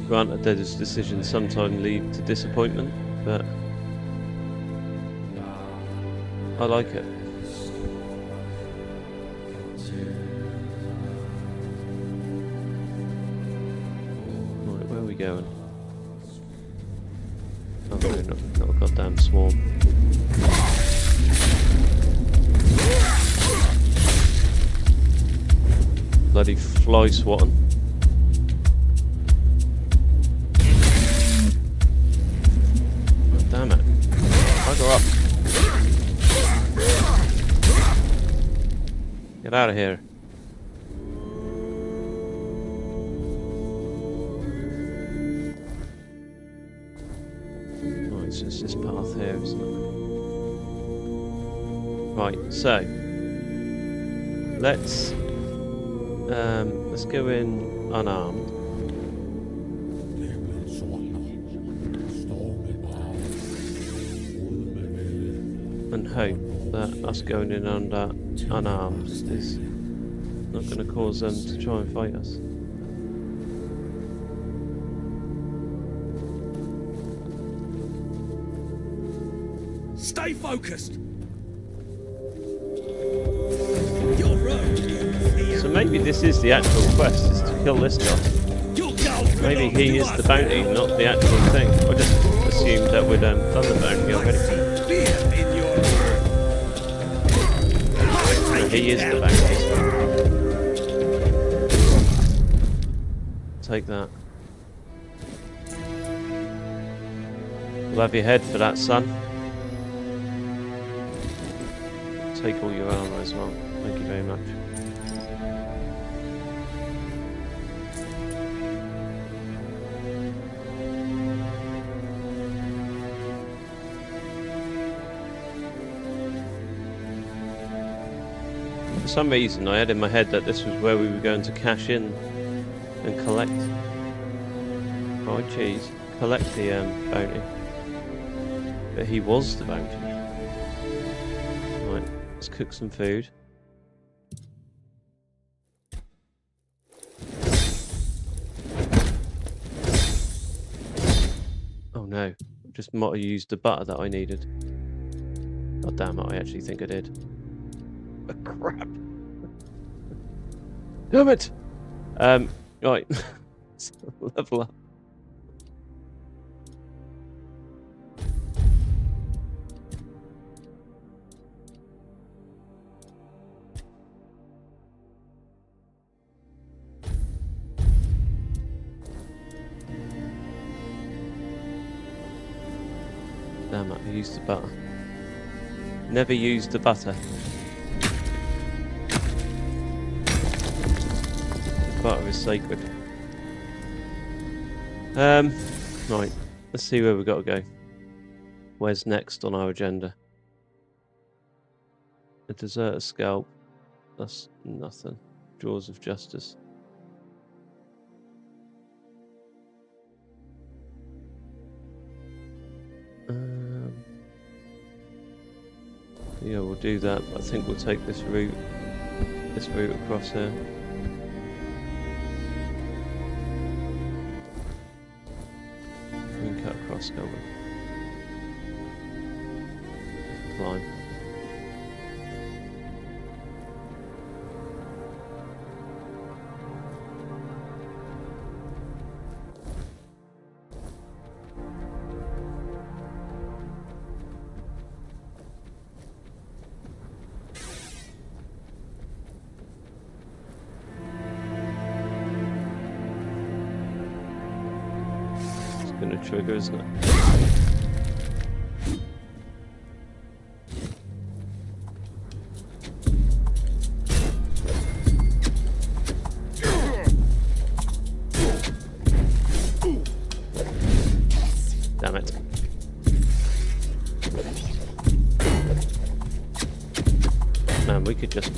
B: Granted, those decisions sometimes lead to disappointment, but I like it. Right, where are we going? Oh no, not a goddamn swarm. Bloody fly swatting. Oh, damn it. Bugger up. Get out of here. Oh, it's just this path here, isn't it? Right, so let's go in unarmed. And hope that us going in unarmed is not going to cause them to try and fight us.
I: Stay focused. Your road.
B: So maybe this is the actual quest, is to kill this guy. Maybe he is the bounty, not the actual thing. I just assumed that we'd done the bounty already. He is the bounty. Take that. We'll have your head for that, son. Take all your armor as well. Thank you very much. For some reason I had in my head that this was where we were going to cash in and collect. Oh jeez, collect the bounty. But he was the bounty. Right, let's cook some food. Oh no, just might have used the butter that I needed. God damn it, I actually think I did. Oh, crap. Damn it! Right. Level up. Damn it, I used the butter. Never used the butter. Butter is sacred. Right, let's see where we've got to go. Where's next on our agenda? A deserter's scalp. That's nothing. Jaws of justice. Yeah, we'll do that, but I think we'll take this route across here. We can cut across nice, can't we? Climb. Gonna trigger, isn't it? Damn it. Man,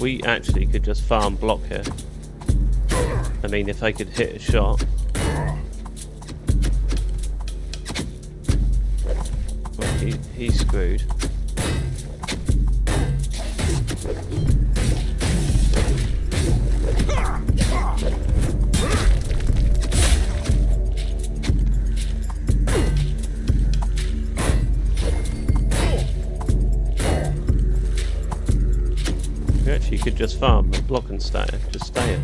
B: we actually could just farm block here. I mean, if I could hit a shot. He's screwed. You actually could just farm, block and stay it. Just stay it.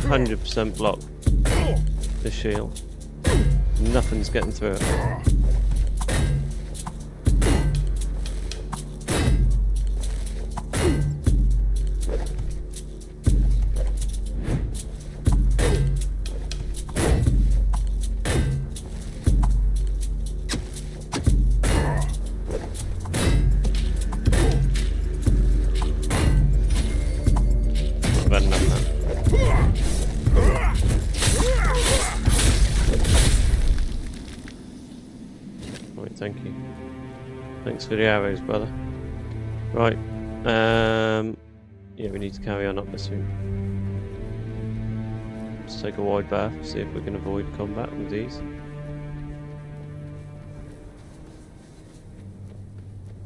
B: 100% block the shield. Nothing's getting through it. Thank you. Thanks for the arrows, brother. Right. Yeah, we need to carry on up this soon. Let's take a wide bath, see if we can avoid combat with these.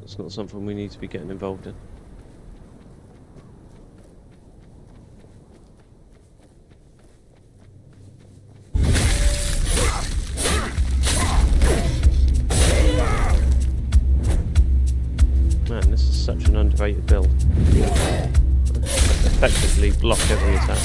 B: It's not something we need to be getting involved in. Such an underrated build. Effectively block every attack.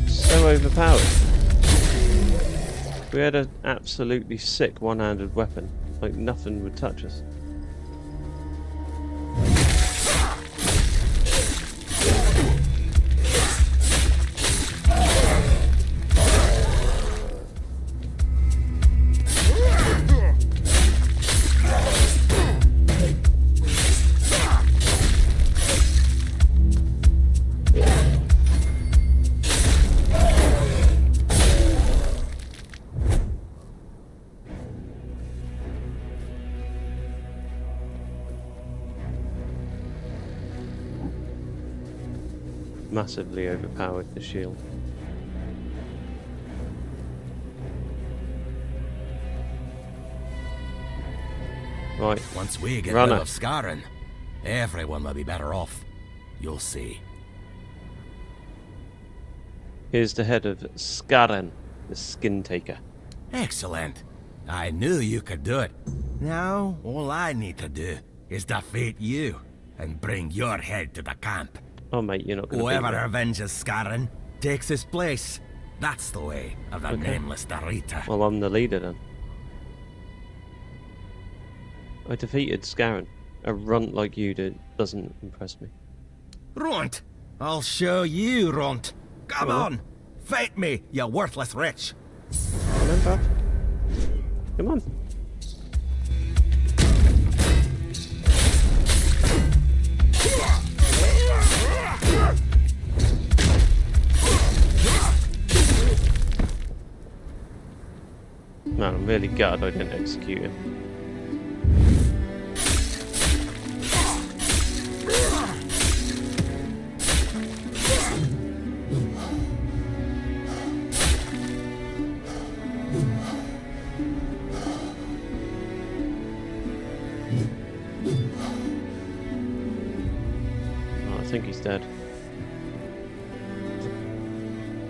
B: So overpowered. We had an absolutely sick one-handed weapon, like nothing would touch us. Massively overpowered the shield. Right.
S: Once we get rid of Scarran, everyone will be better off. You'll see.
B: Here's the head of Scarran, the skin taker.
S: Excellent. I knew you could do it. Now, all I need to do is defeat you and bring your head to the camp.
B: Oh mate, you're not gonna
S: Whoever avenges Scarran takes his place. That's the way of the nameless Darita.
B: Well, I'm the leader then. I defeated Scarran. A runt like you doesn't impress me.
S: Runt! I'll show you, Runt. Come on! Fight me, you worthless wretch!
B: Come on, bruv. Come on. Man, I'm really gutted I didn't execute him. Oh, I think he's dead.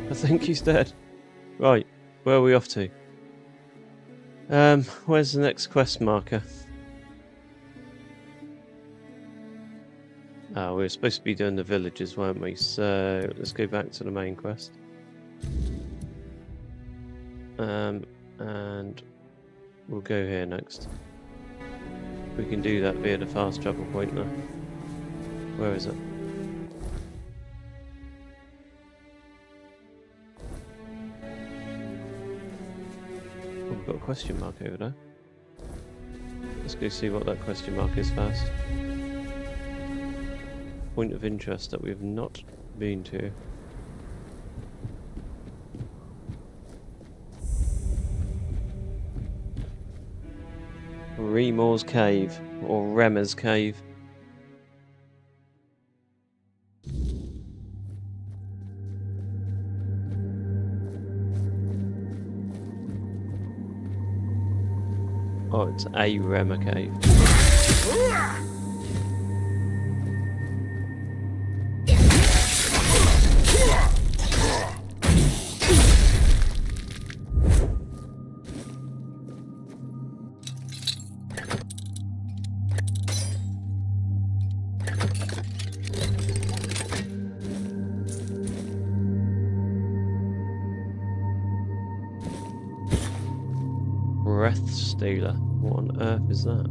B: I think he's dead. Right, where are we off to? Where's the next quest marker? Oh, we were supposed to be doing the villages, weren't we? So let's go back to the main quest. And we'll go here next. We can do that via the fast travel point now. Where is it? Oh, we've got a question mark over there. Let's go see what that question mark is first. Point of interest that we have not been to. Remor's Cave, or Remmer's Cave. Oh, it's a Remmer Cave. Breath Stealer. What on earth is that?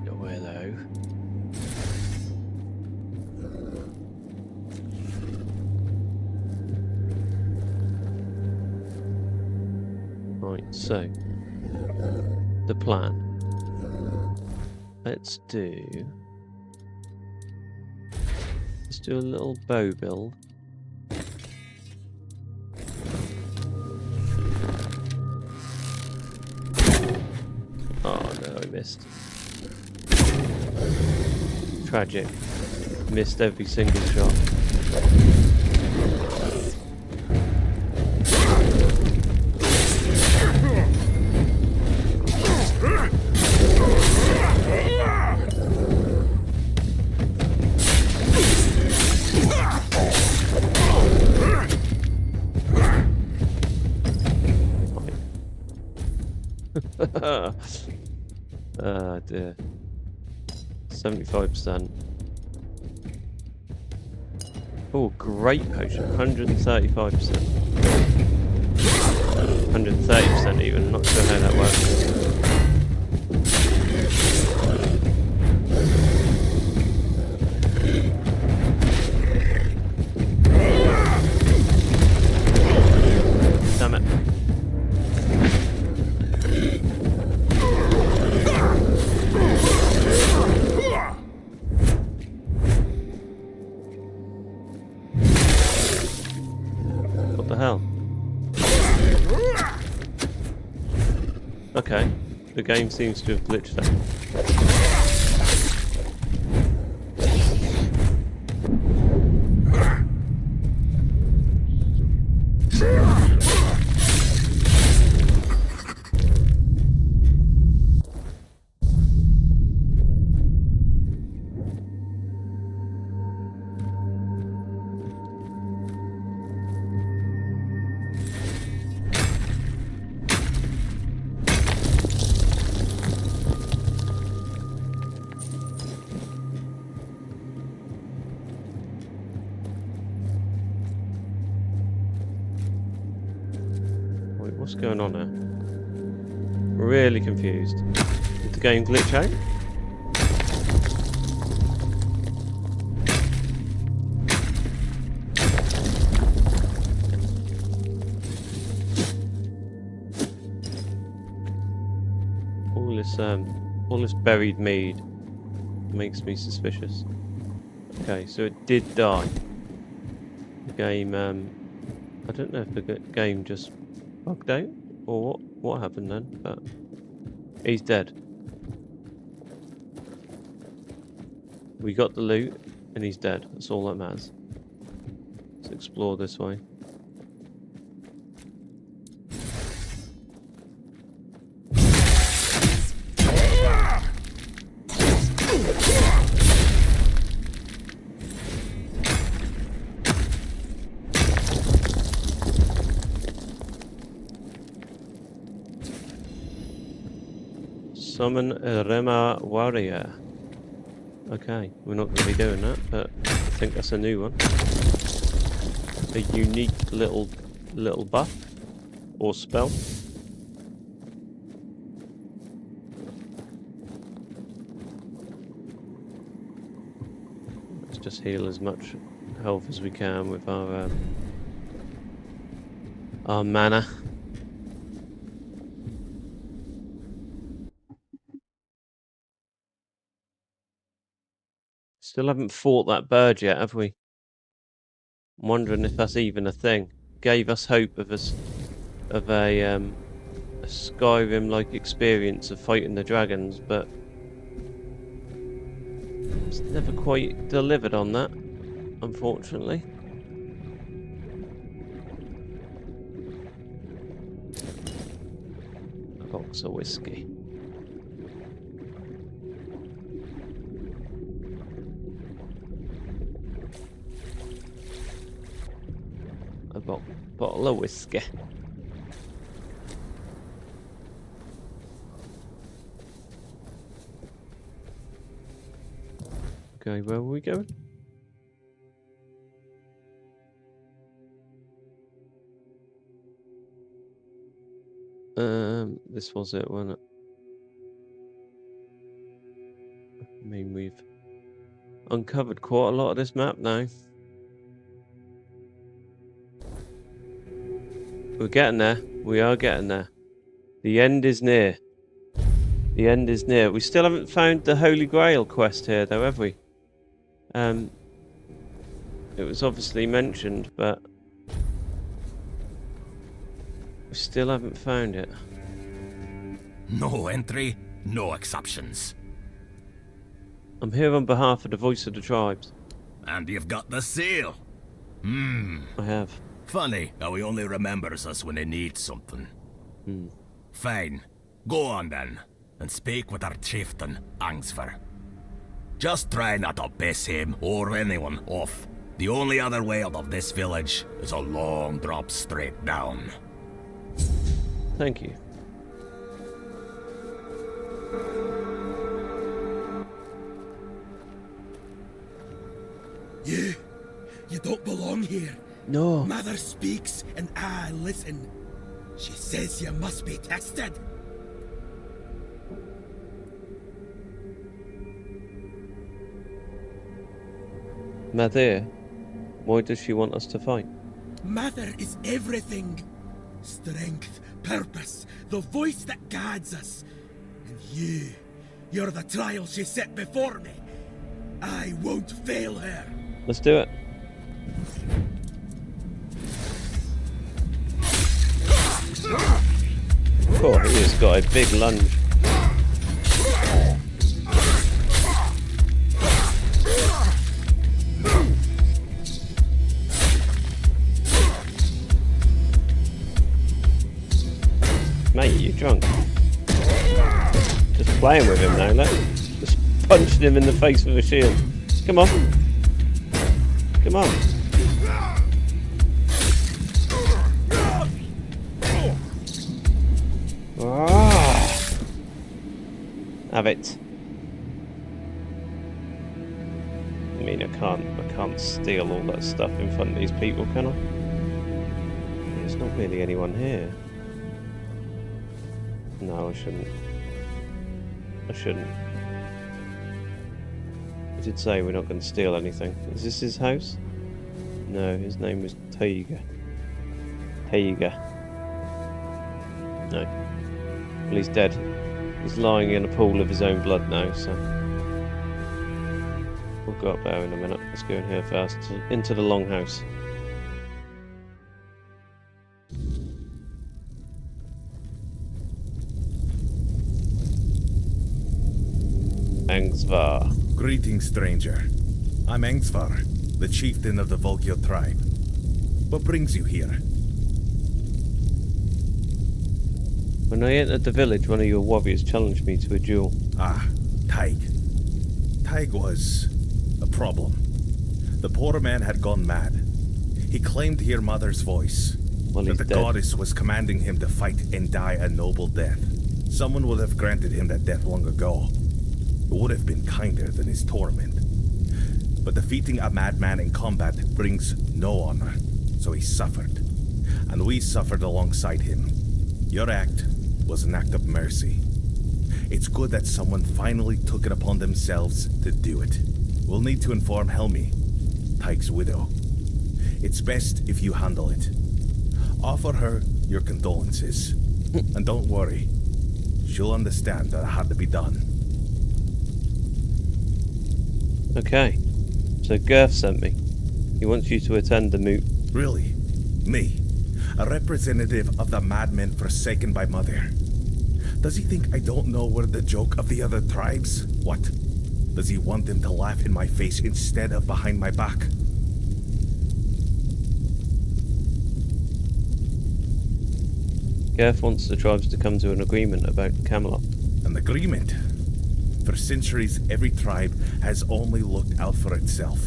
B: Oh, hello. Right, so the plan. Let's do a little bow build. Oh no, I missed. Tragic. Missed every single shot. Ah dear. 75%. Oh, great potion. 135%. 130% even. Not sure how that works. Damn it. Hell. Okay, the game seems to have glitched out. What's going on here? Really confused. Did the game glitch out? All this buried mead makes me suspicious. Okay, so it did die. The game, I don't know if the game just bugged out or what happened then, but he's dead. We got the loot and he's dead. That's all that matters. Let's explore this way. Summon a Rema warrior. Okay, we're not going to be doing that, but I think that's a new one. A unique little buff or spell. Let's just heal as much health as we can with our mana. Still haven't fought that bird yet, have we? I'm wondering if that's even a thing. Gave us hope of a Skyrim-like experience of fighting the dragons, but it's never quite delivered on that, unfortunately. A box of whiskey. A bottle of whiskey. Okay, where were we going? This was it, wasn't it? I mean, we've uncovered quite a lot of this map now. We're getting there. We are getting there. The end is near. The end is near. We still haven't found the Holy Grail quest here, though, have we? It was obviously mentioned, but we still haven't found it.
S: No entry, no exceptions.
B: I'm here on behalf of the Voice of the Tribes.
S: And you've got the seal.
B: I have.
S: Funny how he only remembers us when he needs something. Fine. Go on then, and speak with our chieftain, Angsvar. Just try not to piss him or anyone off. The only other way out of this village is a long drop straight down.
B: Thank you.
T: You don't belong here.
B: No.
T: Mother speaks and I listen. She says you must be tested.
B: Mother, why does she want us to fight?
T: Mother is everything. Strength, purpose, the voice that guides us. And you're the trial she set before me. I won't fail her.
B: Let's do it. Oh, he has got a big lunge. Mate, you drunk? Just playing with him now, look. Just punching him in the face with a shield. Come on. Come on. Ah. Have it. I mean, I can't steal all that stuff in front of these people, can I? There's not really anyone here. No, I shouldn't. I shouldn't. I did say we're not going to steal anything. Is this his house? No, his name was Taiga. Taiga. No. Well, he's dead. He's lying in a pool of his own blood now, so... We'll go up there in a minute. Let's go in here first, into the longhouse. Angsvar.
U: Greetings, stranger. I'm Angsvar, the chieftain of the Volkio tribe.
E: What brings you here?
B: When I entered the village, one of your warriors challenged me to a duel.
E: Ah, Tig. Tig was a problem. The poor man had gone mad. He claimed to hear Mother's voice.
B: Well,
E: that
B: he's
E: the
B: dead.
E: goddess was commanding him to fight and die a noble death. Someone would have granted him that death long ago. It would have been kinder than his torment. But defeating a madman in combat brings no honor, so he suffered. And we suffered alongside him. Your act was an act of mercy. It's good that someone finally took it upon themselves to do it. We'll need to inform Helmi, Tig's widow. It's best if you handle it. Offer her your condolences. And don't worry, she'll understand that it had to be done.
B: Okay, so Girth sent me. He wants you to attend the moot.
E: Really? Me? A representative of the madmen forsaken by Mother? Does he think I don't know we're the joke of the other tribes? What? Does he want them to laugh in my face instead of behind my back?
B: Girth wants the tribes to come to an agreement about Camelot.
E: An agreement? For centuries, every tribe has only looked out for itself.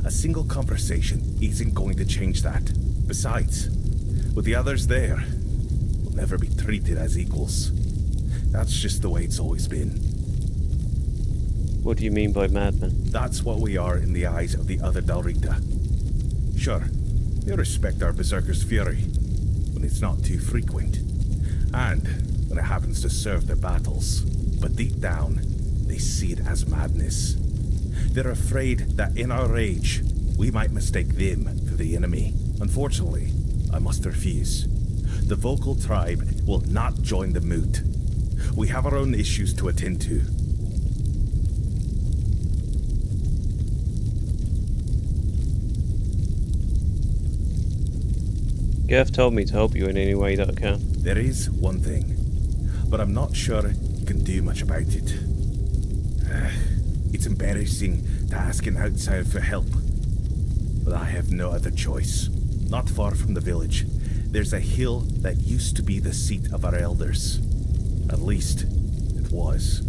E: A single conversation isn't going to change that. Besides, with the others there, we'll never be treated as equals. That's just the way it's always been.
B: What do you mean by madmen?
E: That's what we are in the eyes of the other Dalrita. Sure, they respect our berserker's fury, when it's not too frequent, and when it happens to serve their battles. But deep down, they see it as madness. They're afraid that in our rage, we might mistake them for the enemy. Unfortunately, I must refuse. The vocal tribe will not join the moot. We have our own issues to attend to.
B: Girth told me to help you in any way that I can.
E: There is one thing, but I'm not sure you can do much about it. It's embarrassing to ask an outsider for help, but I have no other choice. Not far from the village, there's a hill that used to be the seat of our elders. At least, it was.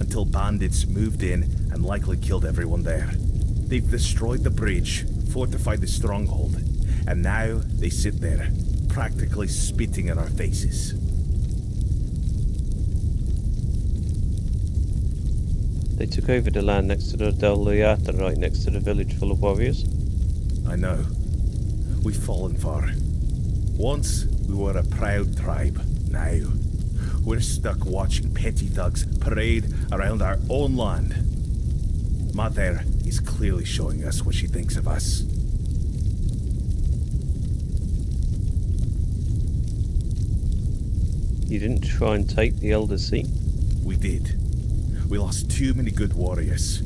E: Until bandits moved in and likely killed everyone there. They've destroyed the bridge, fortified the stronghold, and now they sit there, practically spitting in our faces.
B: They took over the land next to the Dalriata, right next to the village full of warriors.
E: I know. We've fallen far. Once, we were a proud tribe. Now, we're stuck watching petty thugs parade around our own land. Mother is clearly showing us what she thinks of us.
B: You didn't try and take the Elder's seat?
E: We did. We lost too many good warriors.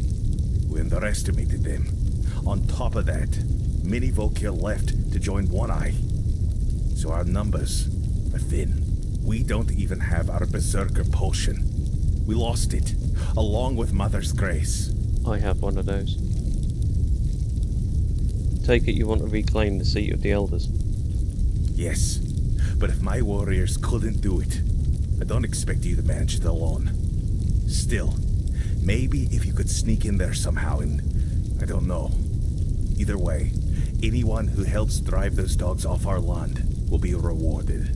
E: We underestimated them. On top of that, many Volkir left to join One Eye. So our numbers are thin. We don't even have our Berserker potion. We lost it, along with Mother's grace.
B: I have one of those. Take it you want to reclaim the seat of the Elders?
E: Yes, but if my warriors couldn't do it, I don't expect you to manage it alone. Still, maybe if you could sneak in there somehow and... I don't know. Either way, anyone who helps drive those dogs off our land will be rewarded.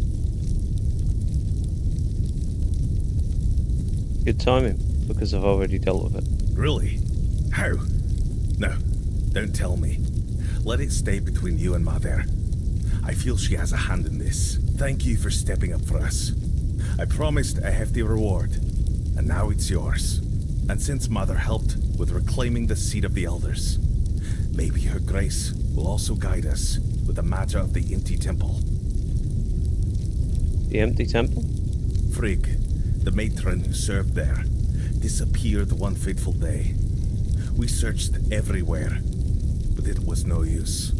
B: Good timing, because I've already dealt with it.
E: Really? How? No, don't tell me. Let it stay between you and Mother. I feel she has a hand in this. Thank you for stepping up for us. I promised a hefty reward, and now it's yours. And since Mother helped with reclaiming the seat of the Elders, maybe her grace will also guide us with the matter of the empty temple.
B: The empty temple?
E: Frigg, the matron who served there, disappeared one fateful day. We searched everywhere, but it was no use.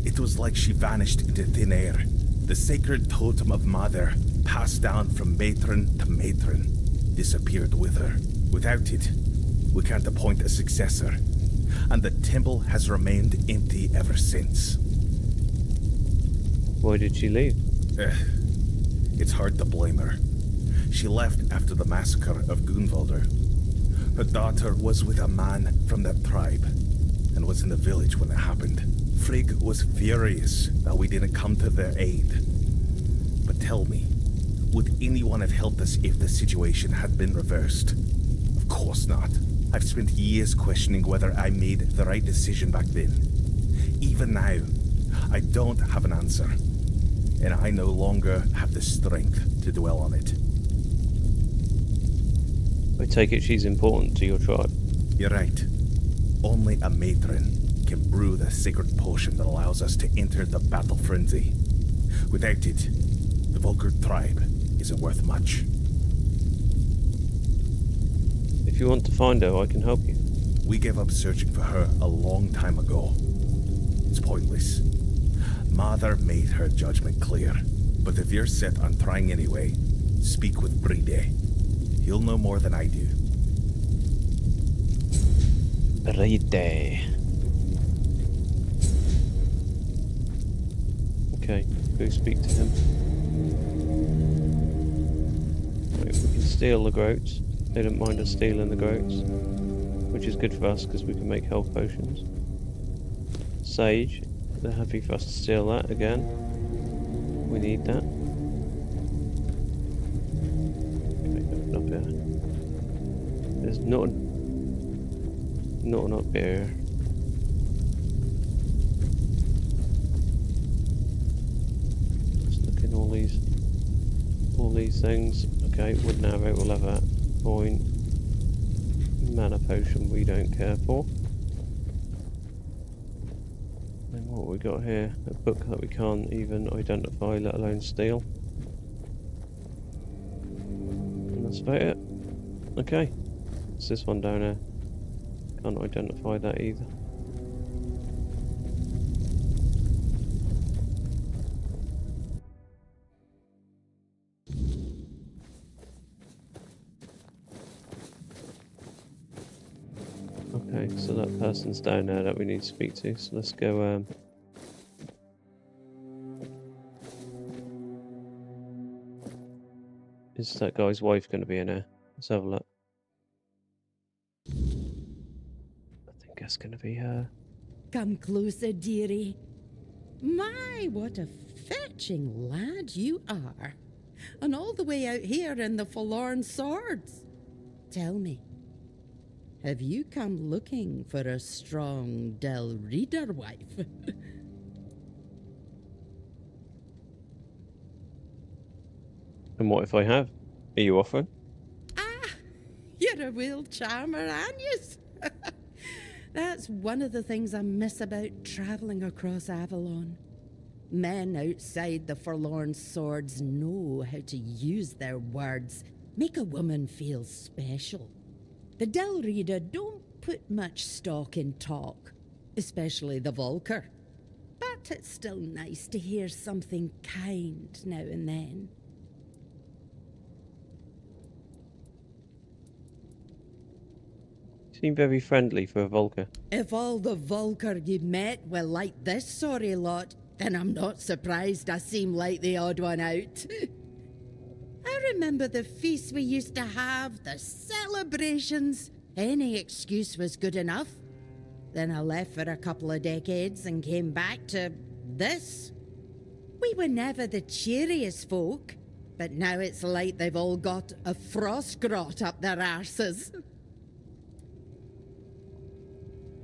E: It was like she vanished into thin air. The sacred totem of Mother, passed down from matron to matron, disappeared with her. Without it, we can't appoint a successor, and the temple has remained empty ever since.
B: Why did she leave?
E: It's hard to blame her. She left after the massacre of Gunvalder. Her daughter was with a man from that tribe, and was in the village when it happened. Frigg was furious that we didn't come to their aid. But tell me, would anyone have helped us if the situation had been reversed? Of course not. I've spent years questioning whether I made the right decision back then. Even now, I don't have an answer, and I no longer have the strength to dwell on it.
B: I take it she's important to your tribe.
E: You're right. Only a matron can brew the sacred potion that allows us to enter the battle frenzy. Without it, the Volker tribe isn't worth much.
B: If you want to find her, I can help you.
E: We gave up searching for her a long time ago. It's pointless. Mother made her judgment clear. But if you're set on trying anyway, speak with Bride. He'll know more than I do.
B: Bride. Okay, go speak to him. Right, we can steal the groats. They don't mind us stealing the groats, which is good for us because we can make health potions. Sage, they're happy for us to steal that again. We need that. Okay, up here. There's not up here. Just looking all these things. Okay, wooden arrow, we'll have that. Point. Mana potion we don't care for. And what we got here? A book that we can't even identify, let alone steal. And that's about it. Okay. It's this one down here. Can't identify that either. Okay, so that person's down there that we need to speak to, so let's go is that guy's wife going to be in here? Let's have a look. I think that's going to be her.
Q: Come closer, dearie. My, what a fetching lad you are. And all the way out here in the Forlorn Swords. Tell me, have you come looking for a strong Del Reader wife?
B: And what if I have? Are you offering?
Q: You're a real charmer, aren't you? That's one of the things I miss about travelling across Avalon. Men outside the Forlorn Swords know how to use their words, make a woman feel special. The Del Reader don't put much stock in talk, especially the Volker. But it's still nice to hear something kind now and then.
B: You seem very friendly for a Volker.
Q: If all the Volker you met were like this sorry lot, then I'm not surprised I seem like the odd one out. I remember the feasts we used to have, the celebrations. Any excuse was good enough. Then I left for a couple of decades and came back to this. We were never the cheeriest folk, but now it's like they've all got a frost grot up their arses.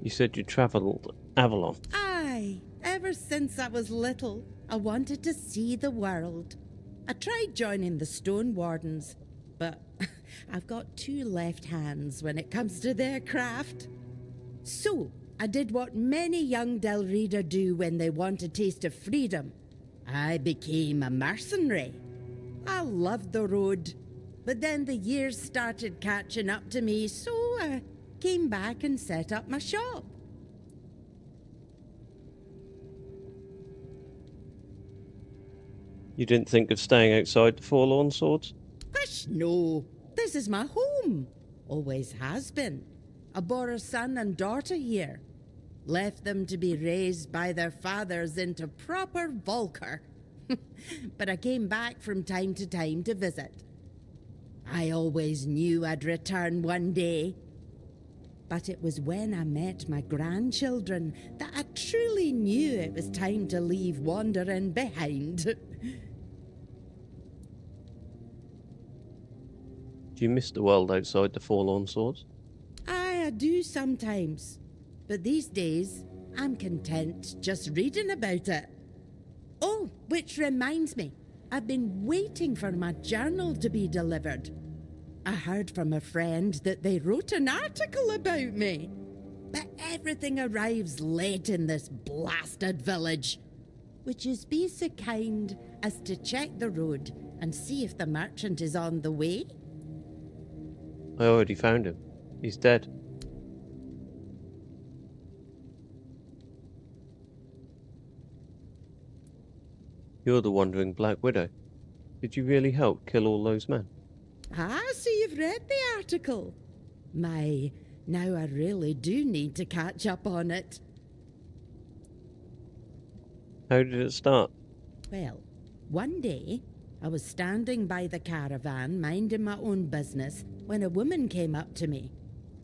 B: You said you travelled Avalon.
Q: Aye, ever since I was little, I wanted to see the world. I tried joining the Stone Wardens, but I've got two left hands when it comes to their craft. So, I did what many young Del Reader do when they want a taste of freedom. I became a mercenary. I loved the road, but then the years started catching up to me, so I came back and set up my shop.
B: You didn't think of staying outside the Forlorn Swords?
Q: Hush, no. This is my home. Always has been. I bore a son and daughter here. Left them to be raised by their fathers into proper Volker. but I came back from time to time to visit. I always knew I'd return one day. But it was when I met my grandchildren that I truly knew it was time to leave wandering behind.
B: Do you miss the world outside the Forlorn Swords?
Q: I do sometimes. But these days, I'm content just reading about it. Oh, which reminds me, I've been waiting for my journal to be delivered. I heard from a friend that they wrote an article about me. But everything arrives late in this blasted village. Would you be so kind as to check the road and see if the merchant is on the way?
B: I already found him. He's dead. You're the wandering Black Widow. Did you really help kill all those men?
Q: Ah, so you've read the article. My, now I really do need to catch up on it.
B: How did it start?
Q: Well, one day, I was standing by the caravan minding my own business when a woman came up to me.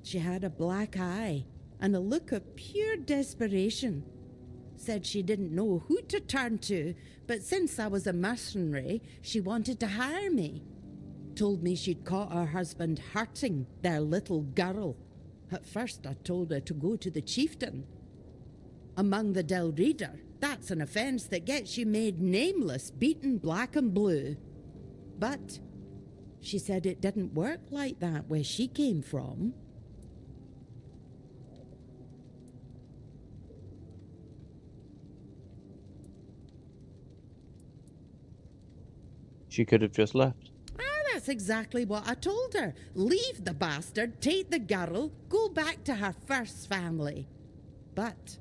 Q: She had a black eye and a look of pure desperation. Said she didn't know who to turn to, but since I was a mercenary, she wanted to hire me. Told me she'd caught her husband hurting their little girl. At first I told her to go to the chieftain. Among the Del Reader, that's an offence that gets you made nameless, beaten black and blue. But she said it didn't work like that where she came from.
B: She could have just left.
Q: That's exactly what I told her. Leave the bastard, take the girl, go back to her first family. But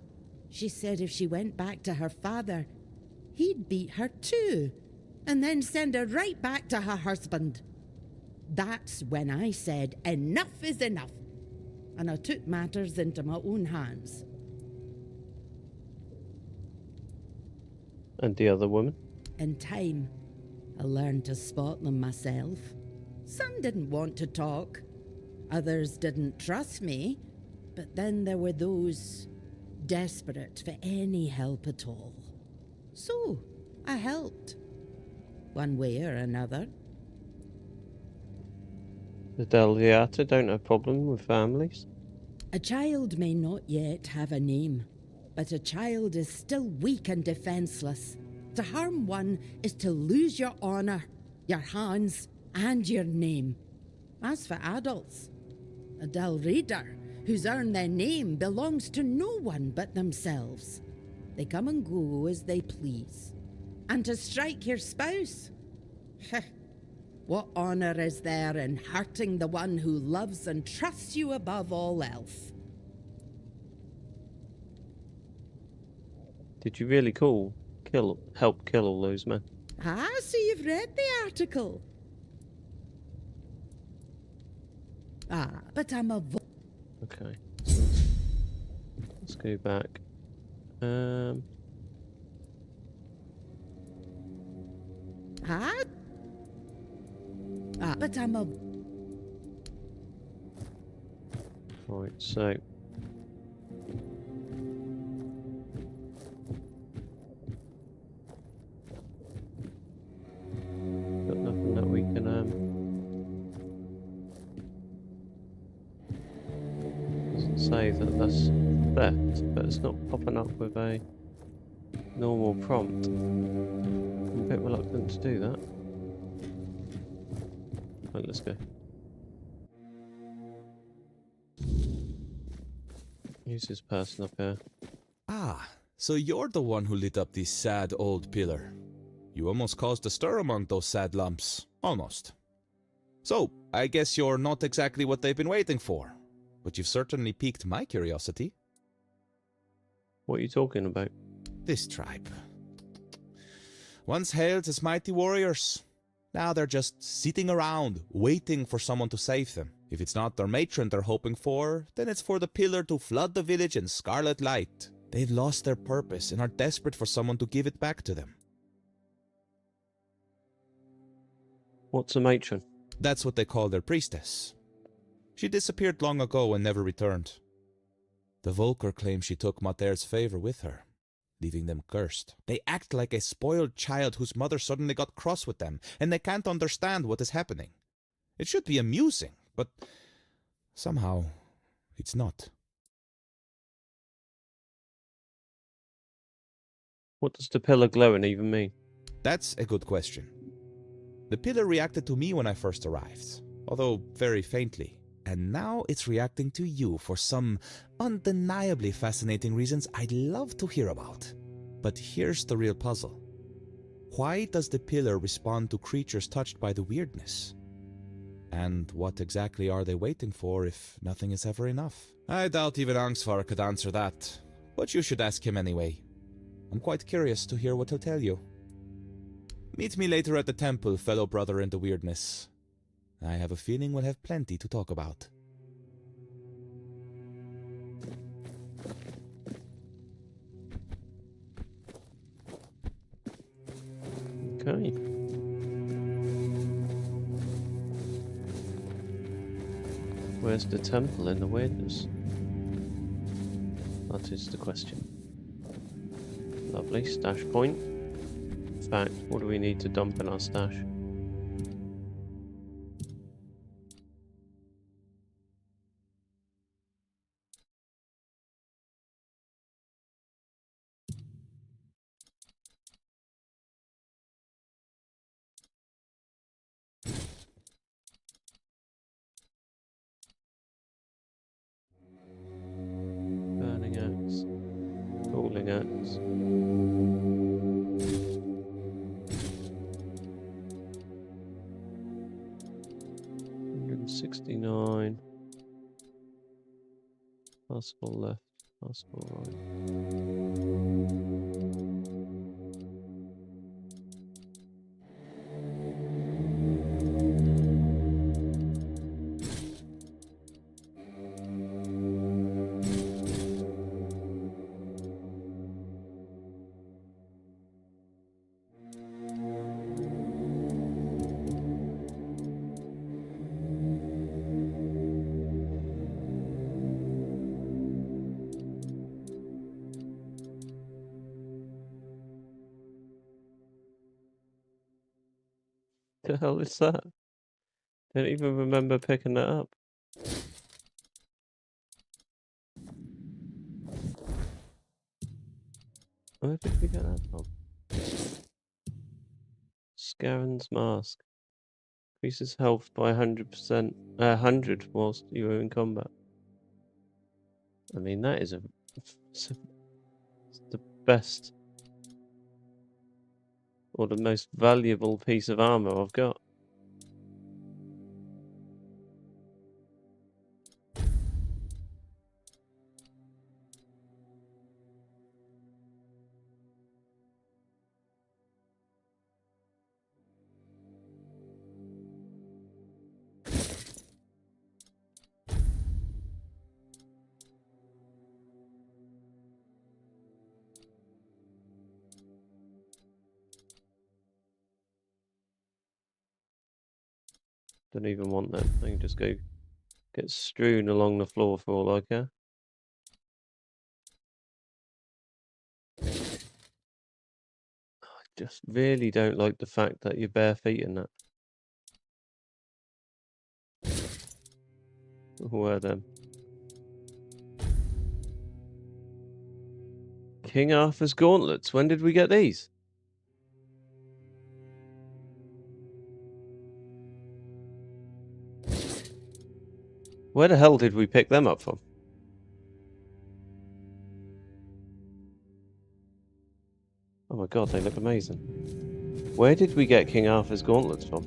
Q: she said if she went back to her father, he'd beat her too, and then send her right back to her husband. That's when I said, enough is enough, and I took matters into my own hands.
B: And the other woman?
Q: In time, I learned to spot them myself. Some didn't want to talk. Others didn't trust me. But then there were those desperate for any help at all. So, I helped. One way or another.
B: The Delviata don't have problem with families?
Q: A child may not yet have a name, but a child is still weak and defenseless. To harm one is to lose your honor, your hands, and your name. As for adults, a Del Reader who's earned their name belongs to no one but themselves. They come and go as they please. And to strike your spouse? What honor is there in hurting the one who loves and trusts you above all else?
B: Did you really help kill all those men?
Q: Ah, so you've read the article. Ah, but I'm a
B: Okay. Let's go back.
Q: But I'm a...
B: Right, so... Got nothing that we can, doesn't say that that's theft, but it's not popping up with a normal prompt. I'm a bit reluctant to do that. Right, let's go. Who's this person up here?
U: Ah, so you're the one who lit up this sad old pillar. You almost caused a stir among those sad lumps. Almost. So, I guess you're not exactly what they've been waiting for. But you've certainly piqued my curiosity.
B: What are you talking about?
U: This tribe. Once hailed as mighty warriors. Now they're just sitting around, waiting for someone to save them. If it's not their matron they're hoping for, then it's for the pillar to flood the village in scarlet light. They've lost their purpose and are desperate for someone to give it back to them.
B: What's a matron?
U: That's what they call their priestess. She disappeared long ago and never returned. The Volker claim she took Mater's favor with her, leaving them cursed. They act like a spoiled child whose mother suddenly got cross with them, and they can't understand what is happening. It should be amusing, but somehow it's not.
B: What does the pillar glowing even mean?
U: That's a good question. The pillar reacted to me when I first arrived, although very faintly. And now it's reacting to you for some undeniably fascinating reasons I'd love to hear about. But here's the real puzzle. Why does the pillar respond to creatures touched by the weirdness? And what exactly are they waiting for if nothing is ever enough? I doubt even Angsvar could answer that, but you should ask him anyway. I'm quite curious to hear what he'll tell you. Meet me later at the temple, fellow brother in the weirdness. I have a feeling we'll have plenty to talk about.
B: Okay. Where's the temple in the weirdness? That is the question. Lovely, stash point. In fact, what do we need to dump in our stash? Burning axe, cooling axe. $169. Possible left, possible right. The hell is that? Don't even remember picking that up. Where did we get that from? Scaren's Mask. Increases health by 100%, 100 whilst you are in combat. I mean, that is it's the best or the most valuable piece of armor I've got. Don't even want that. I can just go get strewn along the floor for all I care. I just really don't like the fact that you're bare feet in that. Where then? King Arthur's gauntlets. When did we get these? Where the hell did we pick them up from? Oh my god, they look amazing. Where did we get King Arthur's gauntlets from?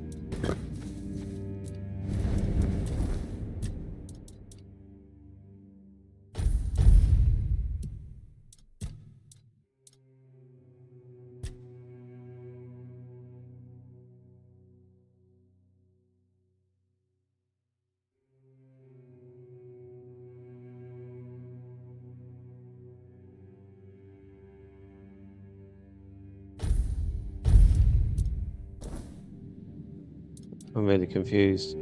B: I'm really confused.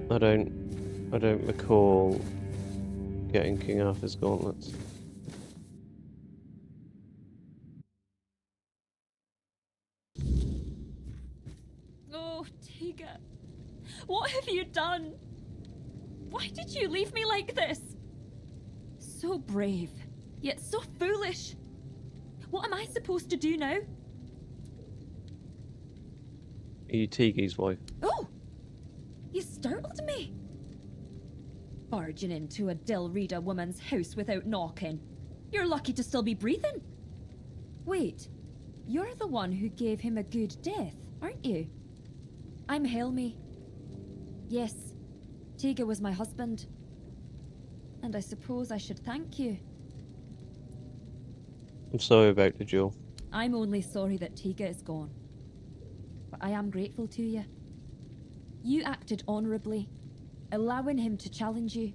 B: I don't recall getting King Arthur's gauntlets.
D: Oh, Tiga. What have you done? Why did you leave me like this? So brave, yet so foolish. What am I supposed to do now?
B: Are you Tigi's wife?
D: Oh! You startled me. Barging into a Delrida woman's house without knocking. You're lucky to still be breathing. Wait, you're the one who gave him a good death, aren't you? I'm Helmi. Yes, Tiga was my husband. And I suppose I should thank you.
B: I'm sorry about the duel.
D: I'm only sorry that Tiga is gone. But I am grateful to you. You acted honourably, allowing him to challenge you.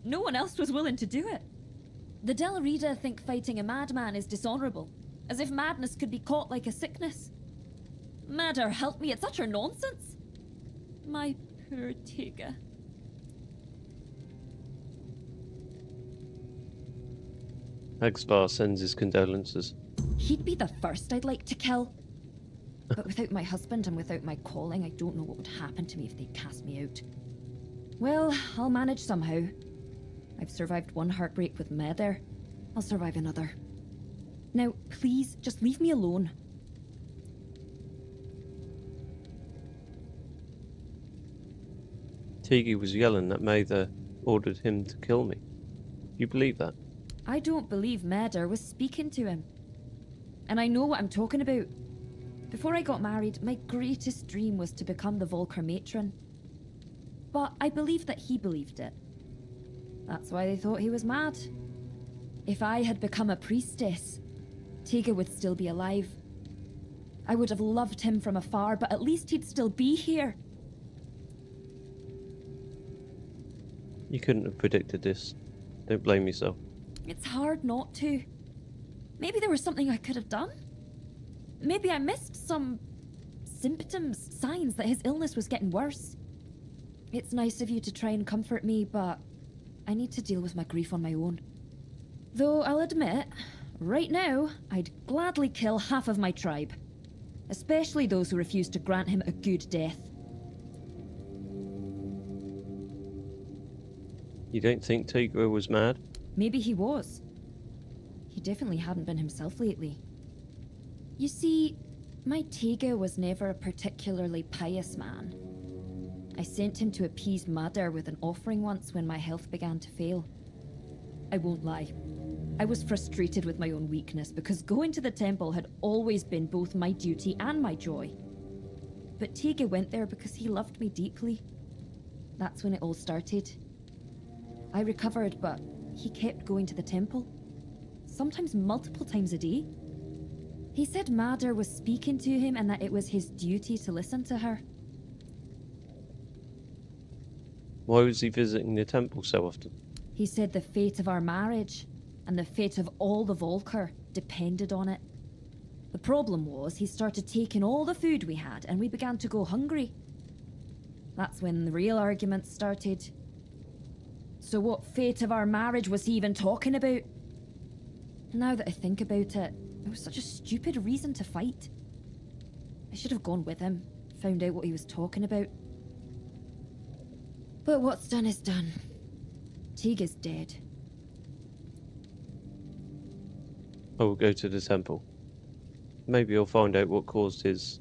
D: No one else was willing to do it. The Delrida think fighting a madman is dishonourable, as if madness could be caught like a sickness. Madder, help me, it's utter nonsense. My poor Tiga.
B: Hexvar sends his condolences.
D: He'd be the first I'd like to kill. But without my husband and without my calling, I don't know what would happen to me if they cast me out. Well, I'll manage somehow. I've survived one heartbreak with Meder. I'll survive another. Now, please, just leave me alone.
B: Tigi was yelling that Mather ordered him to kill me. Do you believe that?
D: I don't believe Meder was speaking to him. And I know what I'm talking about. Before I got married, my greatest dream was to become the Volker matron. But I believe that he believed it. That's why they thought he was mad. If I had become a priestess, Tiga would still be alive. I would have loved him from afar, but at least he'd still be here.
B: You couldn't have predicted this. Don't blame yourself.
D: It's hard not to. Maybe there was something I could have done. Maybe I missed some symptoms, signs that his illness was getting worse. It's nice of you to try and comfort me, but I need to deal with my grief on my own. Though I'll admit, right now, I'd gladly kill half of my tribe. Especially those who refuse to grant him a good death.
B: You don't think Tigra was mad?
D: Maybe he was. He definitely hadn't been himself lately. You see, my Tiga was never a particularly pious man. I sent him to appease Mother with an offering once when my health began to fail. I won't lie. I was frustrated with my own weakness because going to the temple had always been both my duty and my joy. But Tiga went there because he loved me deeply. That's when it all started. I recovered, but he kept going to the temple. Sometimes multiple times a day. He said Mother was speaking to him and that it was his duty to listen to her.
B: Why was he visiting the temple so often?
D: He said the fate of our marriage and the fate of all the Volker depended on it. The problem was he started taking all the food we had and we began to go hungry. That's when the real arguments started. So what fate of our marriage was he even talking about? Now that I think about it, it was such a stupid reason to fight. I should have gone with him, found out what he was talking about. But what's done is done. Tiga's dead.
B: I will go to the temple. Maybe you'll find out what caused his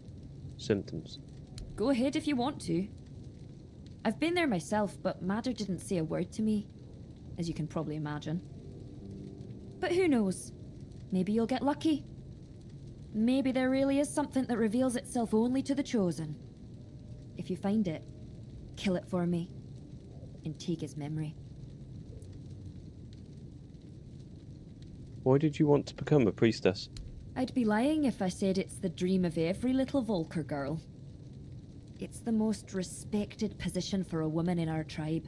B: symptoms.
D: Go ahead if you want to. I've been there myself, but Madder didn't say a word to me, as you can probably imagine. But who knows? Maybe you'll get lucky. Maybe there really is something that reveals itself only to the chosen. If you find it, kill it for me, in Tiga's memory.
B: Why did you want to become a priestess?
D: I'd be lying if I said it's the dream of every little Volker girl. It's the most respected position for a woman in our tribe,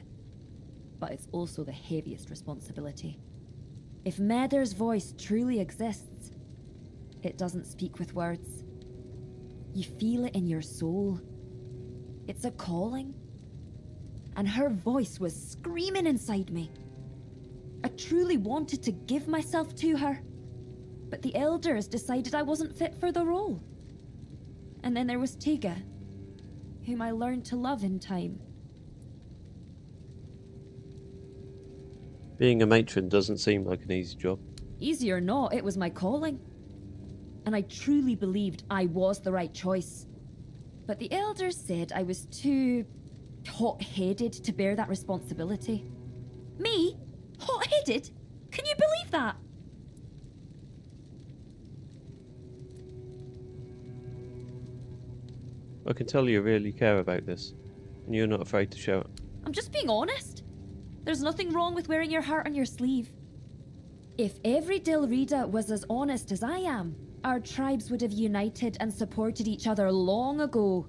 D: but it's also the heaviest responsibility. If Meder's voice truly exists, it doesn't speak with words. You feel it in your soul, It's a calling. And her voice was screaming inside me. I truly wanted to give myself to her, but the elders decided I wasn't fit for the role. And then there was Taiga, whom I learned to love in time.
B: Being a matron doesn't seem like an easy job.
D: Easy or not, it was my calling. And I truly believed I was the right choice. But the elders said I was too hot-headed to bear that responsibility. Me? Hot-headed? Can you believe that?
B: I can tell you really care about this, and you're not afraid to show it.
D: I'm just being honest. There's nothing wrong with wearing your heart on your sleeve. If every Dilrida was as honest as I am, our tribes would have united and supported each other long ago.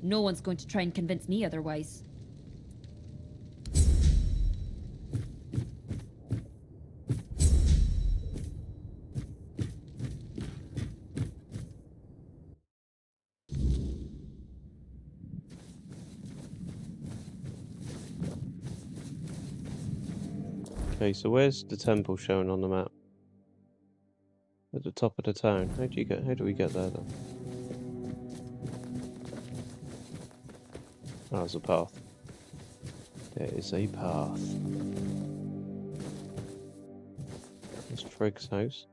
D: No one's going to try and convince me otherwise.
B: Okay, so where's the temple shown on the map? At the top of the town. How do we get there then? Oh, there's a path. There is a path. There's Trigg's house.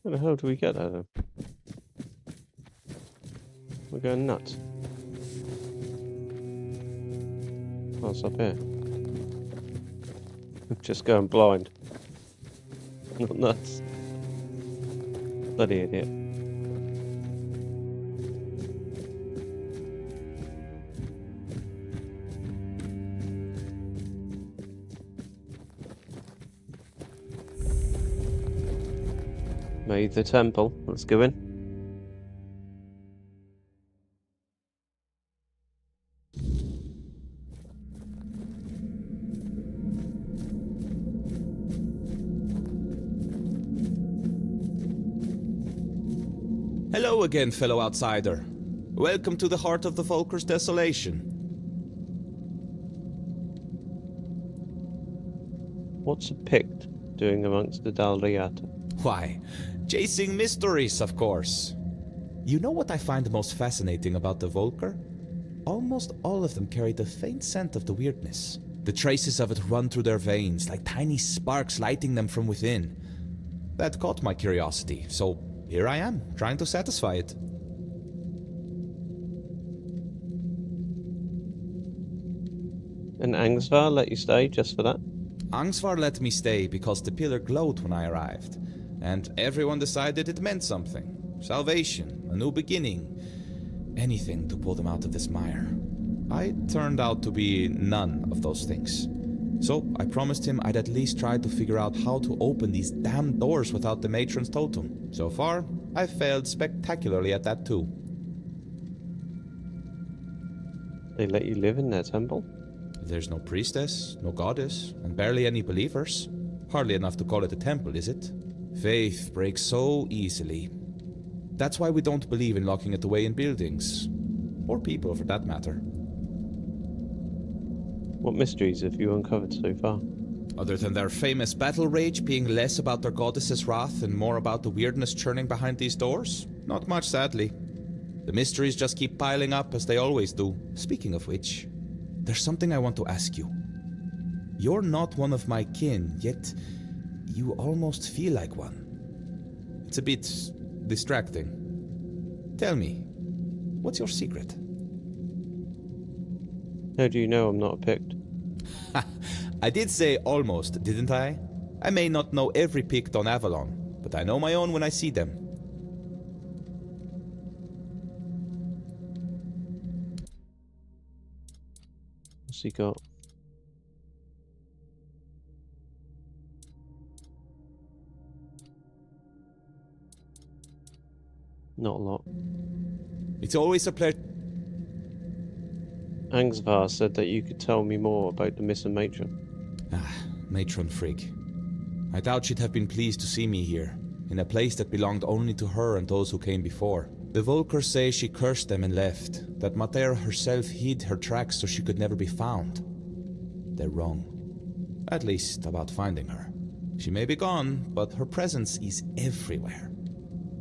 B: Where the hell do we get there then? We're going nuts. Oh, it's up here. Just going blind. Not nuts. Bloody idiot. Made the temple. Let's go in.
U: Hello again, fellow outsider. Welcome to the heart of the Volker's desolation.
B: What's a Pict doing amongst the Dalriata?
U: Why, chasing mysteries, of course. You know what I find most fascinating about the Volker? Almost all of them carry the faint scent of the weirdness. The traces of it run through their veins, like tiny sparks lighting them from within. That caught my curiosity, so here I am, trying to satisfy it.
B: And Angsvar let you stay just for that?
U: Angsvar let me stay because the pillar glowed when I arrived, and everyone decided it meant something. Salvation, a new beginning, anything to pull them out of this mire. I turned out to be none of those things. So I promised him I'd at least try to figure out how to open these damn doors without the matron's totem. So far, I've failed spectacularly at that too.
B: They let you live in their temple?
U: There's no priestess, no goddess, and barely any believers. Hardly enough to call it a temple, is it? Faith breaks so easily. That's why we don't believe in locking it away in buildings. Or people, for that matter.
B: What mysteries have you uncovered so far?
U: Other than their famous battle rage being less about their goddess's wrath and more about the weirdness churning behind these doors? Not much, sadly. The mysteries just keep piling up, as they always do. Speaking of which, there's something I want to ask you. You're not one of my kin, yet you almost feel like one. It's a bit distracting. Tell me, what's your secret?
B: How do you know I'm not a Pict?
U: I did say almost, didn't I? I may not know every Pict on Avalon, but I know my own when I see them.
B: What's he got? Not a lot.
U: It's always a pleasure.
B: Angsvar said that you could tell me more about the missing matron.
U: Matron Frigg. I doubt she'd have been pleased to see me here, in a place that belonged only to her and those who came before. The Volkers say she cursed them and left, that Mater herself hid her tracks so she could never be found. They're wrong. At least about finding her. She may be gone, but her presence is everywhere.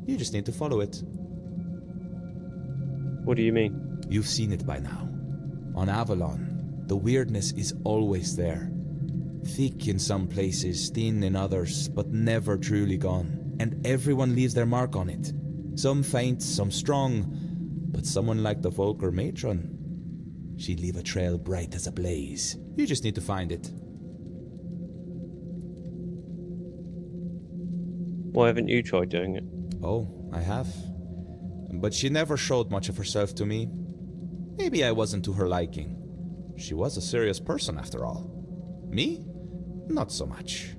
U: You just need to follow it.
B: What do you mean?
U: You've seen it by now. On Avalon, the weirdness is always there. Thick in some places, thin in others, but never truly gone. And everyone leaves their mark on it. Some faint, some strong, but someone like the Volker matron, she'd leave a trail bright as a blaze. You just need to find it.
B: Why haven't you tried doing it?
U: Oh, I have. But she never showed much of herself to me. Maybe I wasn't to her liking. She was a serious person after all. Me? Not so much.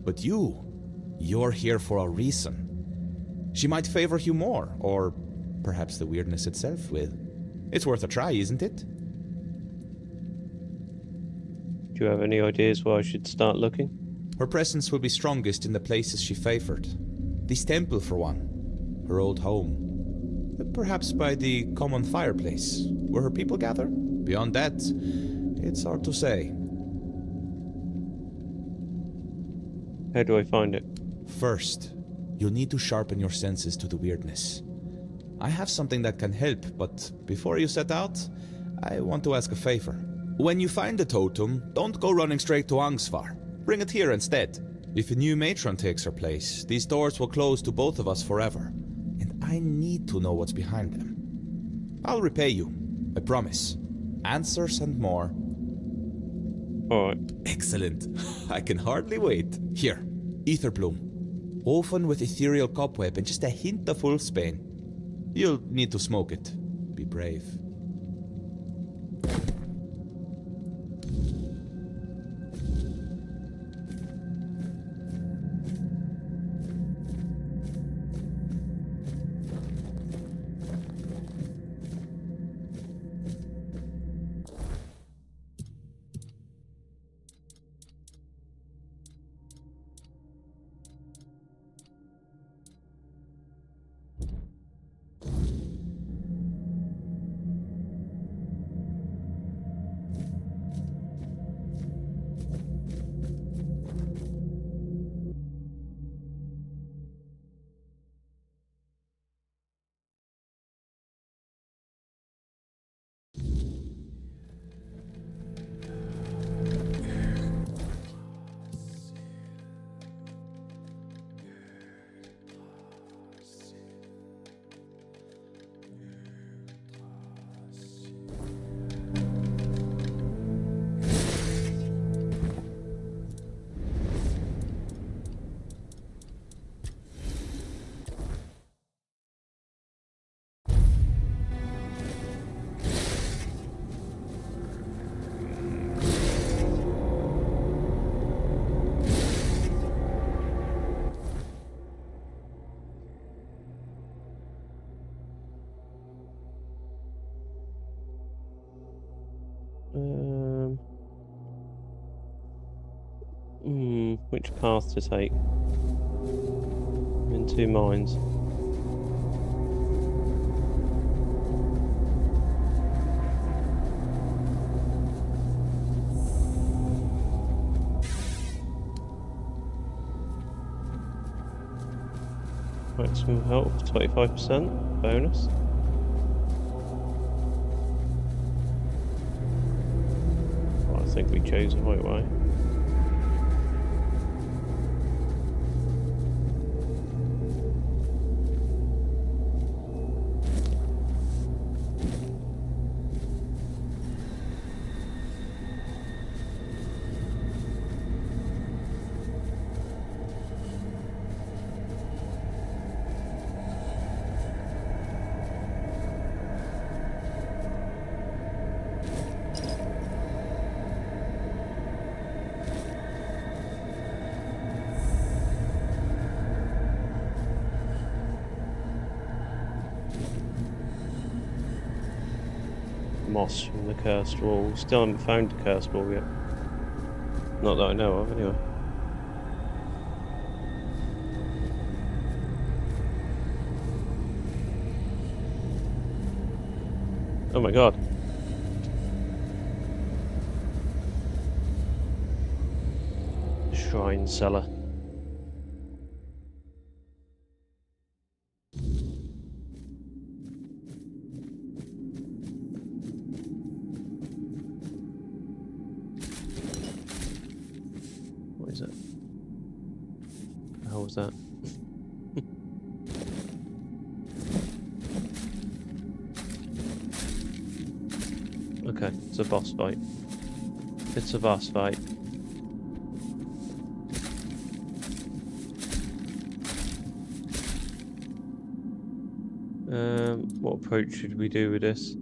U: But you're here for a reason. She might favor you more, or perhaps the weirdness itself will. It's worth a try, isn't it?
B: Do you have any ideas where I should start looking?
U: Her presence will be strongest in the places she favored. This temple, for one. Her old home. Perhaps by the common fireplace, where her people gather. Beyond that, it's hard to say.
B: How do I find it?
U: First, you'll need to sharpen your senses to the weirdness. I have something that can help, but before you set out, I want to ask a favor. When you find the totem, don't go running straight to Angsvar. Bring it here instead. If a new matron takes her place, these doors will close to both of us forever. And I need to know what's behind them. I'll repay you, I promise. Answers and more.
B: Alright.
U: Excellent. I can hardly wait. Here, ether bloom. Woven with ethereal cobweb and just a hint of wolfsbane. You'll need to smoke it. Be brave.
B: Which path to take? I'm in two minds. Maximum health, 25% bonus. Well, I think we chose the right way. moss from the cursed wall. Still haven't found the cursed wall yet. Not that I know of, anyway. Oh my god. Shrine cellar. What is it? How was that? Okay, it's a boss fight. It's a boss fight. What approach should we do with this?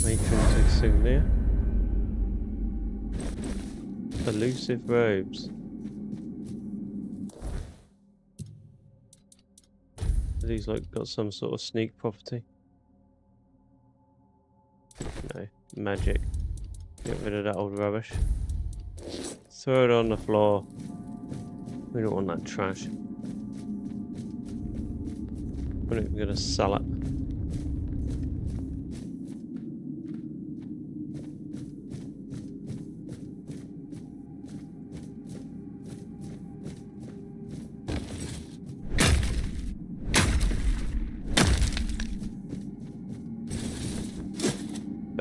B: Matron's insignia. Elusive robes. Are these like got some sort of sneak property? No. Magic. Get rid of that old rubbish. Throw it on the floor. We don't want that trash. We're not even gonna sell it.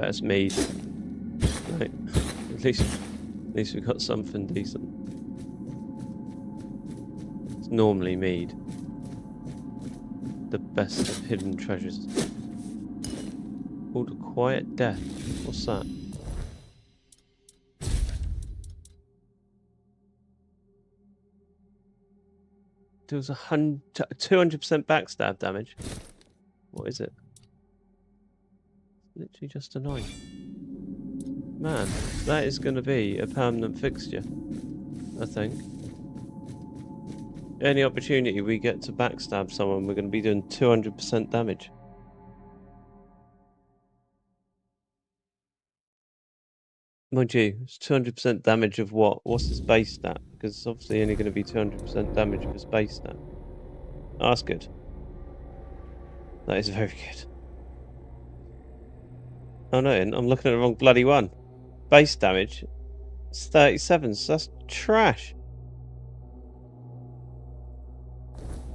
B: It's mead. Right. At least we got something decent. It's normally mead. The best of hidden treasures. Called a quiet death. What's that? Deals 200% backstab damage. What is it? Literally just a knife. Man, that is going to be a permanent fixture, I think. Any opportunity we get to backstab someone, we're going to be doing 200% damage. Mind you, it's 200% damage of what? What's his base stat? Because it's obviously only going to be 200% damage of his base stat. Oh, that's good. That is very good. Oh no, I'm looking at the wrong bloody one. Base damage. It's 37, so that's trash.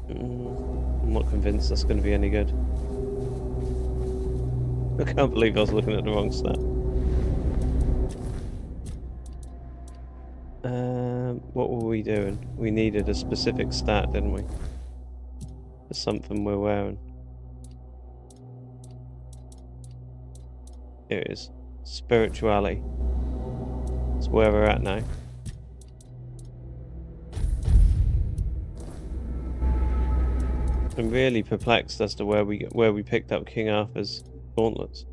B: I'm not convinced that's going to be any good. I can't believe I was looking at the wrong stat. What were we doing? We needed a specific stat, didn't we? For something we're wearing. Here it is. Spirituality. That's where we're at now. I'm really perplexed as to where we picked up King Arthur's gauntlets.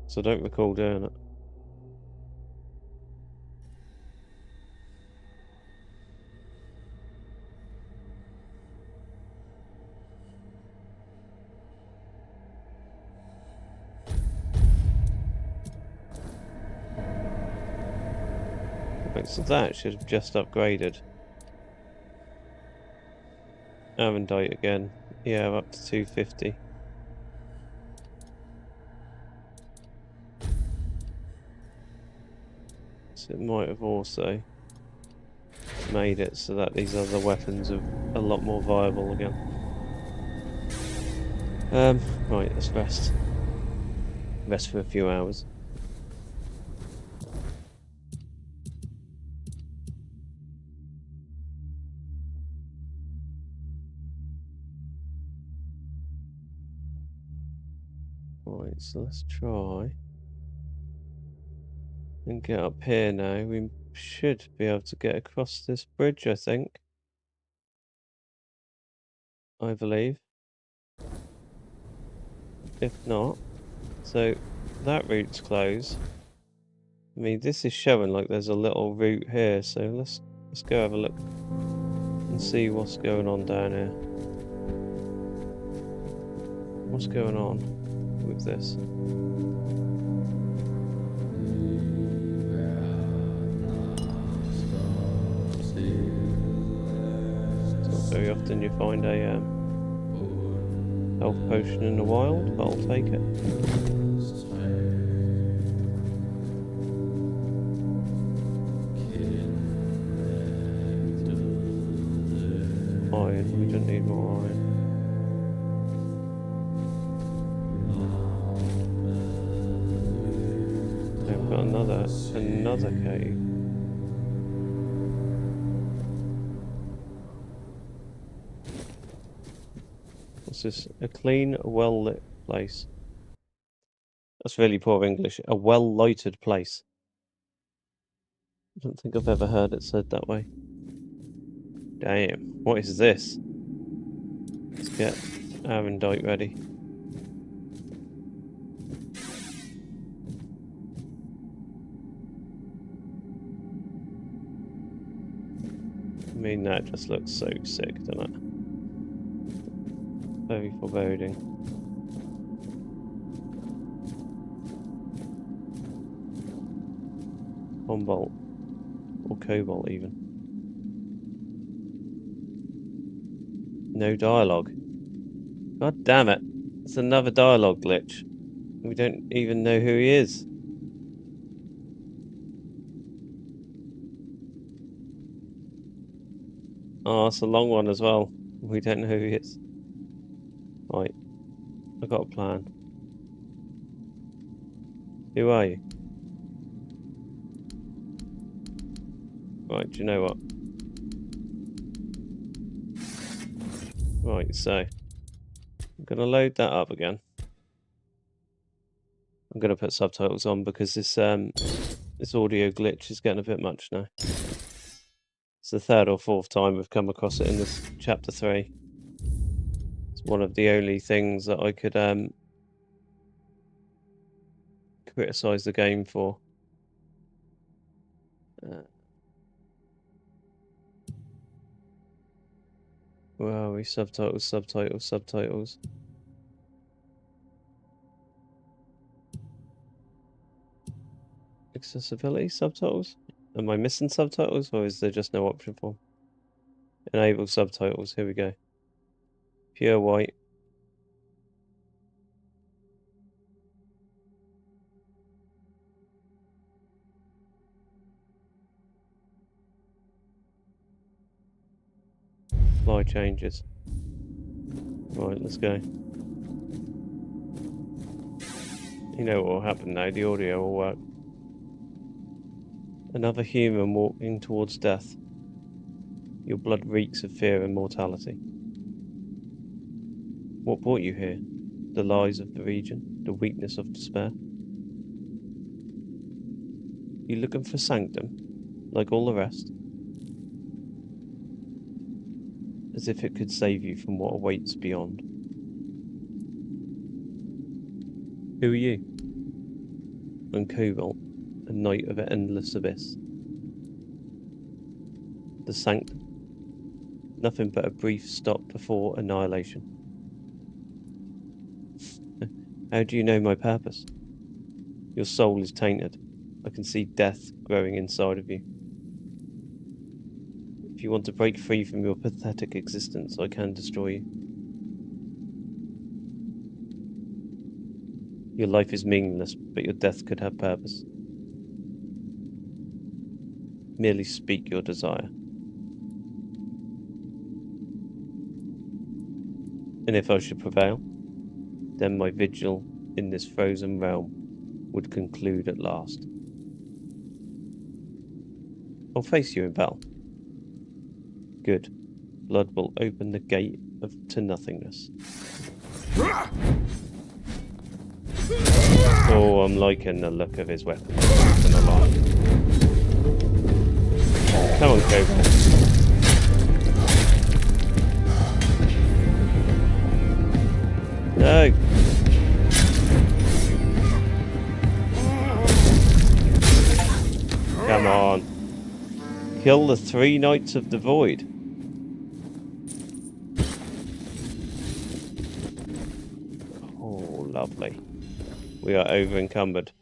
B: So I don't recall doing it. Right, so that should have just upgraded. Arendite again. Yeah, up to 250. So it might have also made it so that these other weapons are a lot more viable again. Right, let's rest. Rest for a few hours. Right, so let's try and get up here now. We should be able to get across this bridge, I think. I believe. If not, so that route's closed. I mean, this is showing like there's a little route here, so let's go have a look and see what's going on down here. What's going on with this? It's not very often you find a health potion in the wild, but I'll take it. Iron, we don't need more iron. I've got another cave. What's this? A clean, well-lit place. That's really poor English. A well-lighted place. I don't think I've ever heard it said that way. Damn, what is this? Let's get Arendite ready. I mean, that just looks so sick, doesn't it? Very foreboding. Cobalt. Or cobalt, even. No dialogue. God damn it. It's another dialogue glitch. We don't even know who he is. Oh, it's a long one as well. We don't know who he is. Right. I've got a plan. Who are you? Right, do you know what? Right, so I'm going to load that up again. I'm going to put subtitles on because this audio glitch is getting a bit much now. It's the third or fourth time we've come across it in this chapter 3. It's one of the only things that I could criticize the game for. Where are we? Subtitles, subtitles, subtitles. Accessibility, subtitles? Am I missing subtitles, or is there just no option for them? Enable subtitles, here we go. Pure white. Apply changes. Right, let's go. You know what will happen now, the audio will work. Another human walking towards death. Your blood reeks of fear and mortality. What brought you here? The lies of the region? The weakness of despair? You looking for sanctum, like all the rest? As if it could save you from what awaits beyond. Who are you? I'm Cobalt, a knight of an endless abyss. The sanctum? Nothing but a brief stop before annihilation. How do you know my purpose? Your soul is tainted. I can see death growing inside of you. you want to break free from your pathetic existence, I can destroy you. Your life is meaningless, but your death could have purpose. Merely speak your desire. And if I should prevail, then my vigil in this frozen realm would conclude at last. I'll face you in battle. Good. Blood will open the gate to nothingness. Oh, I'm liking the look of his weapon. Come on, Cobra. No! Come on. Kill the 3 Knights of the Void. Oh, lovely. We are over encumbered.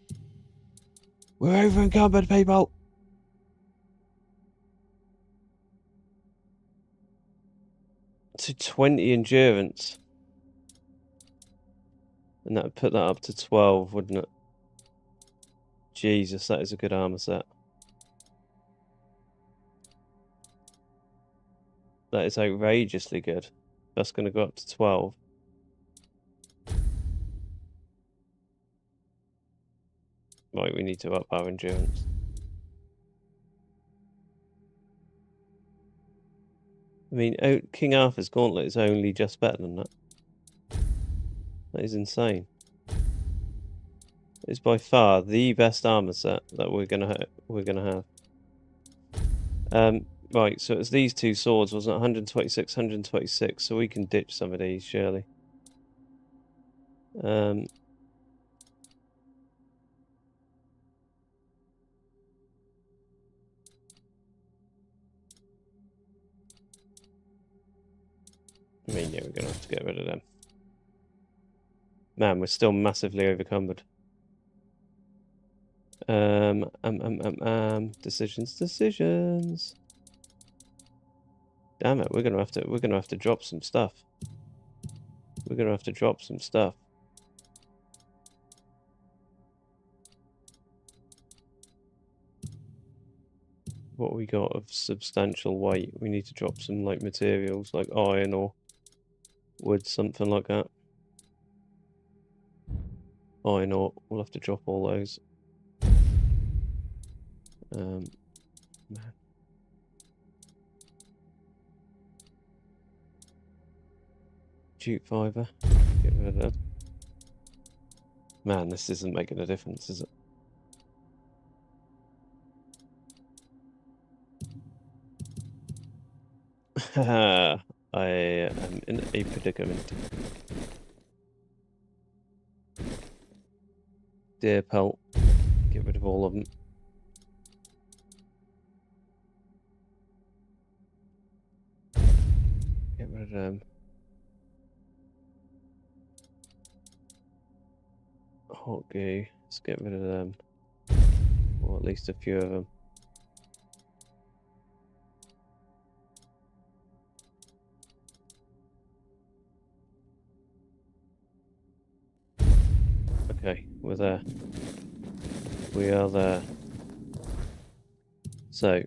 B: We're over encumbered, people! To 20 endurance. And that would put that up to 12, wouldn't it? Jesus, that is a good armor set. That is outrageously good. That's going to go up to 12. Right, we need to up our endurance. I mean, King Arthur's Gauntlet is only just better than that. That is insane. It's by far the best armor set that we're gonna have. Right, so it's these 2 swords, wasn't it? 126, 126. So we can ditch some of these, surely. I mean, yeah, we're gonna have to get rid of them. Man, we're still massively overcumbered. Decisions. Damn it, we're gonna have to drop some stuff. We're gonna have to drop some stuff. What we got of substantial weight? We need to drop some like materials like iron or wood, something like that. Iron ore, we'll have to drop all those. Man. Jute fiber, get rid of that. Man, this isn't making a difference, is it? I am in a predicament. Deer pelt, get rid of all of them. Get rid of them. Hot goo, let's get rid of them. Or at least a few of them. Okay, we're there. We are there. So,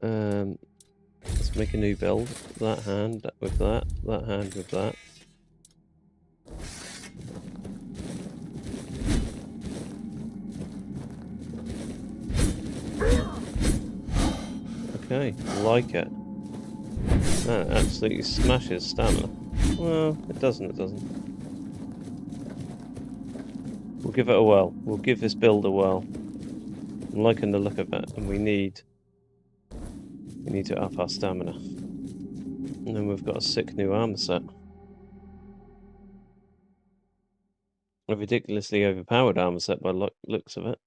B: let's make a new build. That hand with that, that hand with that. Okay, like it. That absolutely smashes stamina. Well, it doesn't, We'll give it a whirl. We'll give this build a whirl. I'm liking the look of it, and we need to up our stamina. And then we've got a sick new armor set. A ridiculously overpowered armor set by looks of it.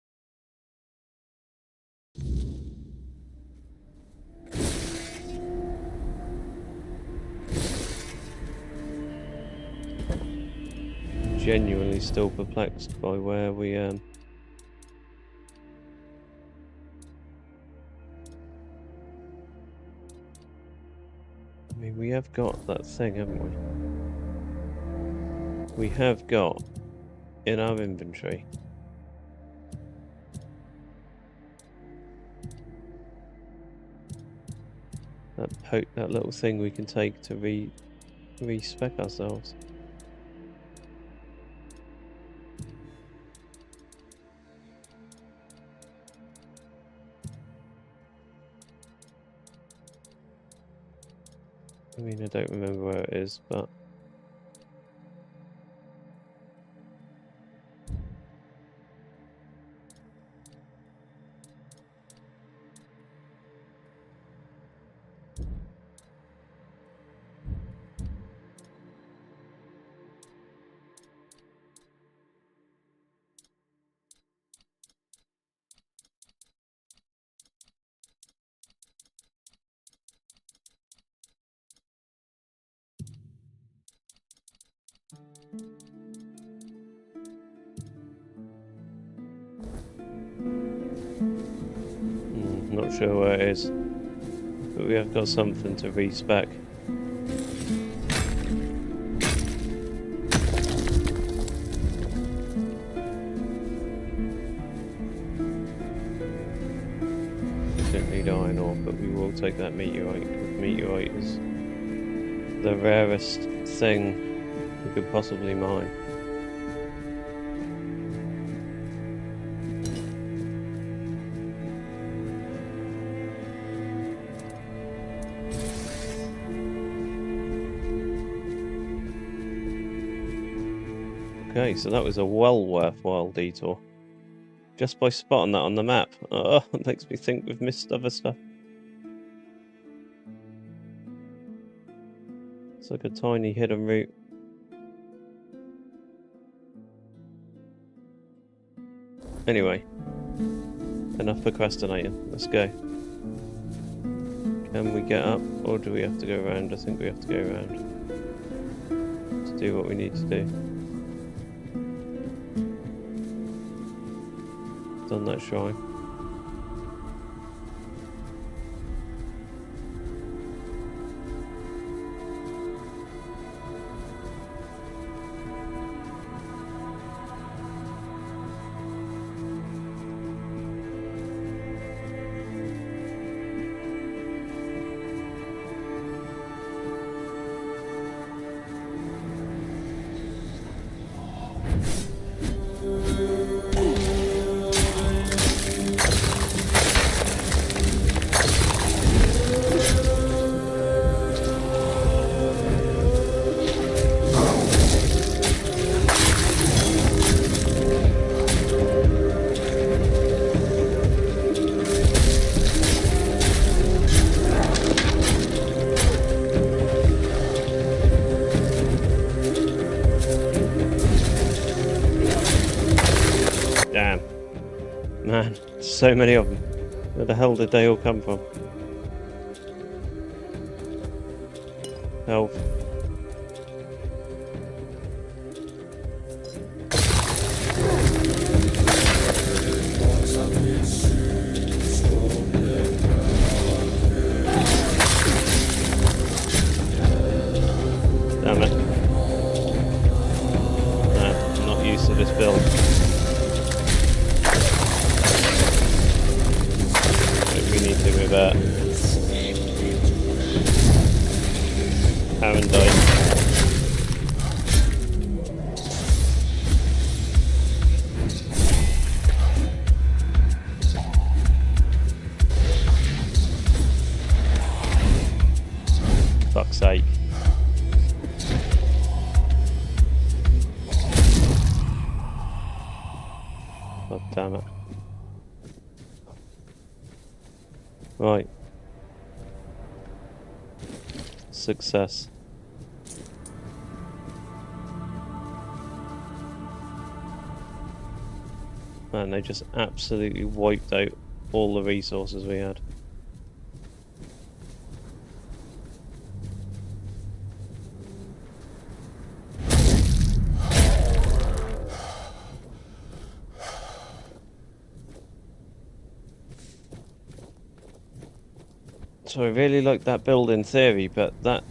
B: Genuinely still perplexed by where we I mean, we have got that thing, haven't we? We have got in our inventory that little thing we can take to respec ourselves. I mean, I don't remember where it is, but not sure where it is. But we have got something to respec. We don't need iron ore, but we will take that meteorite, because meteorite is the rarest thing we could possibly mine. Okay, so that was a well worthwhile detour. Just by spotting that on the map. Oh, it makes me think we've missed other stuff. It's like a tiny hidden route. Anyway, enough procrastinating. Let's go. Can we get up, or do we have to go around? I think we have to go around to do what we need to do. Done that shrine. Man, so many of them. Where the hell did they all come from? Health. Damn it. No, I'm not used to this build. With that. Aaron died. Fuck's sake. God damn it. Right. Success. Man, they just absolutely wiped out all the resources we had. So I really like that build in theory, but that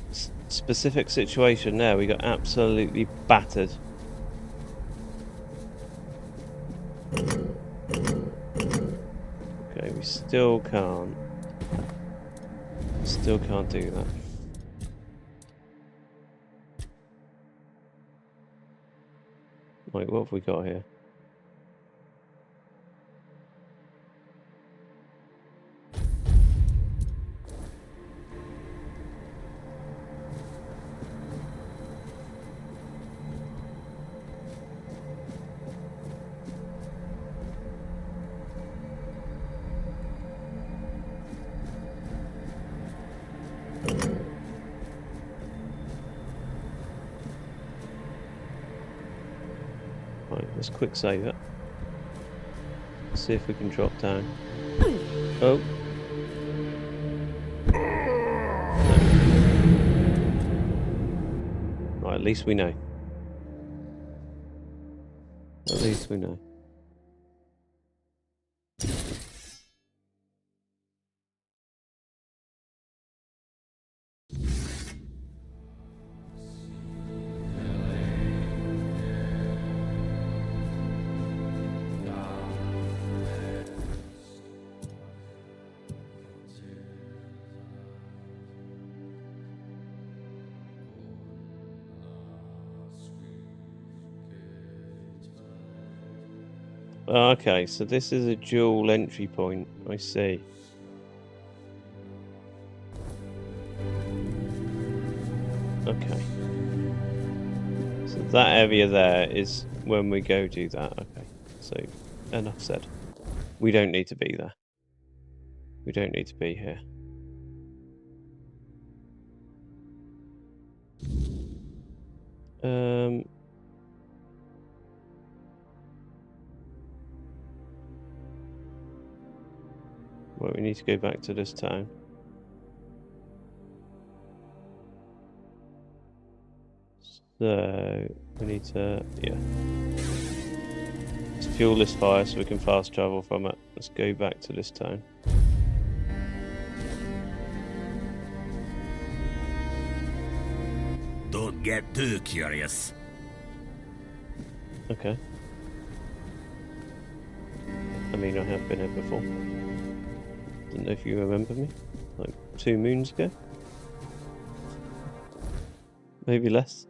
B: specific situation there, we got absolutely battered. Okay, we still can't do that. Right, what have we got here? Right, let's quick save it. See if we can drop down. Oh. Right, at least we know. At least we know. Okay, so this is a dual entry point, I see. Okay. So that area there is when we go do that, okay. So, enough said. We don't need to be there. We don't need to be here. Well, we need to go back to this town. So, we need to, yeah. Let's fuel this fire so we can fast travel from it. Let's go back to this town.
S: Don't get too curious.
B: Okay. I mean, I have been here before. Don't know if you remember me, like 2 moons ago. Maybe less.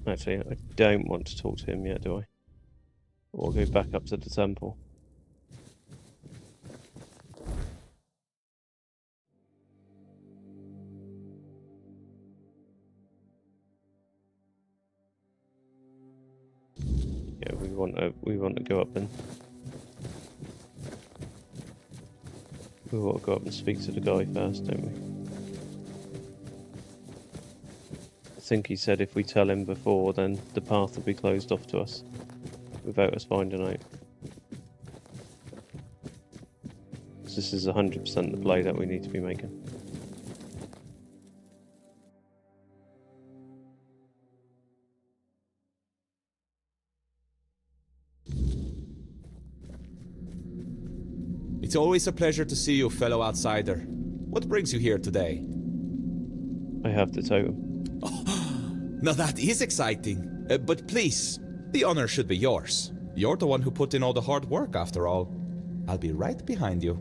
B: Actually, I don't want to talk to him yet, do I? Or go back up to the temple. Yeah, we want to go up and we want to go up and speak to the guy first, don't we? I think he said if we tell him before, then the path will be closed off to us without us finding out. This is 100% the play that we need to be making.
U: It's always a pleasure to see you, fellow outsider. What brings you here today?
B: I have the totem.
U: Now that is exciting. But please, the honor should be yours. You're the one who put in all the hard work, after all. I'll be right behind you.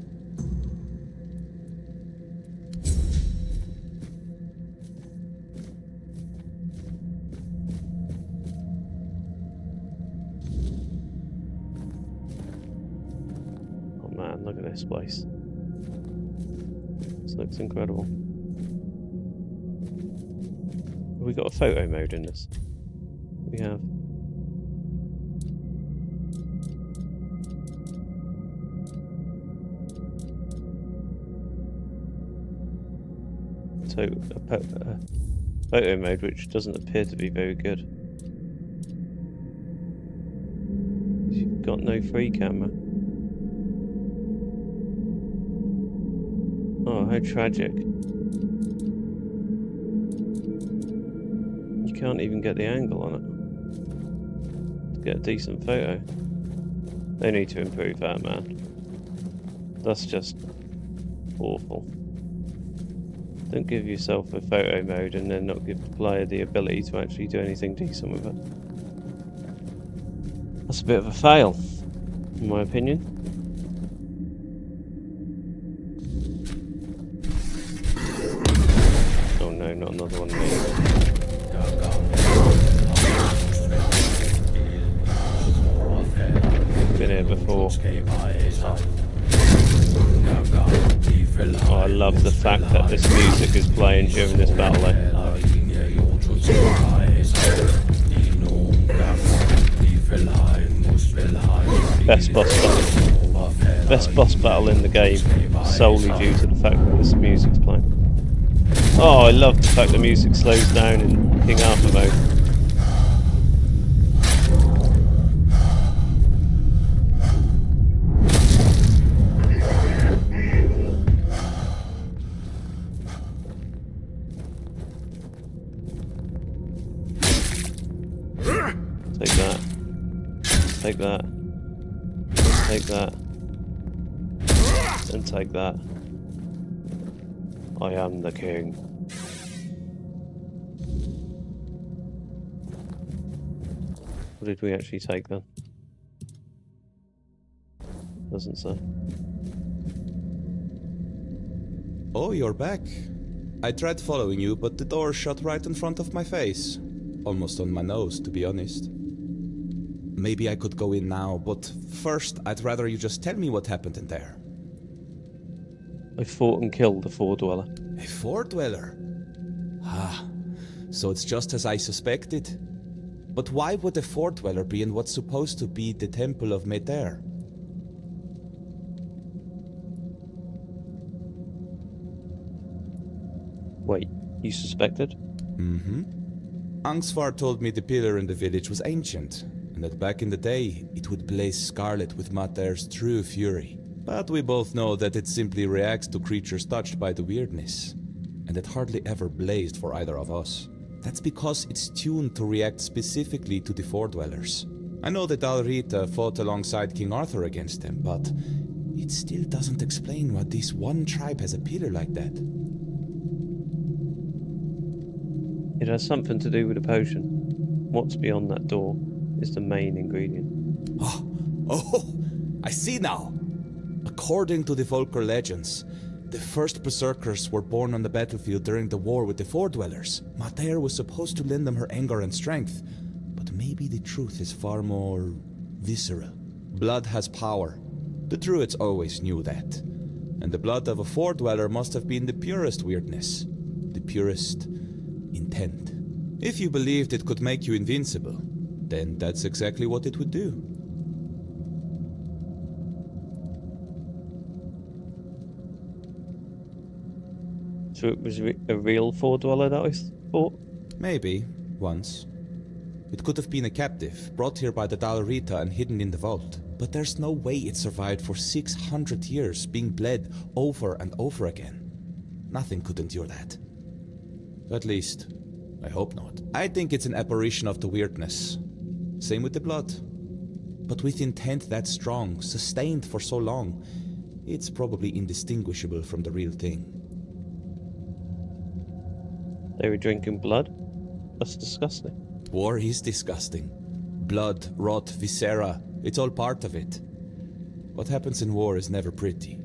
B: Oh man, look at this place. This looks incredible. Have we got a photo mode in this? We have. So a photo mode which doesn't appear to be very good. You've got no free camera. Oh, how tragic. You can't even get the angle on it. get a decent photo. They need to improve that, man. That's just awful. Don't give yourself a photo mode and then not give the player the ability to actually do anything decent with it. That's a bit of a fail, in my opinion. Oh no, not another one of these. Been here before. Oh, I love the fact that this music is playing during this battle. Best boss battle. Best boss battle in the game, solely due to the fact that this music's playing. Oh, I love the fact the music slows down in King Arthur mode. Take that. Take that. Take that. And take that. I am the king. What did we actually take then? Doesn't say.
U: Oh, you're back. I tried following you, but the door shut right in front of my face. Almost on my nose, to be honest. Maybe I could go in now, but first I'd rather you just tell me what happened in there.
B: I fought and killed a Four Dweller.
U: A Four Dweller? Ah, so it's just as I suspected. But why would a Four Dweller be in what's supposed to be the Temple of Meter?
B: Wait, you suspected?
U: Mm-hmm. Angsvar told me the pillar in the village was ancient, and that back in the day it would blaze scarlet with Mater's true fury. But we both know that it simply reacts to creatures touched by the weirdness, and it hardly ever blazed for either of us. That's because it's tuned to react specifically to the Four Dwellers. I know that Alrita fought alongside King Arthur against them, but it still doesn't explain why this one tribe has a pillar like that.
B: It has something to do with a potion. What's beyond that door is the main ingredient.
U: Oh, I see now. According to the Volker legends, the first berserkers were born on the battlefield during the war with the Four Dwellers. Mater was supposed to lend them her anger and strength, but maybe the truth is far more visceral. Blood has power. The druids always knew that. And the blood of a Four Dweller must have been the purest weirdness, the purest intent. If you believed it could make you invincible, then that's exactly what it would do.
B: So it was a real Four Dweller that I fought?
U: Maybe, once. It could have been a captive, brought here by the Dalrita and hidden in the vault. But there's no way it survived for 600 years, being bled over and over again. Nothing could endure that. At least, I hope not. I think it's an apparition of the weirdness. Same with the blood. But with intent that strong, sustained for so long, it's probably indistinguishable from the real thing.
B: They were drinking blood? That's disgusting.
U: War is disgusting. Blood, rot, viscera, it's all part of it. What happens in war is never pretty.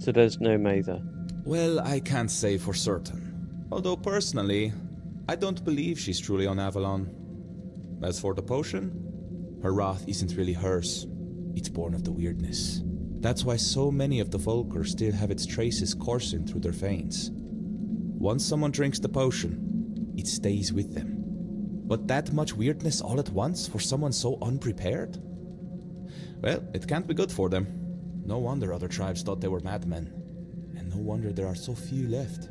B: So there's no May there?
U: Well, I can't say for certain. Although personally, I don't believe she's truly on Avalon. As for the potion, her wrath isn't really hers. It's born of the weirdness. That's why so many of the Volker still have its traces coursing through their veins. Once someone drinks the potion, it stays with them. But that much weirdness all at once for someone so unprepared? Well, it can't be good for them. No wonder other tribes thought they were madmen. And no wonder there are so few left.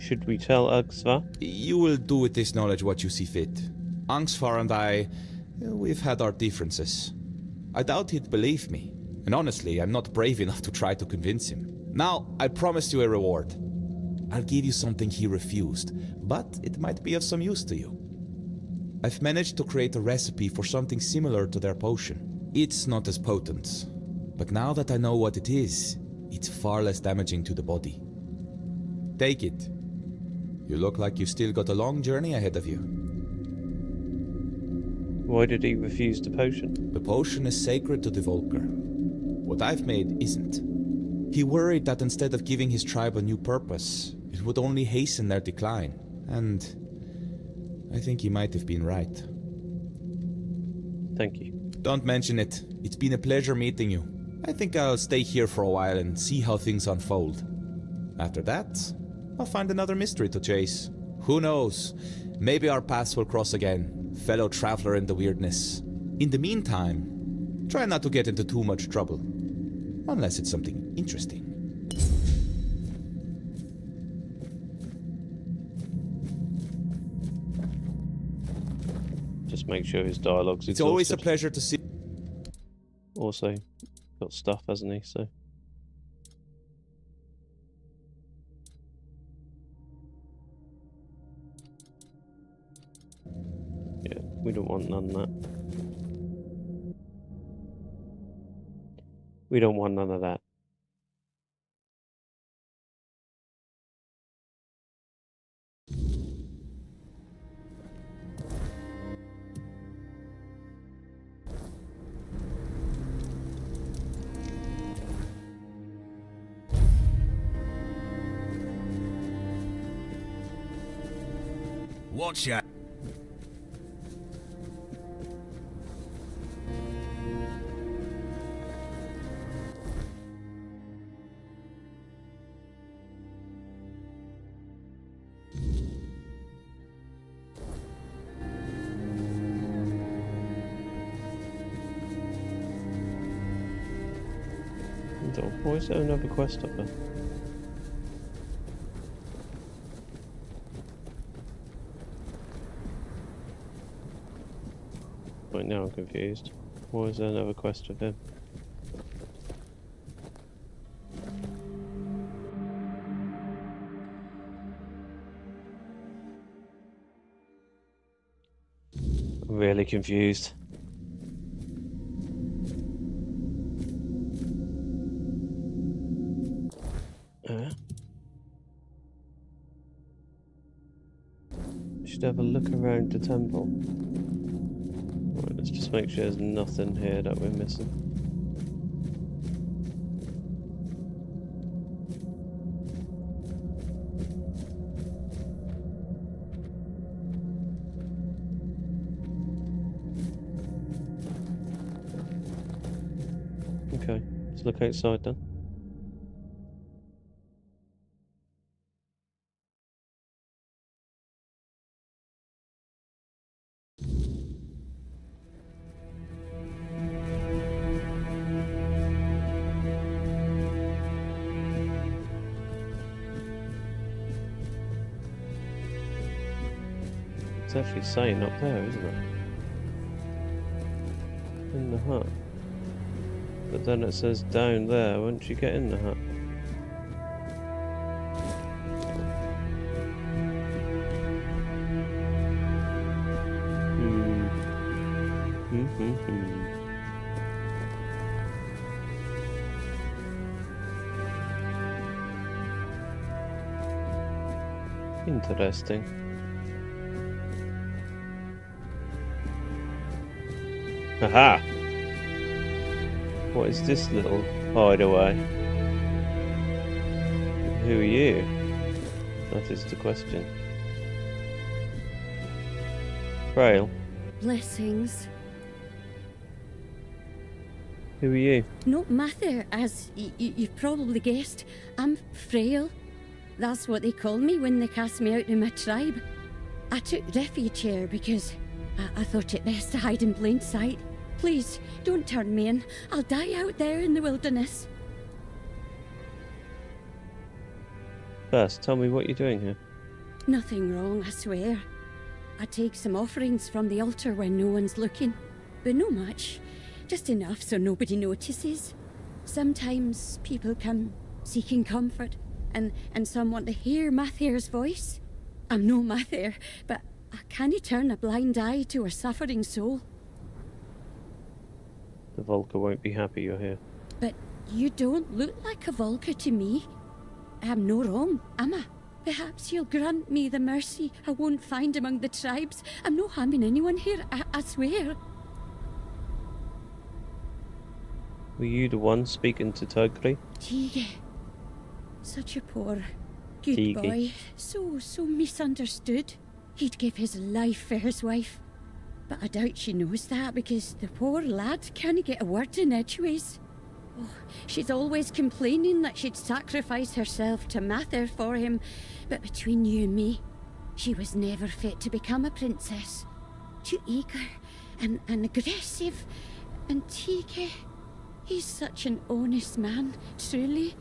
B: Should we tell Angsvar?
U: You will do with this knowledge what you see fit. Angsvar and I, we've had our differences. I doubt he'd believe me. And honestly, I'm not brave enough to try to convince him. Now, I promised you a reward. I'll give you something he refused, but it might be of some use to you. I've managed to create a recipe for something similar to their potion. It's not as potent, but now that I know what it is, it's far less damaging to the body. Take it. You look like you've still got a long journey ahead of you.
B: Why did he refuse the potion?
U: The potion is sacred to the Volker. What I've made isn't. He worried that instead of giving his tribe a new purpose, it would only hasten their decline. And I think he might have been right.
B: Thank you.
U: Don't mention it. It's been a pleasure meeting you. I think I'll stay here for a while and see how things unfold. After that, I'll find another mystery to chase. Who knows? Maybe our paths will cross again, fellow traveler in the weirdness. In the meantime, try not to get into too much trouble. Unless it's something interesting.
B: Just make sure his dialogue's exhausted.
U: It's always a pleasure to see.
B: Also, got stuff, hasn't he? So. Yeah, we don't want none of that. We don't want none of that.
S: Watch ya.
B: Why is there another quest up there? Right, now I'm confused. Why is there another quest with him? I'm really confused. Should have a look around the temple. Right, let's just make sure there's nothing here that we're missing. Okay, let's look outside then. It's actually saying up there, isn't it? In the hut. But then it says down there once you get in the hut. Interesting. Aha! What is this little hideaway? Who are you? That is the question. Frail?
O: Blessings.
B: Who are you?
O: Not Mather, as you've probably guessed. I'm Frail. That's what they called me when they cast me out of my tribe. I took refuge here because I thought it best to hide in plain sight. Please, don't turn me in. I'll die out there in the wilderness.
B: First, tell me what you're doing here.
O: Nothing wrong, I swear. I take some offerings from the altar when no one's looking. But no much. Just enough so nobody notices. Sometimes people come seeking comfort.
P: and some want to hear Mather's voice. I'm no Mather, but I can't turn a blind eye to a suffering soul.
B: The Volker won't be happy you're here.
P: But you don't look like a Volker to me. I'm no wrong, am I? Perhaps you'll grant me the mercy I won't find among the tribes. I'm no harming anyone here, I swear.
B: Were you the one speaking to Tugri?
P: Tige. Such a poor, good
B: Tige.
P: boy. So misunderstood. He'd give his life for his wife. But I doubt she knows that, because the poor lad can't get a word in edgeways. Oh, she's always complaining that she'd sacrifice herself to Mather for him. But between you and me, she was never fit to become a princess. Too eager and aggressive. And Tige, he's such an honest man, truly.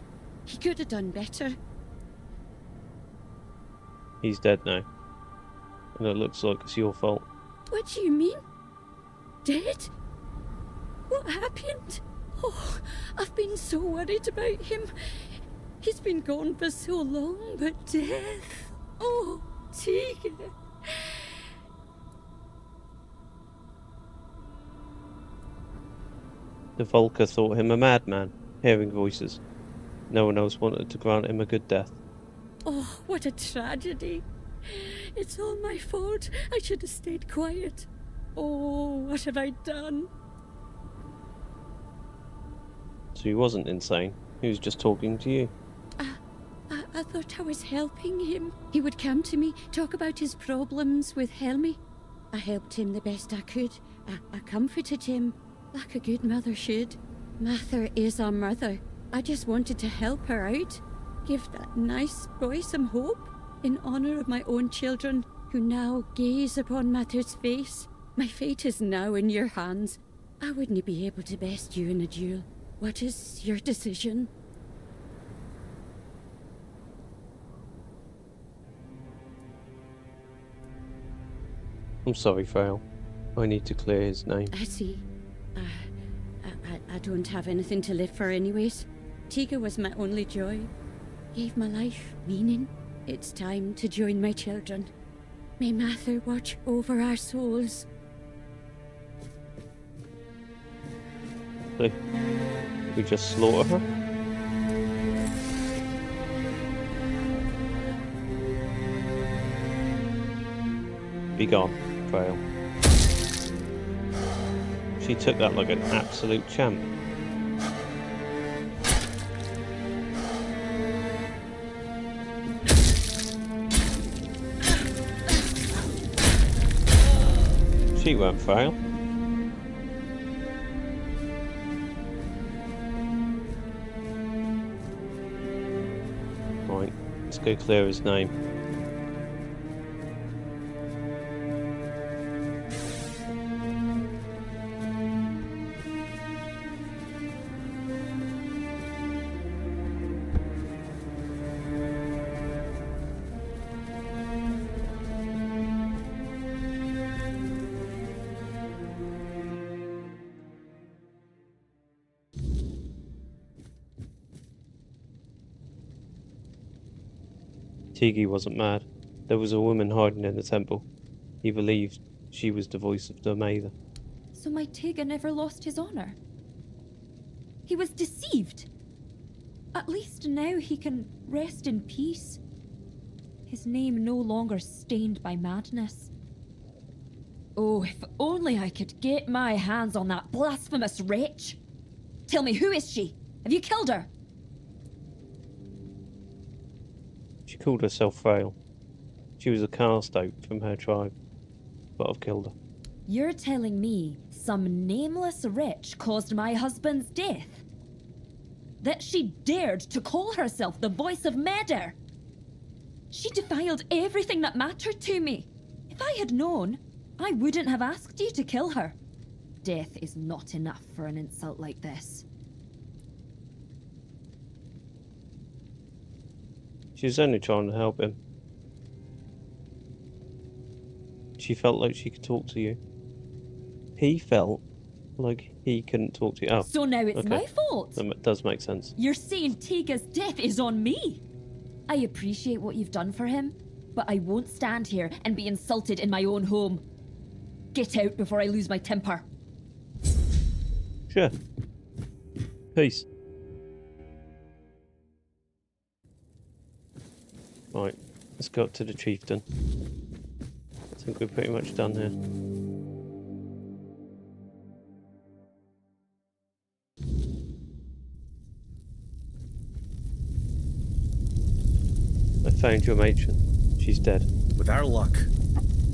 P: He could have done better.
B: He's dead now. And it looks like it's your fault.
P: What do you mean? Dead? What happened? Oh, I've been so worried about him. He's been gone for so long, but death... Oh, Tige.
B: The Volker thought him a madman, hearing voices. No one else wanted to grant him a good death.
P: Oh, what a tragedy. It's all my fault. I should have stayed quiet. Oh, what have I done?
B: So he wasn't insane. He was just talking to you.
P: I thought I was helping him. He would come to me, talk about his problems with Helmi. I helped him the best I could. I comforted him, like a good mother should. Mather is our mother. I just wanted to help her out. Give that nice boy some hope, in honour of my own children, who now gaze upon Mather's face. My fate is now in your hands. I wouldn't be able to best you in a duel. What is your decision?
B: I'm sorry, Frail. I need to clear his name.
P: I see. I don't have anything to live for anyways. Tige was my only joy. Gave my life meaning. It's time to join my children. May Mather watch over our souls.
B: So, we just slaughter her? Be gone, Frail. She took that like an absolute champ. She won't fail. Right, let's go clear his name. Tige wasn't mad. There was a woman hiding in the temple. He believed she was the voice of the Maiden.
D: So my Tige never lost his honor? He was deceived? At least now he can rest in peace. His name no longer stained by madness. Oh, if only I could get my hands on that blasphemous wretch! Tell me, who is she? Have you killed her?
B: She called herself Frail. She was a cast out from her tribe, but I've killed her.
D: You're telling me some nameless wretch caused my husband's death? That she dared to call herself the voice of Meder? She defiled everything that mattered to me. If I had known, I wouldn't have asked you to kill her. Death is not enough for an insult like this.
B: She was only trying to help him. She felt like she could talk to you. He felt like he couldn't talk to you. Oh,
D: so now it's
B: okay.
D: my fault?
B: That does make sense.
D: You're saying Tiga's death is on me? I appreciate what you've done for him, but I won't stand here and be insulted in my own home. Get out before I lose my temper.
B: Sure. Peace. Right, let's go up to the chieftain. I think we're pretty much done here. I found your matron. She's dead.
E: With our luck,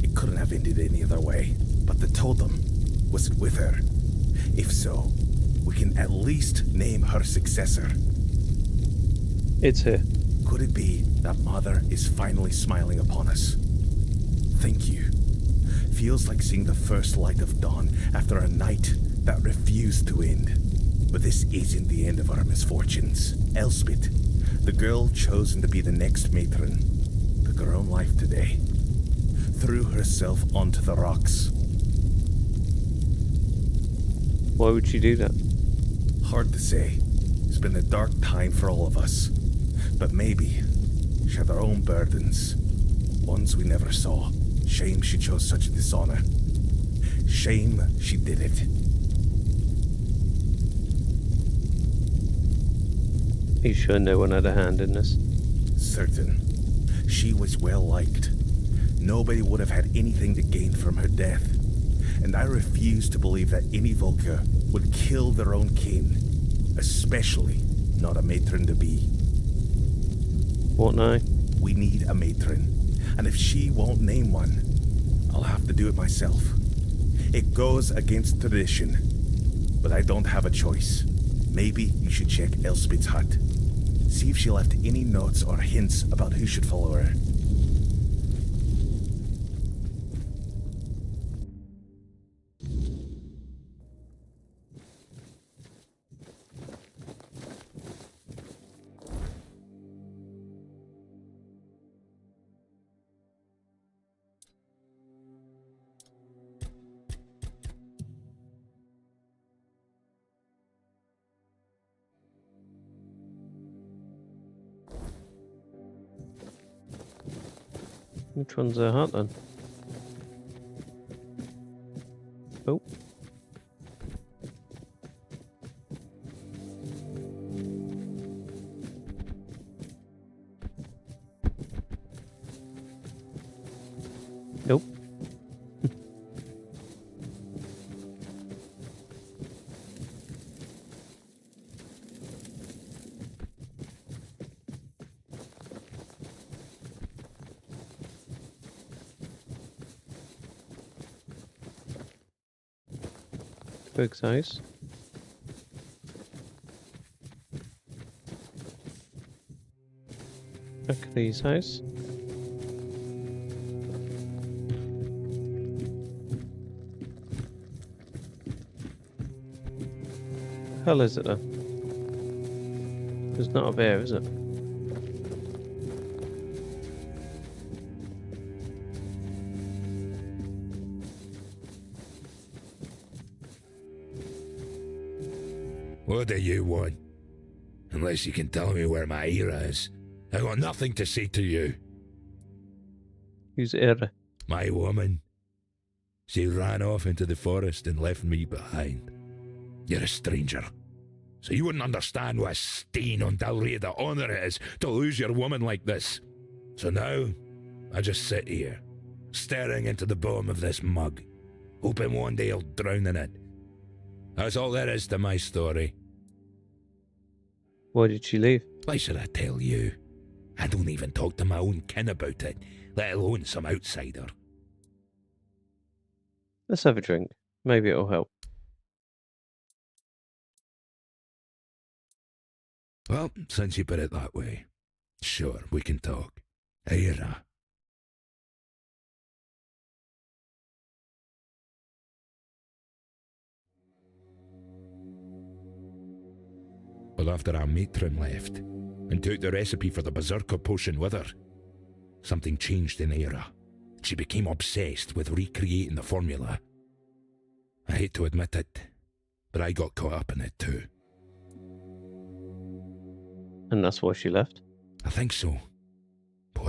E: it couldn't have ended any other way. But the totem, was it with her? If so, we can at least name her successor.
B: It's here.
E: Could it be that Mother is finally smiling upon us? Thank you. Feels like seeing the first light of dawn after a night that refused to end. But this isn't the end of our misfortunes. Elspeth, the girl chosen to be the next matron, took her own life today. Threw herself onto the rocks.
B: Why would she do that?
E: Hard to say. It's been a dark time for all of us. But maybe she had her own burdens. Ones we never saw. Shame she chose such a dishonor. Shame she did it.
B: Are you sure no one had a hand in this?
E: Certain. She was well liked. Nobody would have had anything to gain from her death. And I refuse to believe that any Volker would kill their own kin. Especially not a matron-to-be.
B: What now?
E: We need a matron. And if she won't name one, I'll have to do it myself. It goes against tradition. But I don't have a choice. Maybe you should check Elspeth's hut. See if she left any notes or hints about who should follow her.
B: Which one's her hut then? Oh. Nope. Big size. Hercules house. Hell is it then? It's not a bear, is it?
K: What do you want? Unless you can tell me where my Era is, I got nothing to say to you.
B: Who's Era?
K: My woman. She ran off into the forest and left me behind. You're a stranger, so you wouldn't understand what a stain on Dalria the honor it is to lose your woman like this. So now, I just sit here, staring into the bottom of this mug, hoping one day I'll drown in it. That's all there is to my story.
B: Why did she leave?
K: Why should I tell you? I don't even talk to my own kin about it, let alone some outsider.
B: Let's have a drink. Maybe it'll help.
K: Well, since you put it that way, sure, we can talk. Era. Well, after our matron left, and took the recipe for the Berserker potion with her, something changed in Era. She became obsessed with recreating the formula. I hate to admit it, but I got caught up in it too.
B: And that's why she left?
K: I think so.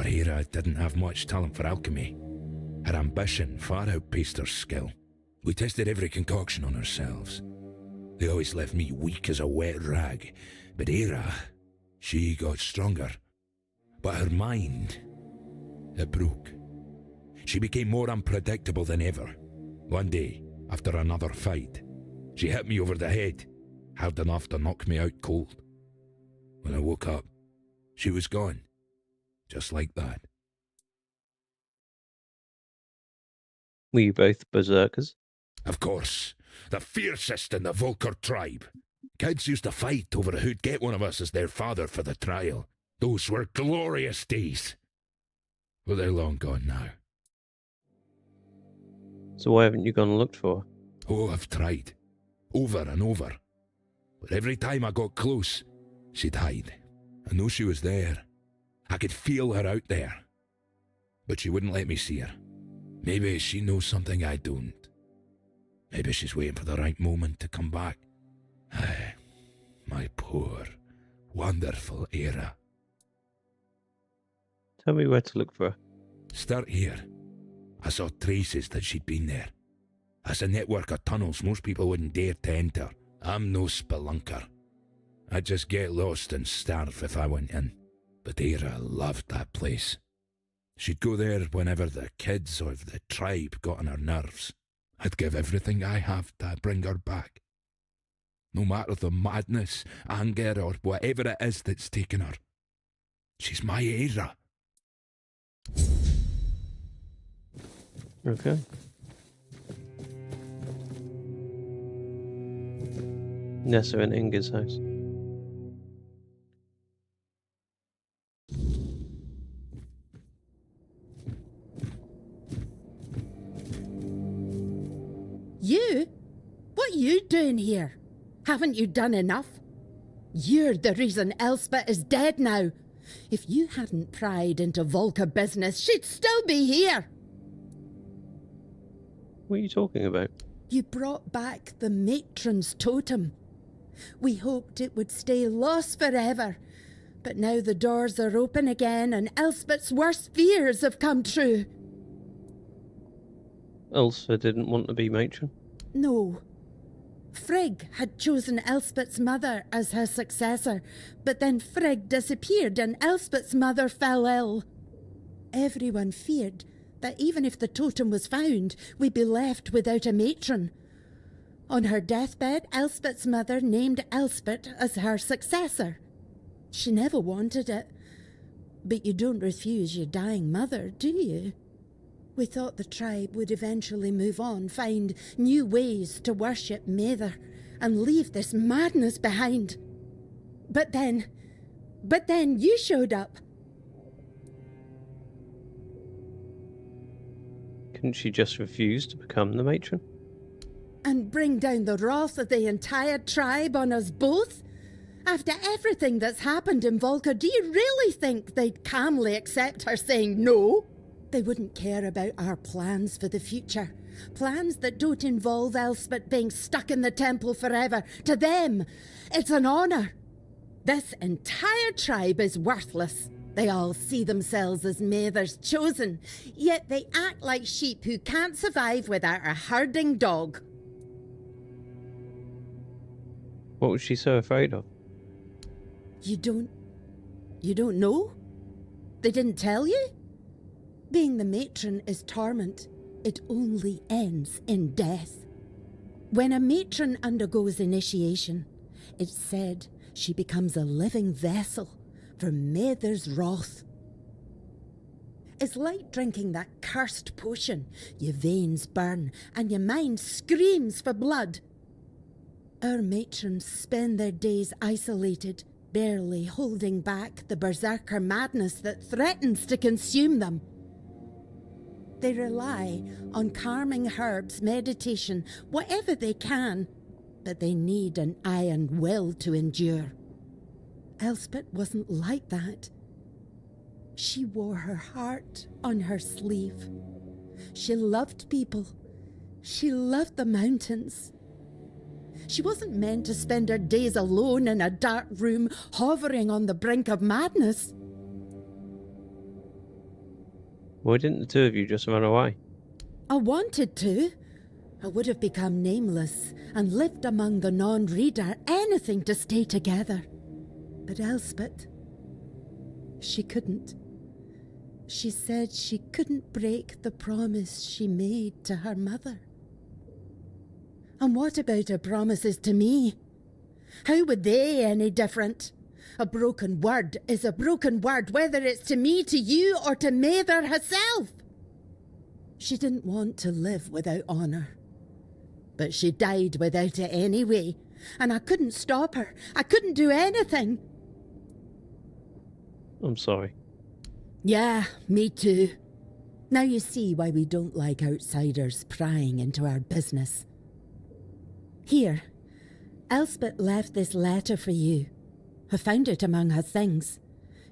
F: Era didn't have much talent for alchemy. Her ambition far outpaced her skill. We tested every concoction on ourselves. They always left me weak as a wet rag, but Era, she got stronger. But her mind, it broke. She became more unpredictable than ever. One day, after another fight, she hit me over the head, hard enough to knock me out cold. When I woke up, she was gone. Just like that.
B: Were you both berserkers?
F: Of course. The fiercest in the Volker tribe. Kids used to fight over who'd get one of us as their father for the trial. Those were glorious days. But they're long gone now.
B: So why haven't you gone and looked for her?
F: Oh, I've tried. Over and over. But every time I got close, she'd hide. I know she was there. I could feel her out there. But she wouldn't let me see her. Maybe she knows something I don't. Maybe she's waiting for the right moment to come back. Aye, my poor, wonderful Era.
B: Tell me where to look for her.
F: Start here. I saw traces that she'd been there. That's a network of tunnels most people wouldn't dare to enter. I'm no spelunker. I'd just get lost and starve if I went in. But Era loved that place. She'd go there whenever the kids or the tribe got on her nerves. I'd give everything I have to bring her back. No matter the madness, anger, or whatever it is that's taken her. She's my Era.
B: Okay. Nessa and Inga's house.
Q: You? What are you doing here? Haven't you done enough? You're the reason Elspeth is dead now. If you hadn't pried into Volker business, she'd still be here.
B: What are you talking about?
Q: You brought back the matron's totem. We hoped it would stay lost forever, but now the doors are open again and Elspeth's worst fears have come true.
B: Elsa didn't want to be matron?
Q: No. Frigg had chosen Elspeth's mother as her successor, but then Frigg disappeared and Elspeth's mother fell ill. Everyone feared that even if the totem was found, we'd be left without a matron. On her deathbed, Elspeth's mother named Elspeth as her successor. She never wanted it, but you don't refuse your dying mother, do you? We thought the tribe would eventually move on, find new ways to worship Mather, and leave this madness behind. But then you showed up.
B: Couldn't she just refuse to become the matron?
Q: And bring down the wrath of the entire tribe on us both? After everything that's happened in Volker, do you really think they'd calmly accept her saying no? They wouldn't care about our plans for the future. Plans that don't involve Elspeth being stuck in the temple forever. To them, it's an honour. This entire tribe is worthless. They all see themselves as Mather's chosen, yet they act like sheep who can't survive without a herding dog.
B: What was she so afraid of?
Q: You don't know? They didn't tell you? Being the matron is torment. It only ends in death. When a matron undergoes initiation, it's said she becomes a living vessel for Mather's wrath. It's like drinking that cursed potion. Your veins burn and your mind screams for blood. Our matrons spend their days isolated, barely holding back the berserker madness that threatens to consume them. They rely on calming herbs, meditation, whatever they can, but they need an iron will to endure. Elspeth wasn't like that. She wore her heart on her sleeve. She loved people. She loved the mountains. She wasn't meant to spend her days alone in a dark room, hovering on the brink of madness.
B: Why didn't the two of you just run away?
Q: I wanted to. I would have become nameless and lived among the non-reader, anything to stay together. But Elspeth, she couldn't. She said she couldn't break the promise she made to her mother. And what about her promises to me? How would they any different? A broken word is a broken word, whether it's to me, to you, or to Mather herself. She didn't want to live without honour. But she died without it anyway, and I couldn't stop her. I couldn't do anything.
B: I'm sorry.
Q: Yeah, me too. Now you see why we don't like outsiders prying into our business. Here, Elspeth left this letter for you. I found it among her things.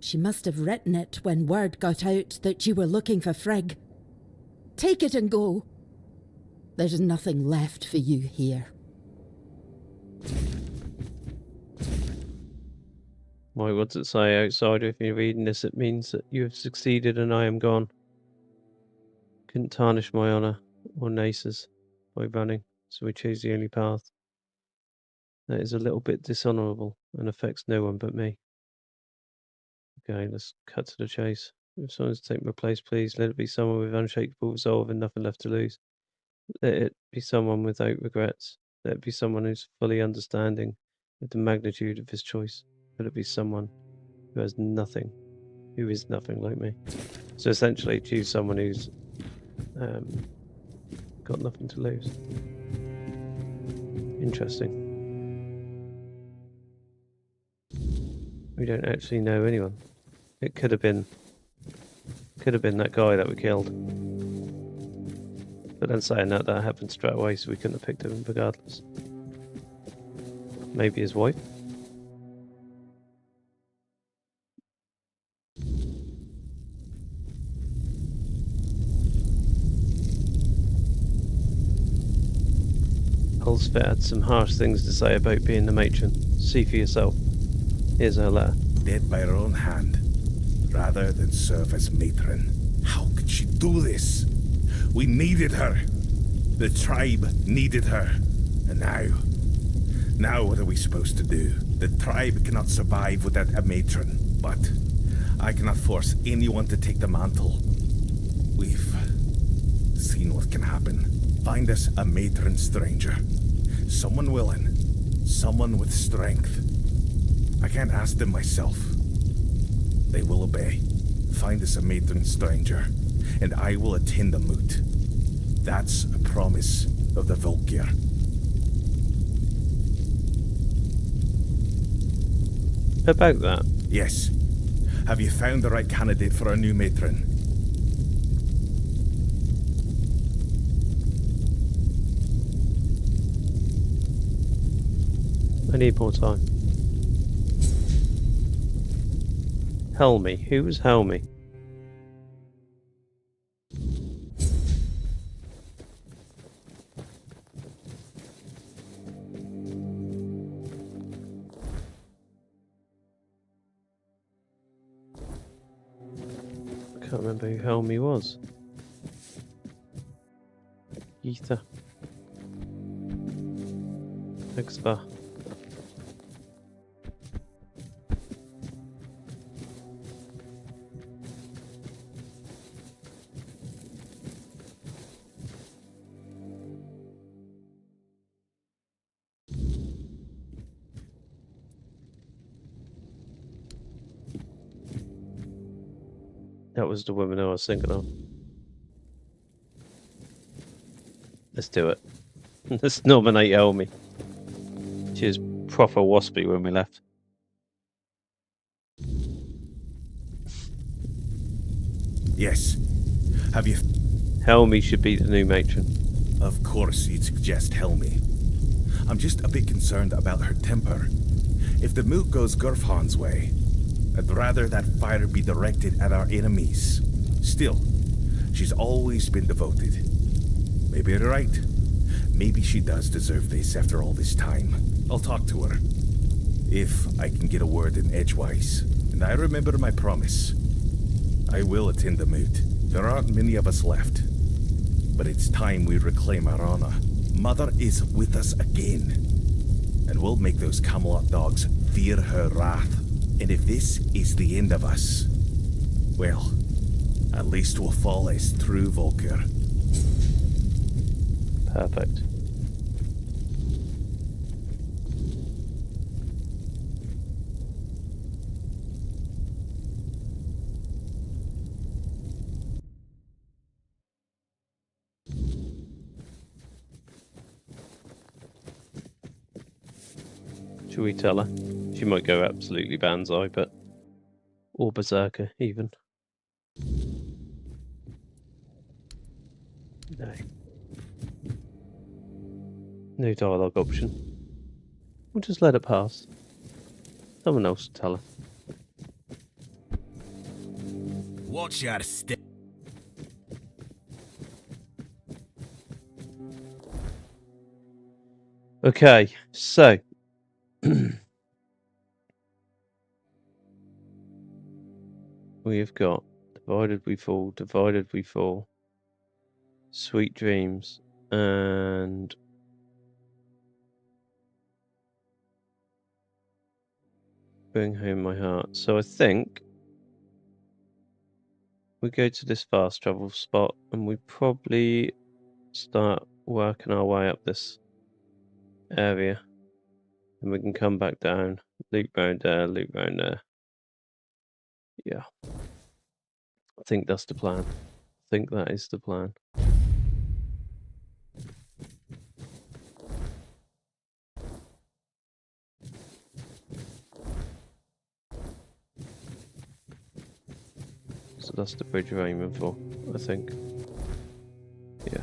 Q: She must have written it when word got out that you were looking for Frigg. Take it and go. There's nothing left for you here.
B: Why, what's it say outside? If you're reading this, it means that you have succeeded and I am gone. Couldn't tarnish my honour or Nace's by running, so we choose the only path. That is a little bit dishonourable and affects no one but me. Okay, let's cut to the chase. If someone's to take my place, please let it be someone with unshakable resolve and nothing left to lose. Let it be someone without regrets. Let it be someone who's fully understanding of the magnitude of his choice. Let it be someone who has nothing, who is nothing like me. So essentially, choose someone who's got nothing to lose. Interesting. We don't actually know anyone. It could have been that guy that we killed. But then saying that happened straight away, so we couldn't have picked him regardless. Maybe his wife? Elspeth had some harsh things to say about being the matron. See for yourself. Here's her letter.
F: Dead by her own hand, rather than serve as matron. How could she do this? We needed her. The tribe needed her. And now what are we supposed to do? The tribe cannot survive without a matron, but I cannot force anyone to take the mantle. We've seen what can happen. Find us a matron stranger. Someone willing. Someone with strength. I can't ask them myself. They will obey. Find us a matron stranger, and I will attend the moot. That's a promise of the Volkir.
B: About that?
F: Yes. Have you found the right candidate for a new matron?
B: I need more time. Helmy. Who was Helmy? I can't remember who Helmy was. Ether. Expa. That was the woman I was thinking of. Let's do it. Let's nominate Helmy. She was proper waspy when we left.
F: Yes. Have you...
B: Helmy should be the new matron.
F: Of course you'd suggest Helmy. I'm just a bit concerned about her temper. If the moot goes Gurfhan's way, I'd rather that fire be directed at our enemies. Still, she's always been devoted. Maybe you're right. Maybe she does deserve this after all this time. I'll talk to her. If I can get a word in edgewise. And I remember my promise. I will attend the moot.
C: There aren't many of us left, but it's time we reclaim our honor. Mother is with us again, and we'll make those Camelot dogs fear her wrath. And if this is the end of us, well, at least we'll fall as true Volker.
B: Perfect. Should we tell her? She might go absolutely banzai, but... or berserker, even. No. No dialogue option. We'll just let it pass. Someone else will tell her.
S: Watch your step.
B: Okay, so... we've got divided we fall, sweet dreams, and bring home my heart. So I think we go to this fast travel spot and we probably start working our way up this area, and we can come back down, loop round there, loop round there. Yeah, I think that's the plan. I think that is the plan. So that's the bridge we're aiming for, I think. Yeah.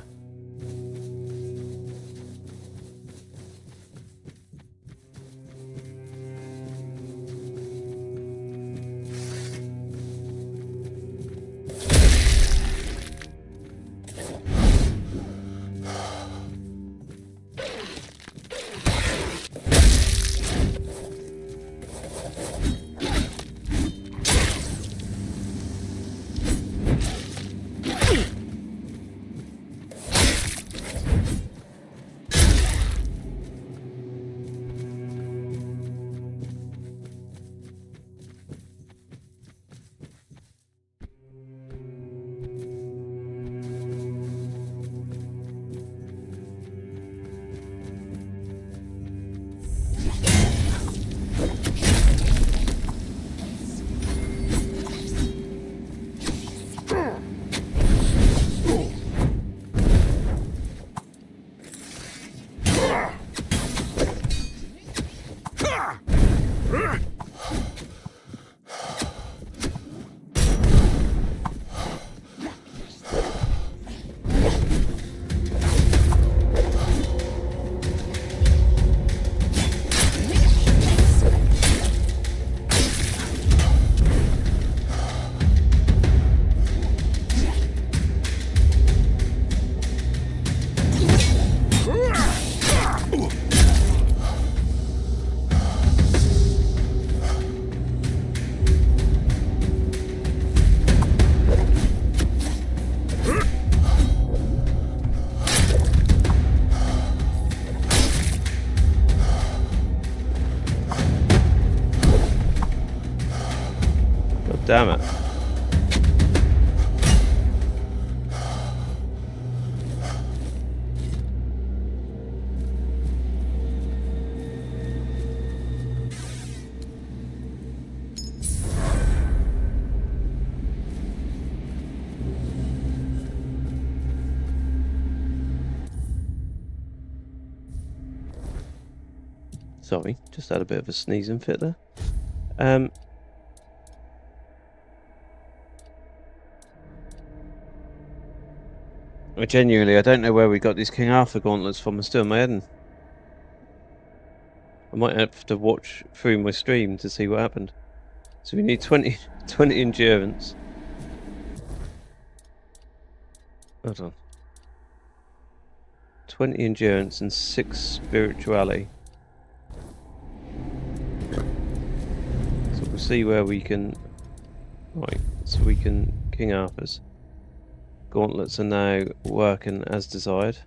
B: Damn it. Sorry, just had a bit of a sneezing fit there. Genuinely, I don't know where we got these King Arthur gauntlets from. I'm still in my head. I might have to watch through my stream to see what happened. So we need 20 endurance. Hold on. 20 endurance and 6 spirituality. So we'll see where we can... Right, so we can King Arthur's. Gauntlets are now working as desired.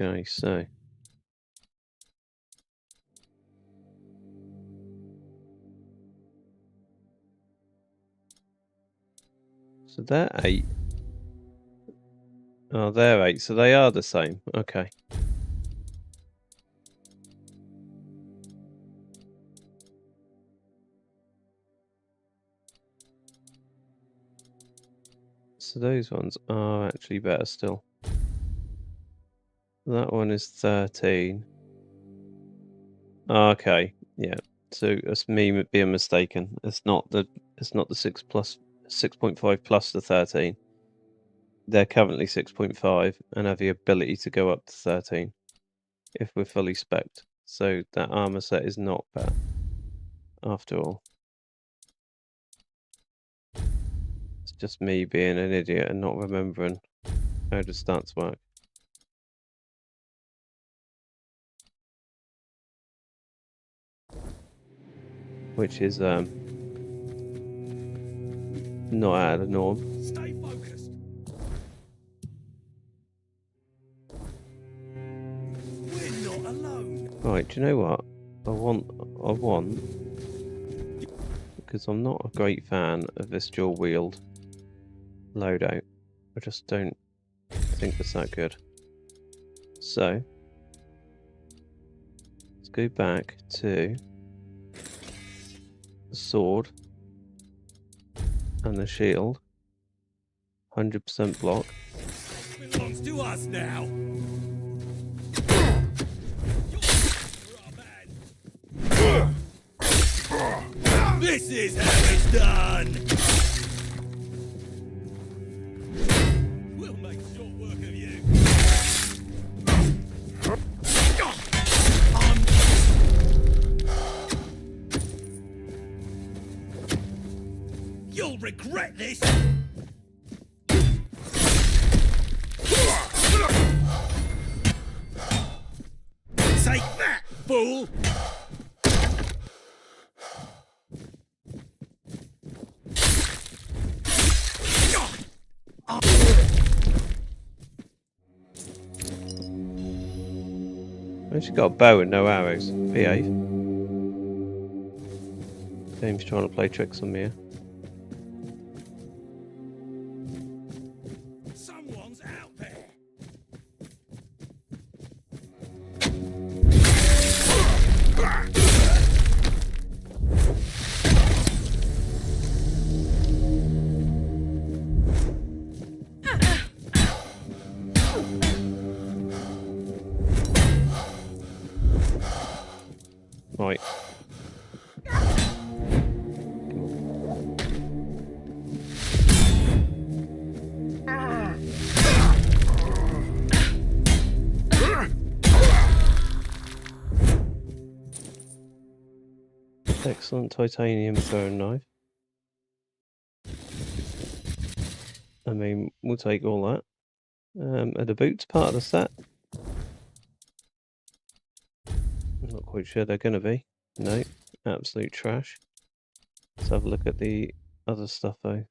B: Okay, so they're 8. Oh, they're 8, so they are the same. Okay. So those ones are actually better still. That one is 13. Okay, yeah. So it's me being mistaken. It's not the 6.5 plus the 13. They're currently 6.5 and have the ability to go up to 13 if we're fully spec'd. So that armor set is not bad after all. It's just me being an idiot and not remembering how the stats work. Which is not out of the norm.
I: Stay focused. We're not alone.
B: Right, do you know what? I want because I'm not a great fan of this dual wield loadout. I just don't think it's that good. So let's go back to the sword and the shield. 100% block.
I: Belongs to us now. This is how it's done. We'll make short work of you. You'll regret this. Take that, fool!
B: I actually got a bow and no arrows. Behave. Game's trying to play tricks on me here.
I: Someone's out there.
B: Right. Excellent titanium throwing knife. I mean, we'll take all that. Are the boots part of the set? I'm not quite sure they're going to be. No, absolute trash. Let's have a look at the other stuff though.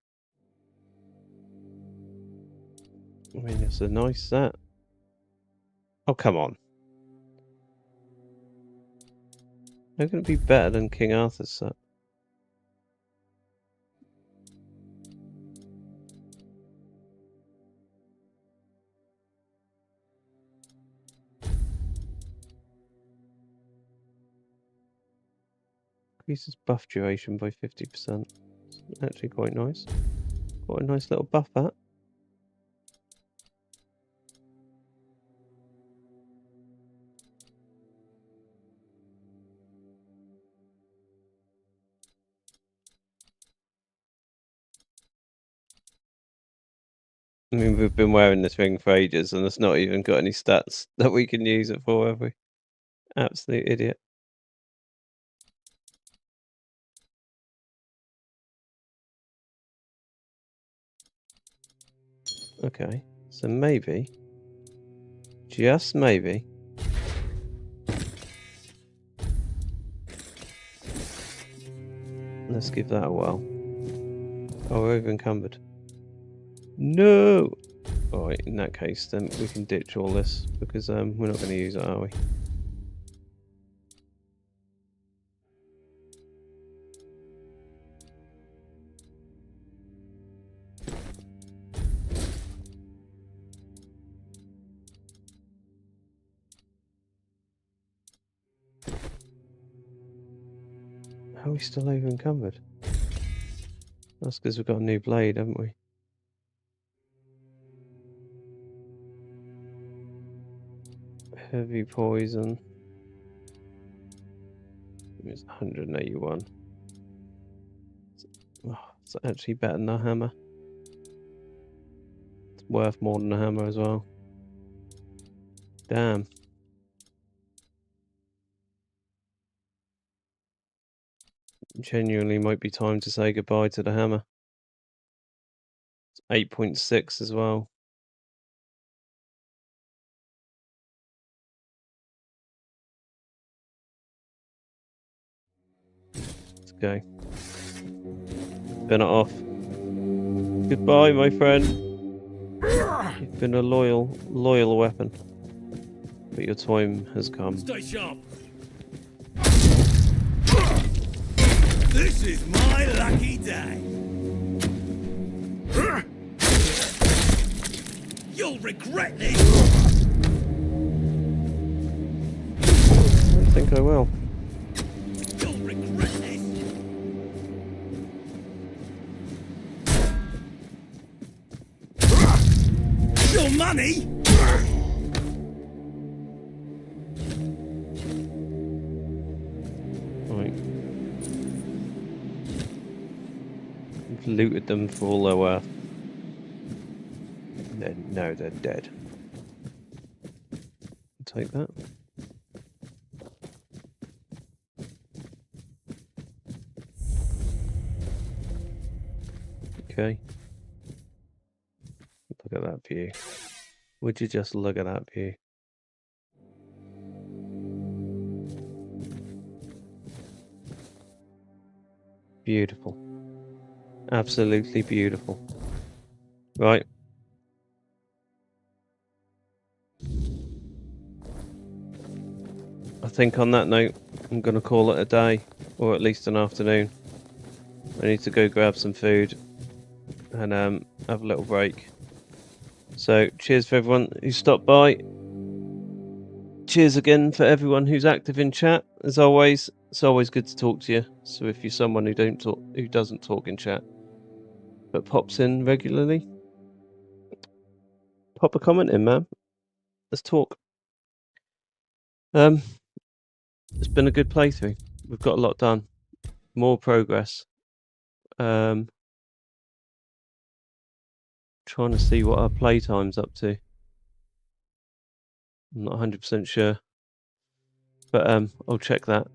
B: I mean, it's a nice set. Oh, come on. They're going to be better than King Arthur's set. Increases buff duration by 50%. It's actually quite nice. Quite a nice little buff that. I mean, we've been wearing this ring for ages, and it's not even got any stats that we can use it for, have we? Absolute idiot. Okay, so maybe, just maybe, let's give that a whirl. Oh, we're over encumbered. No! Alright, in that case, then we can ditch all this, because we're not going to use it, are we? How are we still over encumbered? That's because we've got a new blade, haven't we? Heavy poison. It's 181. Oh, it's actually better than a hammer. It's worth more than a hammer as well. Damn. Genuinely might be time to say goodbye to the hammer. It's 8.6 as well. Let's go. Spin it off. Goodbye, my friend. You've been a loyal weapon. But your time has come.
I: Stay sharp. This is my lucky day. You'll regret this.
B: I don't think I will.
I: You'll regret this. Your money.
B: Right. We've looted them for all their worth. No, they're dead. Take that. Okay. Look at that view. Would you just look at that view? Beautiful. Absolutely beautiful. Right. I think on that note, I'm going to call it a day, or at least an afternoon. I need to go grab some food and have a little break. So, cheers for everyone who stopped by. Cheers again for everyone who's active in chat. As always, it's always good to talk to you. So if you're someone who doesn't talk in chat, but pops in regularly, pop a comment in, man. Let's talk. It's been a good playthrough. We've got a lot done. More progress. Trying to see what our playtime's up to. I'm not 100% sure. But I'll check that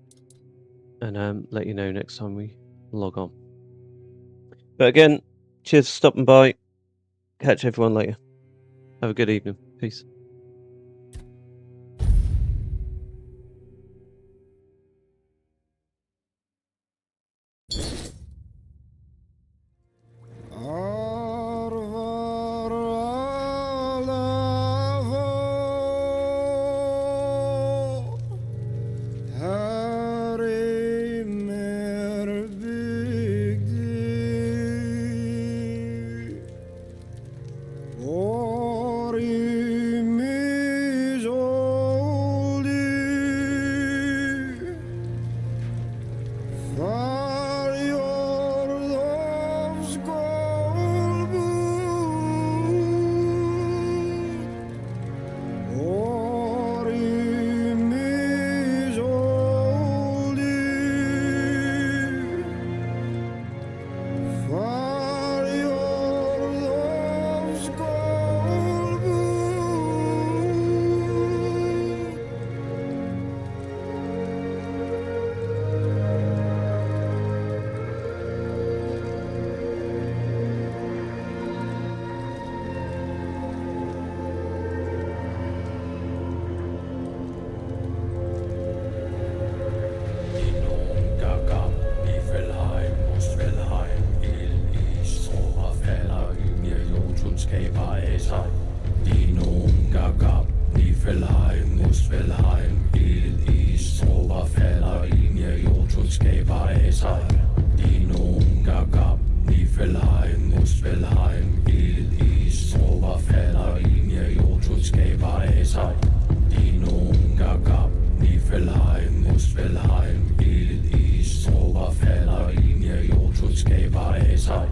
B: and let you know next time we log on. But again, cheers for stopping by. Catch everyone later. Have a good evening. Peace.
A: skaber af sig. Dinoen gagab, Niflheim, Muspelheim, ild, is, tropper falder ind, ja, Jotun skaber af sig. Dinoen gagab, Niflheim, Muspelheim, ild, is, tropper falder ind, ja, Jotun skaber af sig. Dinoen gagab, Niflheim, Muspelheim, ild, is, tropper falder ind, ja, Jotun skaber af sig.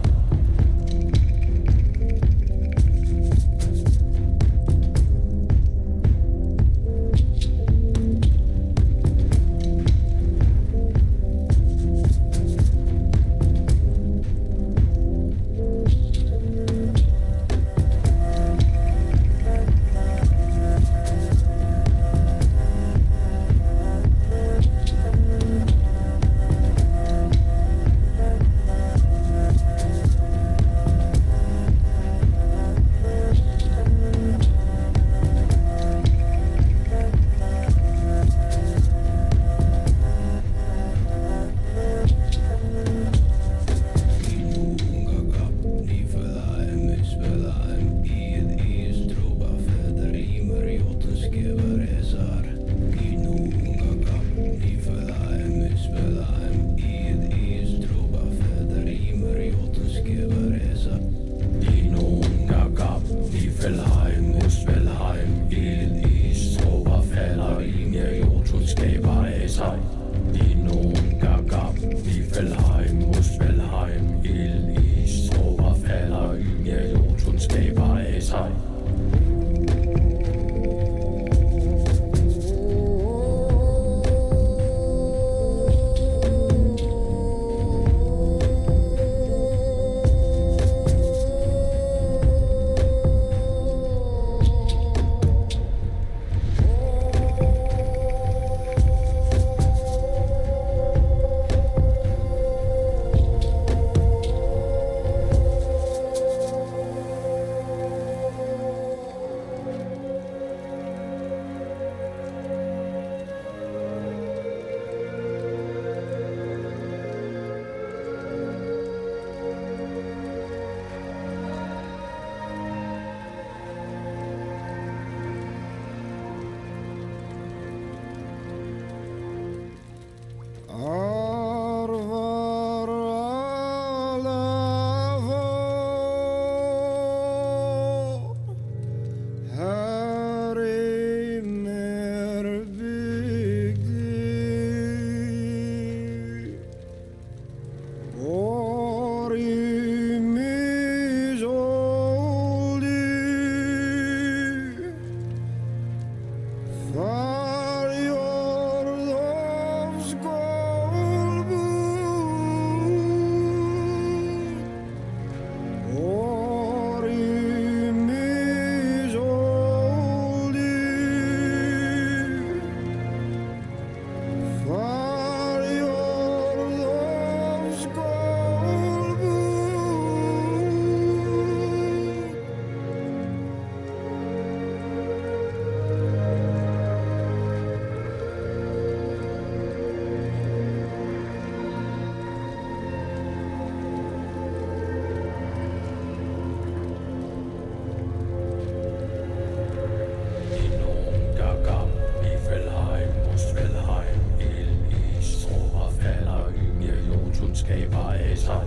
A: Skaber af sig.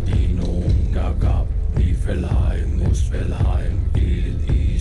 A: Dinoen gagab, Niflheim, Muspelheim,